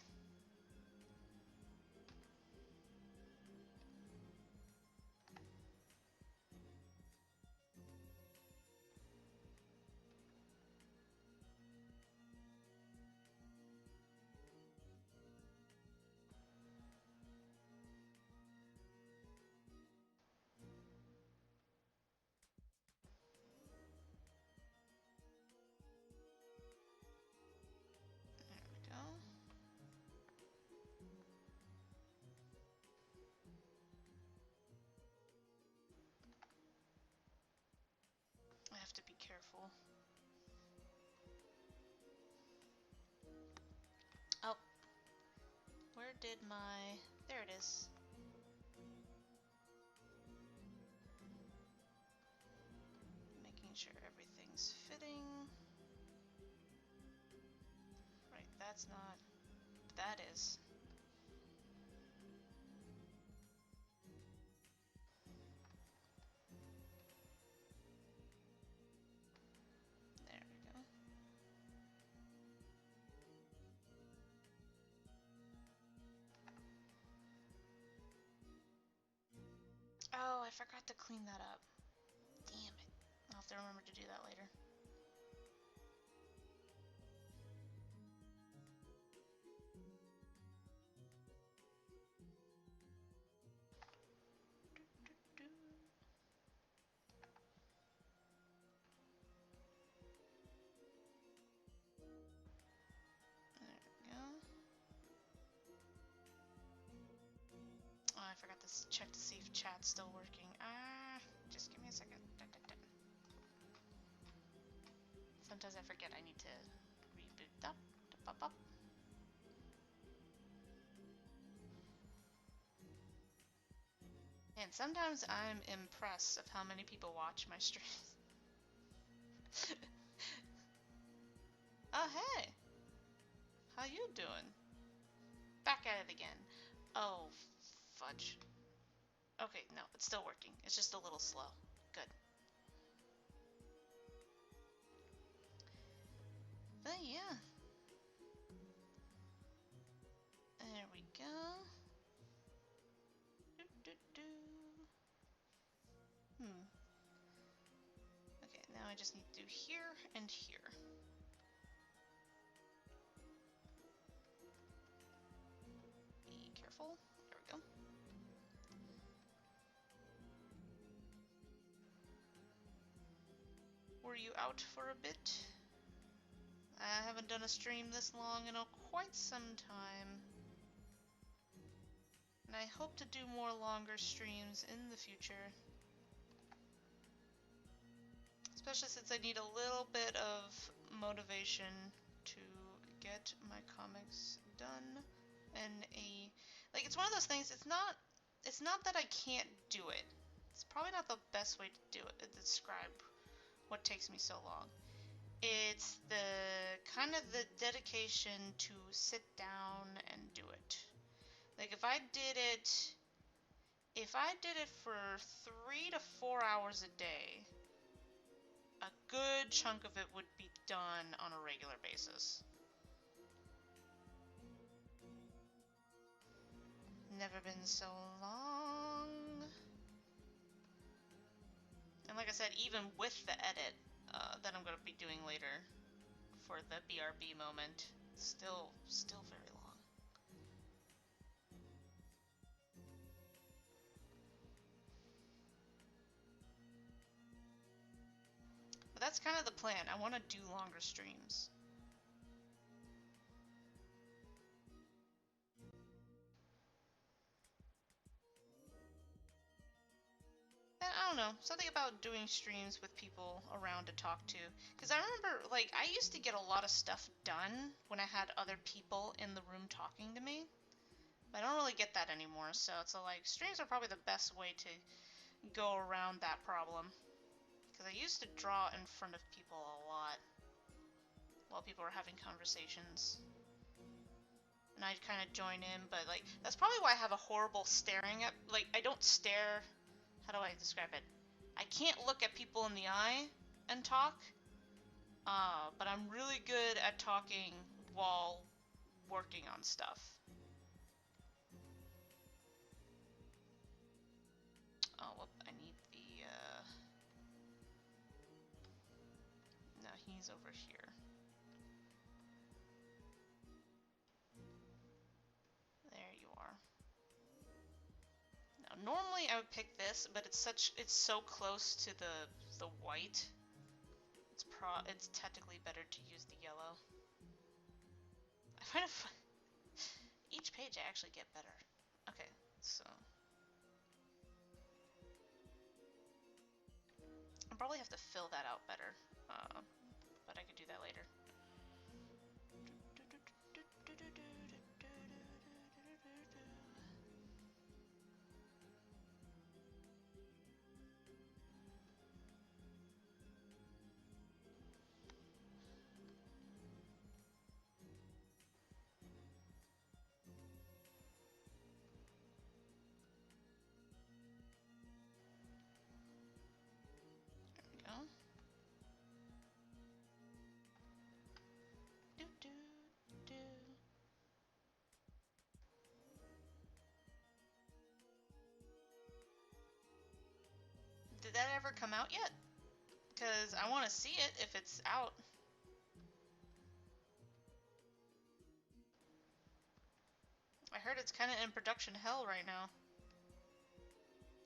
I have to be careful. Oh. Where did my... There it is. Making sure everything's fitting. Right, that's not... That is. There we go. Oh, I forgot to clean that up. Damn it. I'll have to remember to do that later. There we go. Oh, I forgot to check to see if chat's still working. Just give me a second. Sometimes I forget I need to reboot that. Up. And sometimes I'm impressed of how many people watch my streams. Oh, hey! How you doing? Back at it again. Oh, fudge. Okay, no, it's still working. It's just a little slow. Good. But yeah. There we go. Okay, now I just need to do here and here. Be careful. There we go. Were you out for a bit? I haven't done a stream this long in quite some time. And I hope to do more longer streams in the future. Especially since I need a little bit of motivation to get my comics done. And like, it's one of those things, it's not that I can't do it. It's probably not the best way to do it, to describe what takes me so long. It's the kind of the dedication to sit down and do it. Like, if I did it for 3 to 4 hours a day, a good chunk of it would be done on a regular basis. Never been so long. And like I said, even with the edit that I'm going to be doing later for the BRB moment, still very long. But that's kind of the plan. I want to do longer streams. And I don't know, something about doing streams with people around to talk to. Because I remember, like, I used to get a lot of stuff done when I had other people in the room talking to me. But I don't really get that anymore, so it's like, streams are probably the best way to go around that problem. Because I used to draw in front of people a lot while people were having conversations. And I'd kind of join in, but, like, that's probably why I have a horrible staring at, like, I don't stare... How do I describe it? I can't look at people in the eye and talk, but I'm really good at talking while working on stuff. Oh, well, I need the, no, he's over here. There you are. Now, normally I would pick this, but it's so close to the white. It's technically better to use the yellow. I find it each page I actually get better. Okay, so I'll probably have to fill that out better, but I could do that later. Did that ever come out yet? Because I want to see it if it's out. I heard it's kind of in production hell right now.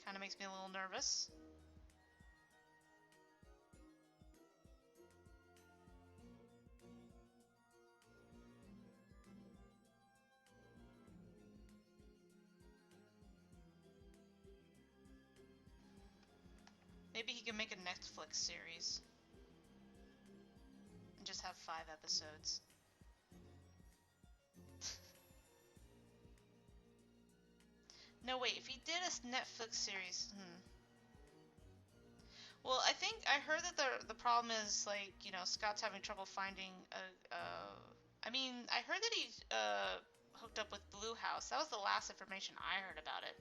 Kind of makes me a little nervous. Maybe he can make a Netflix series. And just have 5 episodes. No, wait, if he did a Netflix series, Well, I heard that the problem is, like, you know, Scott's having trouble finding I mean, I heard that he hooked up with Blue House. That was the last information I heard about it.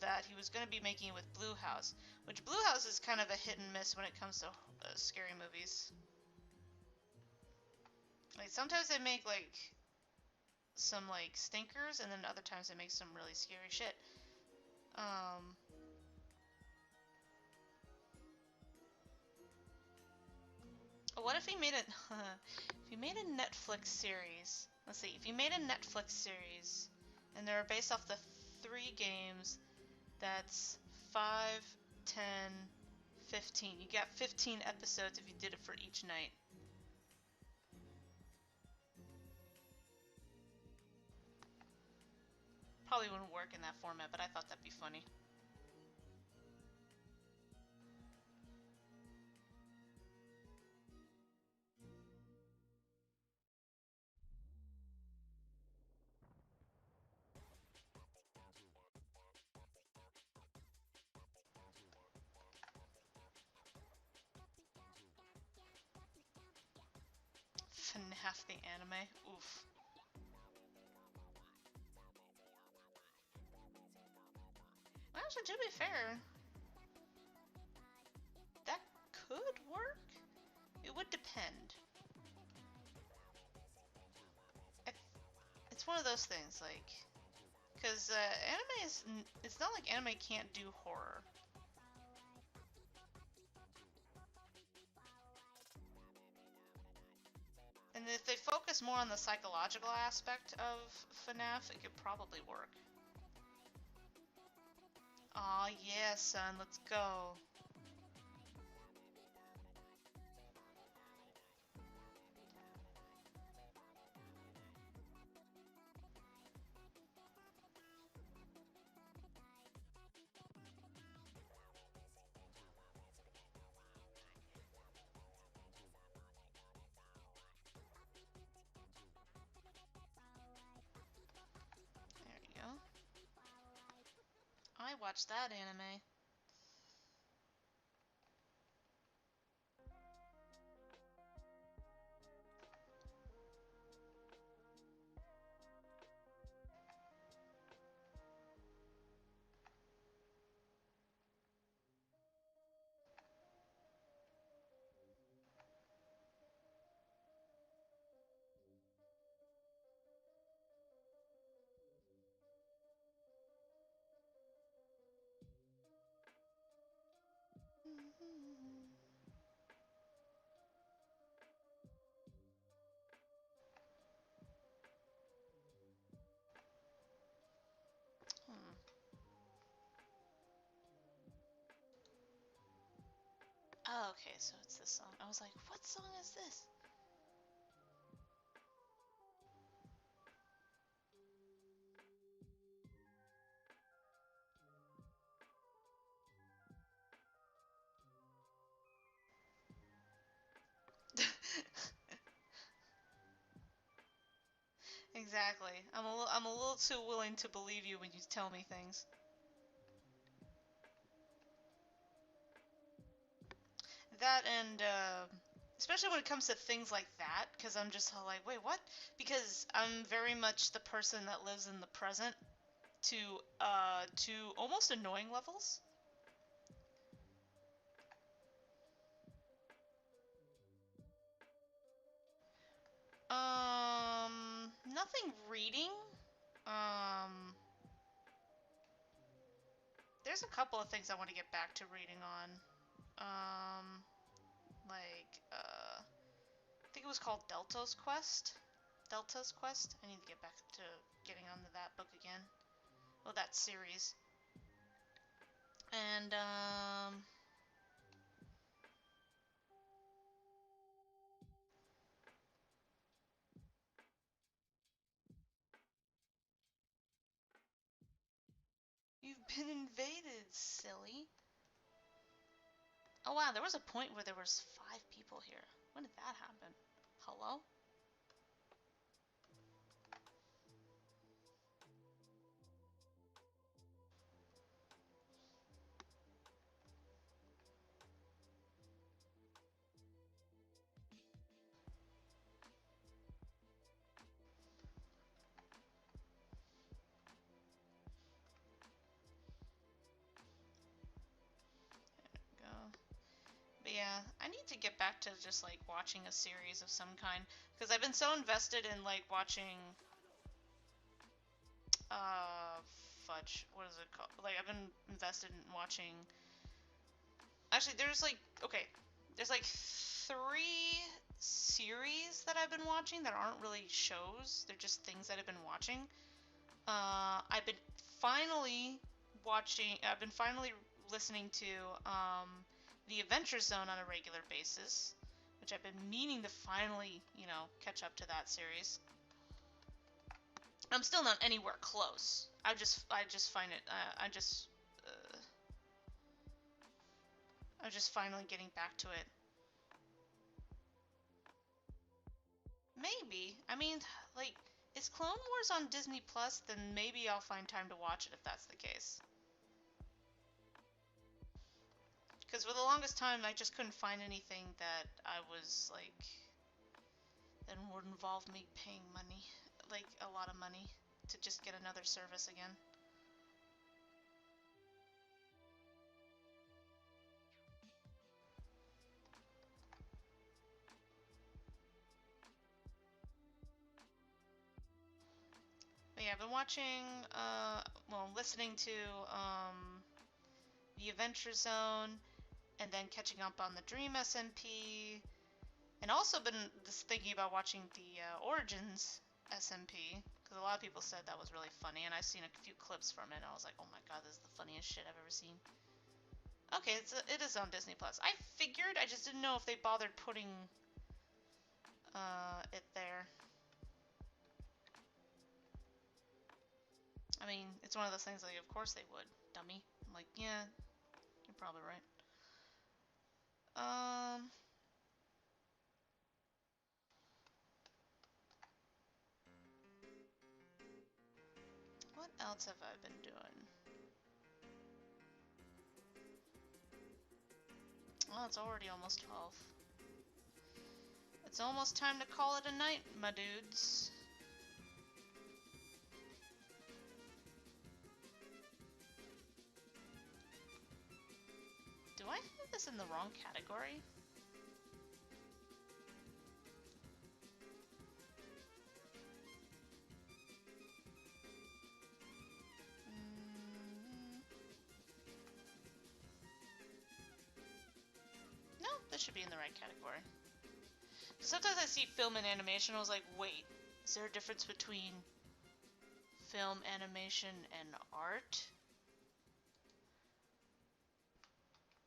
That he was going to be making it with Blue House, which Blue House is kind of a hit and miss when it comes to scary movies. Like, sometimes they make, like, some, like, stinkers, and then other times they make some really scary shit. What if he made a if he made a Netflix series? Let's see. If he made a Netflix series and they're based off the 3 games, that's 5, 10, 15. You got 15 episodes if you did it for each night. Probably wouldn't work in that format, but I thought that'd be funny. FNAF the anime? Oof. Actually, to be fair, that could work. It would depend. It's one of those things, like, because anime is, it's not like anime can't do horror. And if they focus more on the psychological aspect of FNAF, it could probably work. Aw, yeah, son, let's go. There you go. I watched that anime. Okay, so it's this song. I was like, what song is this? Exactly. I'm a little too willing to believe you when you tell me things. That and especially when it comes to things like that, because I'm just like, wait, what? Because I'm very much the person that lives in the present to almost annoying levels. Nothing reading. Um, there's a couple of things I want to get back to reading on. I think it was called Delta's Quest. Delta's Quest. I need to get back to getting onto that book again. Well, that series. And you've been invaded, silly. Oh wow, there was a point where there was 5 people here. When did that happen? Hello? Go. But yeah, I need to get back to just like watching a series of some kind because I've been so invested in like watching fudge, what is it called? Like I've been invested in watching. Actually, there's like 3 series that I've been watching that aren't really shows. They're just things that I've been watching. I've been finally I've been finally listening to The Adventure Zone on a regular basis, which I've been meaning to finally, catch up to that series. I'm still not anywhere close. I just find it. I'm just finally getting back to it. Maybe. I mean, like, is Clone Wars on Disney Plus? Then maybe I'll find time to watch it if that's the case. Because for the longest time, I just couldn't find anything that I was like that would involve me paying money, like a lot of money, to just get another service again. But yeah, I've been watching, listening to The Adventure Zone, and then catching up on the Dream SMP, and also been just thinking about watching the Origins SMP, because a lot of people said that was really funny, and I've seen a few clips from it, and I was like, oh my god, this is the funniest shit I've ever seen. Okay, it is on Disney Plus. I figured, I just didn't know if they bothered putting it there. I mean, it's one of those things like, of course they would, dummy. I'm like, yeah, you're probably right. What else have I been doing? Oh, it's already almost 12. It's almost time to call it a night, my dudes. Do I have this in the wrong category? No, this should be in the right category. Sometimes I see film and animation, I was like, wait, is there a difference between film, animation, and art?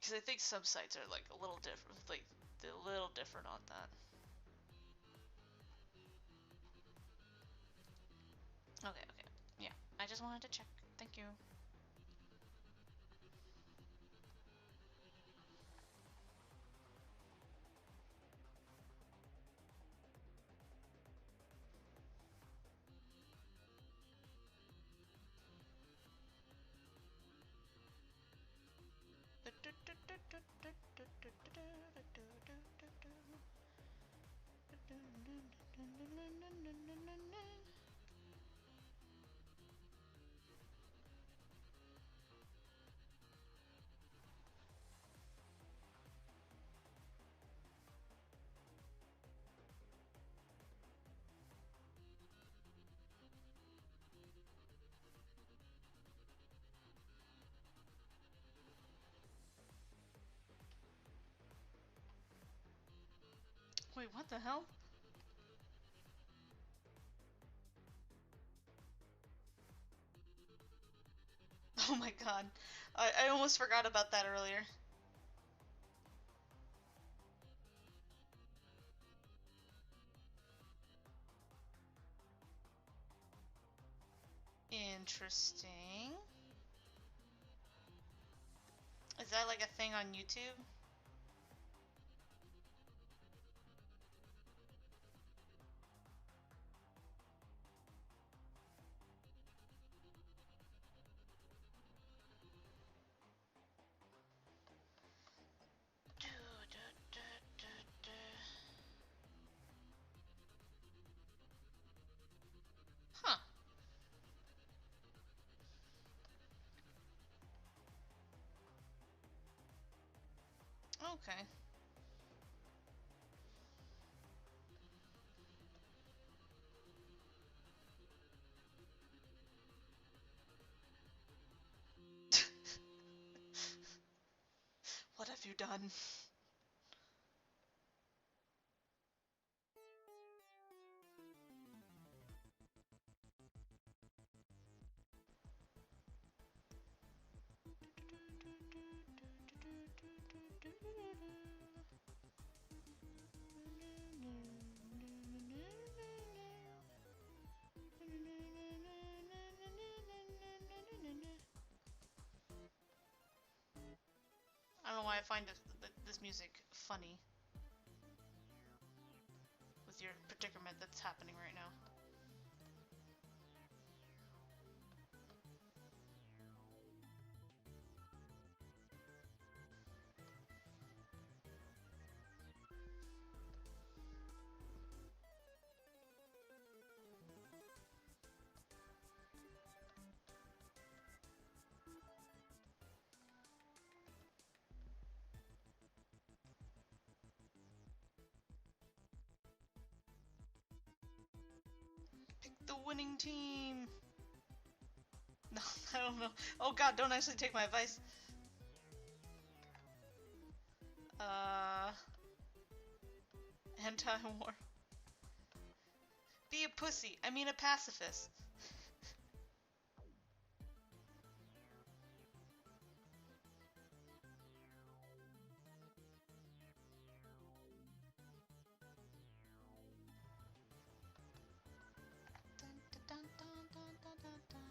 because I think some sites are like a little different, like they're a little different on that. Okay, okay, yeah. I just wanted to check. Thank you. Wait, what the hell? Oh my god. I almost forgot about that earlier. Interesting. Is that like a thing on YouTube? Huh. Okay. What have you done? I don't know why I find this music funny with your predicament that's happening right now. Pick the winning team! No, I don't know. Oh god, don't actually take my advice. Anti-war. Be a pussy. I mean a pacifist. Dun, dun, dun, dun, dun, dun.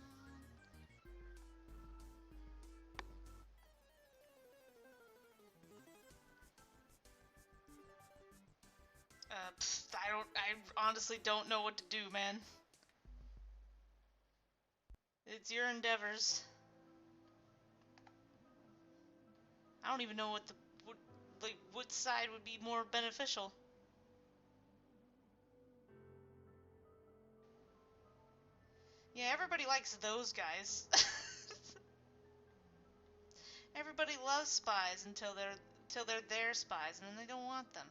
I honestly don't know what to do, man. It's your endeavors. I don't even know what side would be more beneficial. Yeah, everybody likes those guys. Everybody loves spies until they're their spies, and then they don't want them.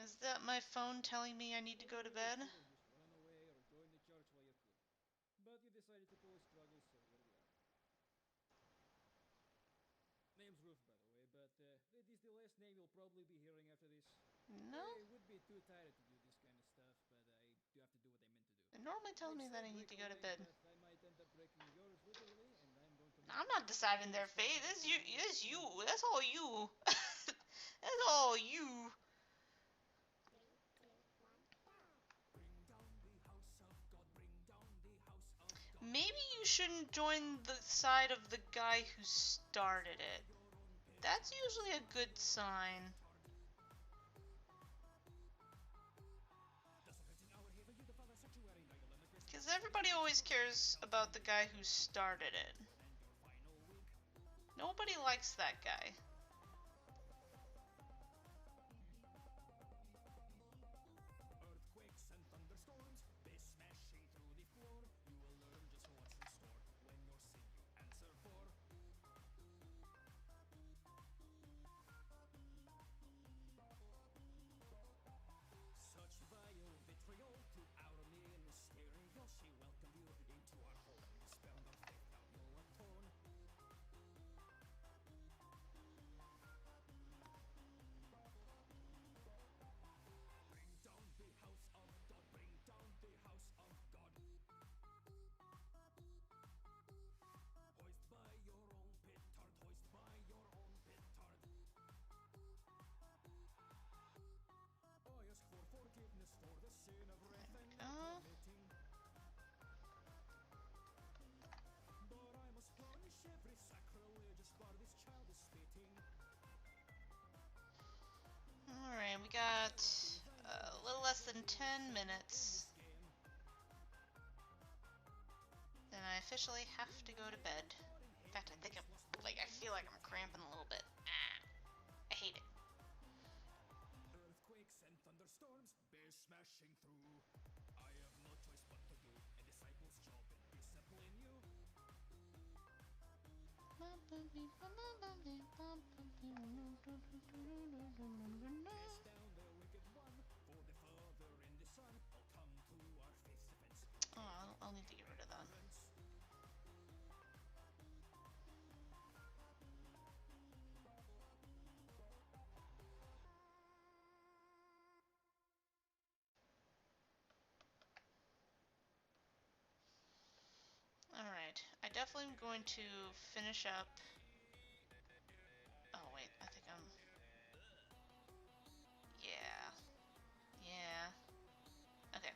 Is that my phone telling me I need to go to bed? But you decided to pull a struggle, so here we are. It is the last name you'll probably be hearing after this. No? I would be too tired to do this kind of stuff, but I do have to do what I meant to do. It normally tells me that I need to go to bed. But I might end up breaking yours literally, and I'm going to. I'm not deciding their fate. It's you. It's you. That's all you. That's all you. Maybe you shouldn't join the side of the guy who started it. That's usually a good sign. Because everybody always cares about the guy who started it. Nobody likes that guy. Earthquakes and thunderstorms, they smashing through the floor. You will learn just what's in store when your sin you answer for. Such vile vitriol to our ministerial. She welcomed you into our home. Spell of faith thou will atone. Bring down the house of God. Bring down the house of God. Hoist by your own petard. Hoist by your own petard. I ask for forgiveness for the sin of wrath and committing. But I must punish every sacrilegious bar this child is spitting. Alright, we got a little less than 10 minutes. Then I officially have to go to bed. In fact, I think I feel like I'm cramping a little bit. I hate it. Earthquakes and thunderstorms, bears smashing through. I have no choice but to do a disciple's job and discipline you. Cast down the wicked one, for the Father and the Son all come to our face defense. Oh, I'll need to get rid of that. Alright, I definitely am going to finish up. Oh wait, I think I'm... Yeah. Okay.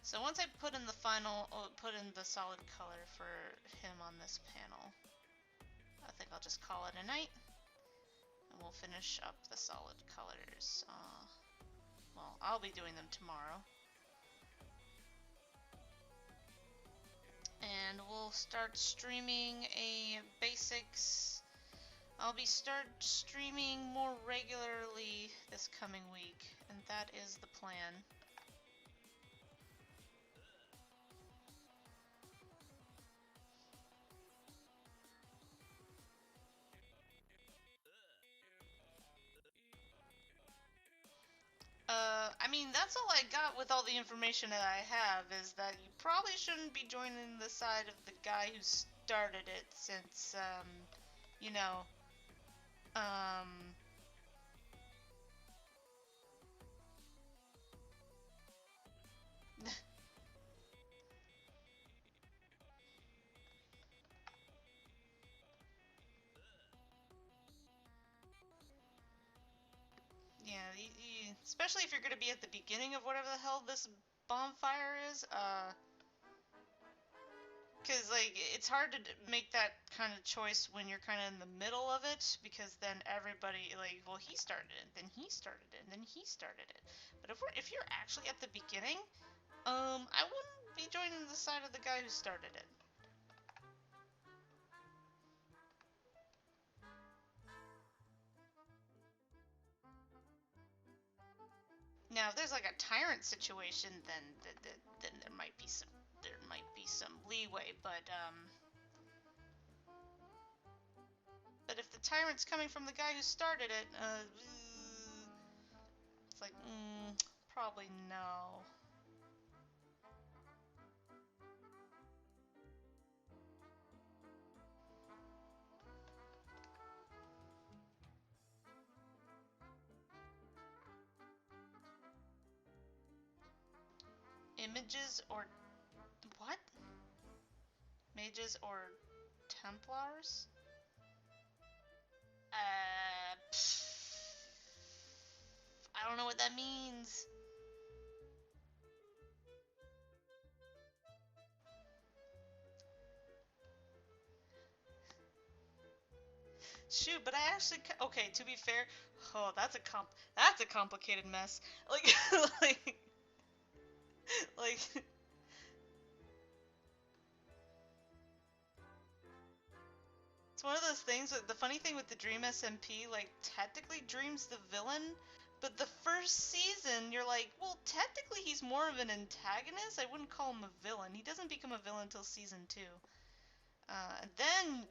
So once I put in the solid color for him on this panel, I think I'll just call it a night. And we'll finish up the solid colors. Well, I'll be doing them tomorrow. And we'll start streaming a basics. I'll be start streaming more regularly this coming week, and that is the plan. I mean, that's all I got with all the information that I have, is that you probably shouldn't be joining the side of the guy who started it, since, you know, yeah, especially if you're gonna be at the beginning of whatever the hell this bonfire is, because, like, it's hard to make that kind of choice when you're kind of in the middle of it, because then everybody, like, well, he started it, then he started it, and then he started it. But if you're actually at the beginning, I wouldn't be joining the side of the guy who started it. Now, if there's like a tyrant situation, then there might be some leeway, but if the tyrant's coming from the guy who started it, it's like, probably no. images or what? Mages or Templars? I don't know what that means. Shoot, but I actually okay. To be fair, oh, that's a complicated mess. Like, like, like. It's one of those things. The funny thing with the Dream SMP, like, technically Dream's the villain, but the first season, you're like, well, technically he's more of an antagonist. I wouldn't call him a villain. He doesn't become a villain until season 2. And then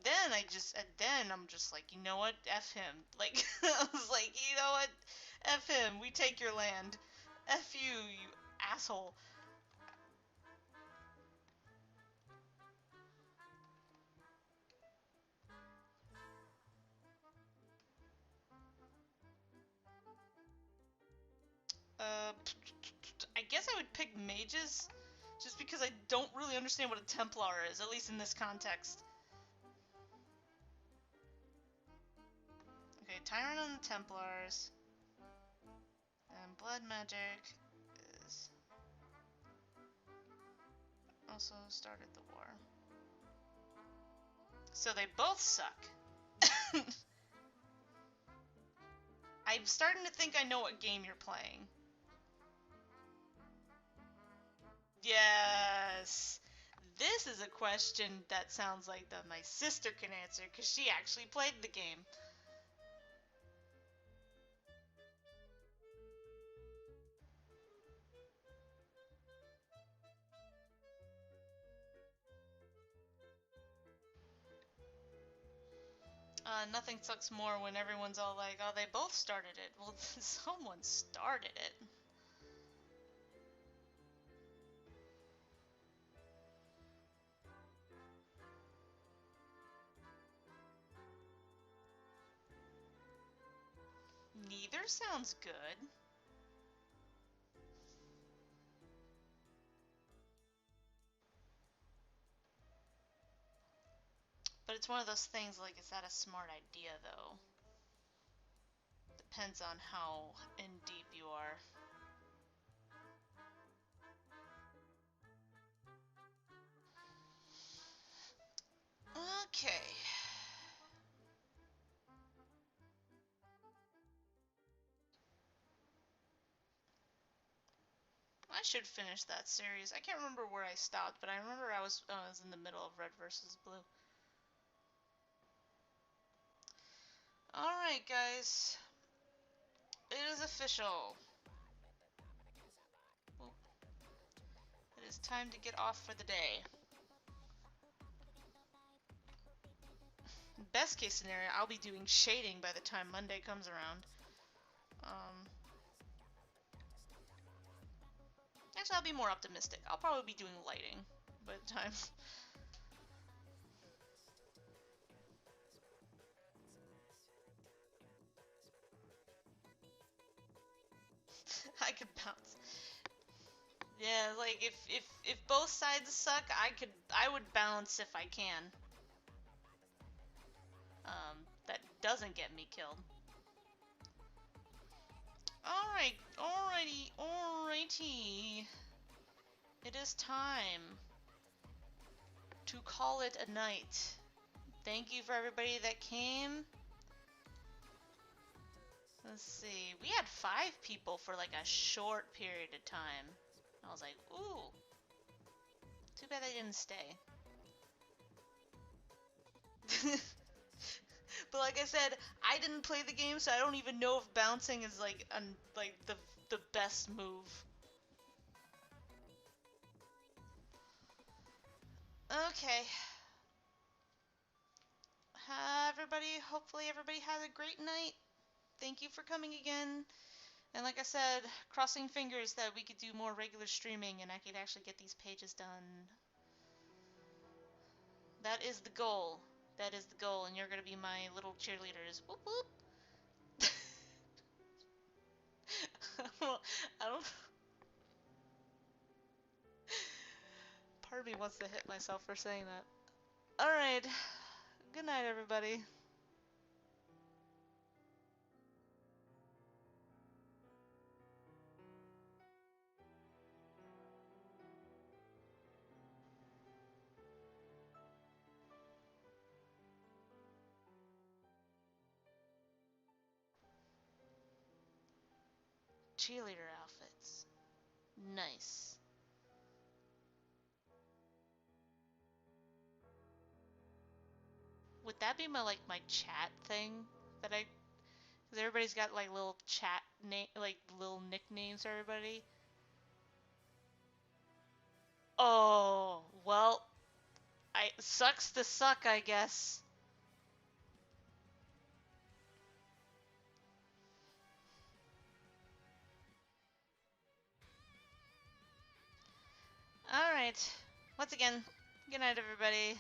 I'm just like, you know what? F him. Like, I was like, you know what? F him. We take your land. F you, you asshole. I guess I would pick mages, just because I don't really understand what a Templar is, at least in this context. Okay, Tyrant on the Templars. And blood magic is also started the war. So they both suck. I'm starting to think I know what game you're playing. Yes. This is a question that sounds like that my sister can answer, because she actually played the game. Nothing sucks more when everyone's all like, oh, they both started it. Well, someone started it. Neither sounds good. But it's one of those things, like, is that a smart idea, though? Depends on how in deep you are. Okay. I should finish that series. I can't remember where I stopped, but I remember I was in the middle of Red versus Blue. Alright, guys. It is official. It is time to get off for the day. Best case scenario, I'll be doing shading by the time Monday comes around. Actually, I'll be more optimistic. I'll probably be doing lighting by the time. I could bounce. Yeah, like if both sides suck, I would bounce if I can. That doesn't get me killed. Alright, alrighty. It is time to call it a night. Thank you for everybody that came. Let's see. We had 5 people for like a short period of time. I was like, ooh. Too bad they didn't stay. But like I said, I didn't play the game, so I don't even know if bouncing is like the best move. Okay. Hopefully everybody had a great night. Thank you for coming again. And like I said, crossing fingers that we could do more regular streaming and I could actually get these pages done. That is the goal. That is the goal, and you're gonna be my little cheerleaders. Whoop whoop. I don't. part of me wants to hit myself for saying that. Alright. Good night, everybody. Cheerleader outfits. Nice. Would that be my chat thing that I? Because everybody's got like little chat name, like little nicknames for everybody. Oh well, I sucks to suck, I guess. All right. Once again, good night, everybody.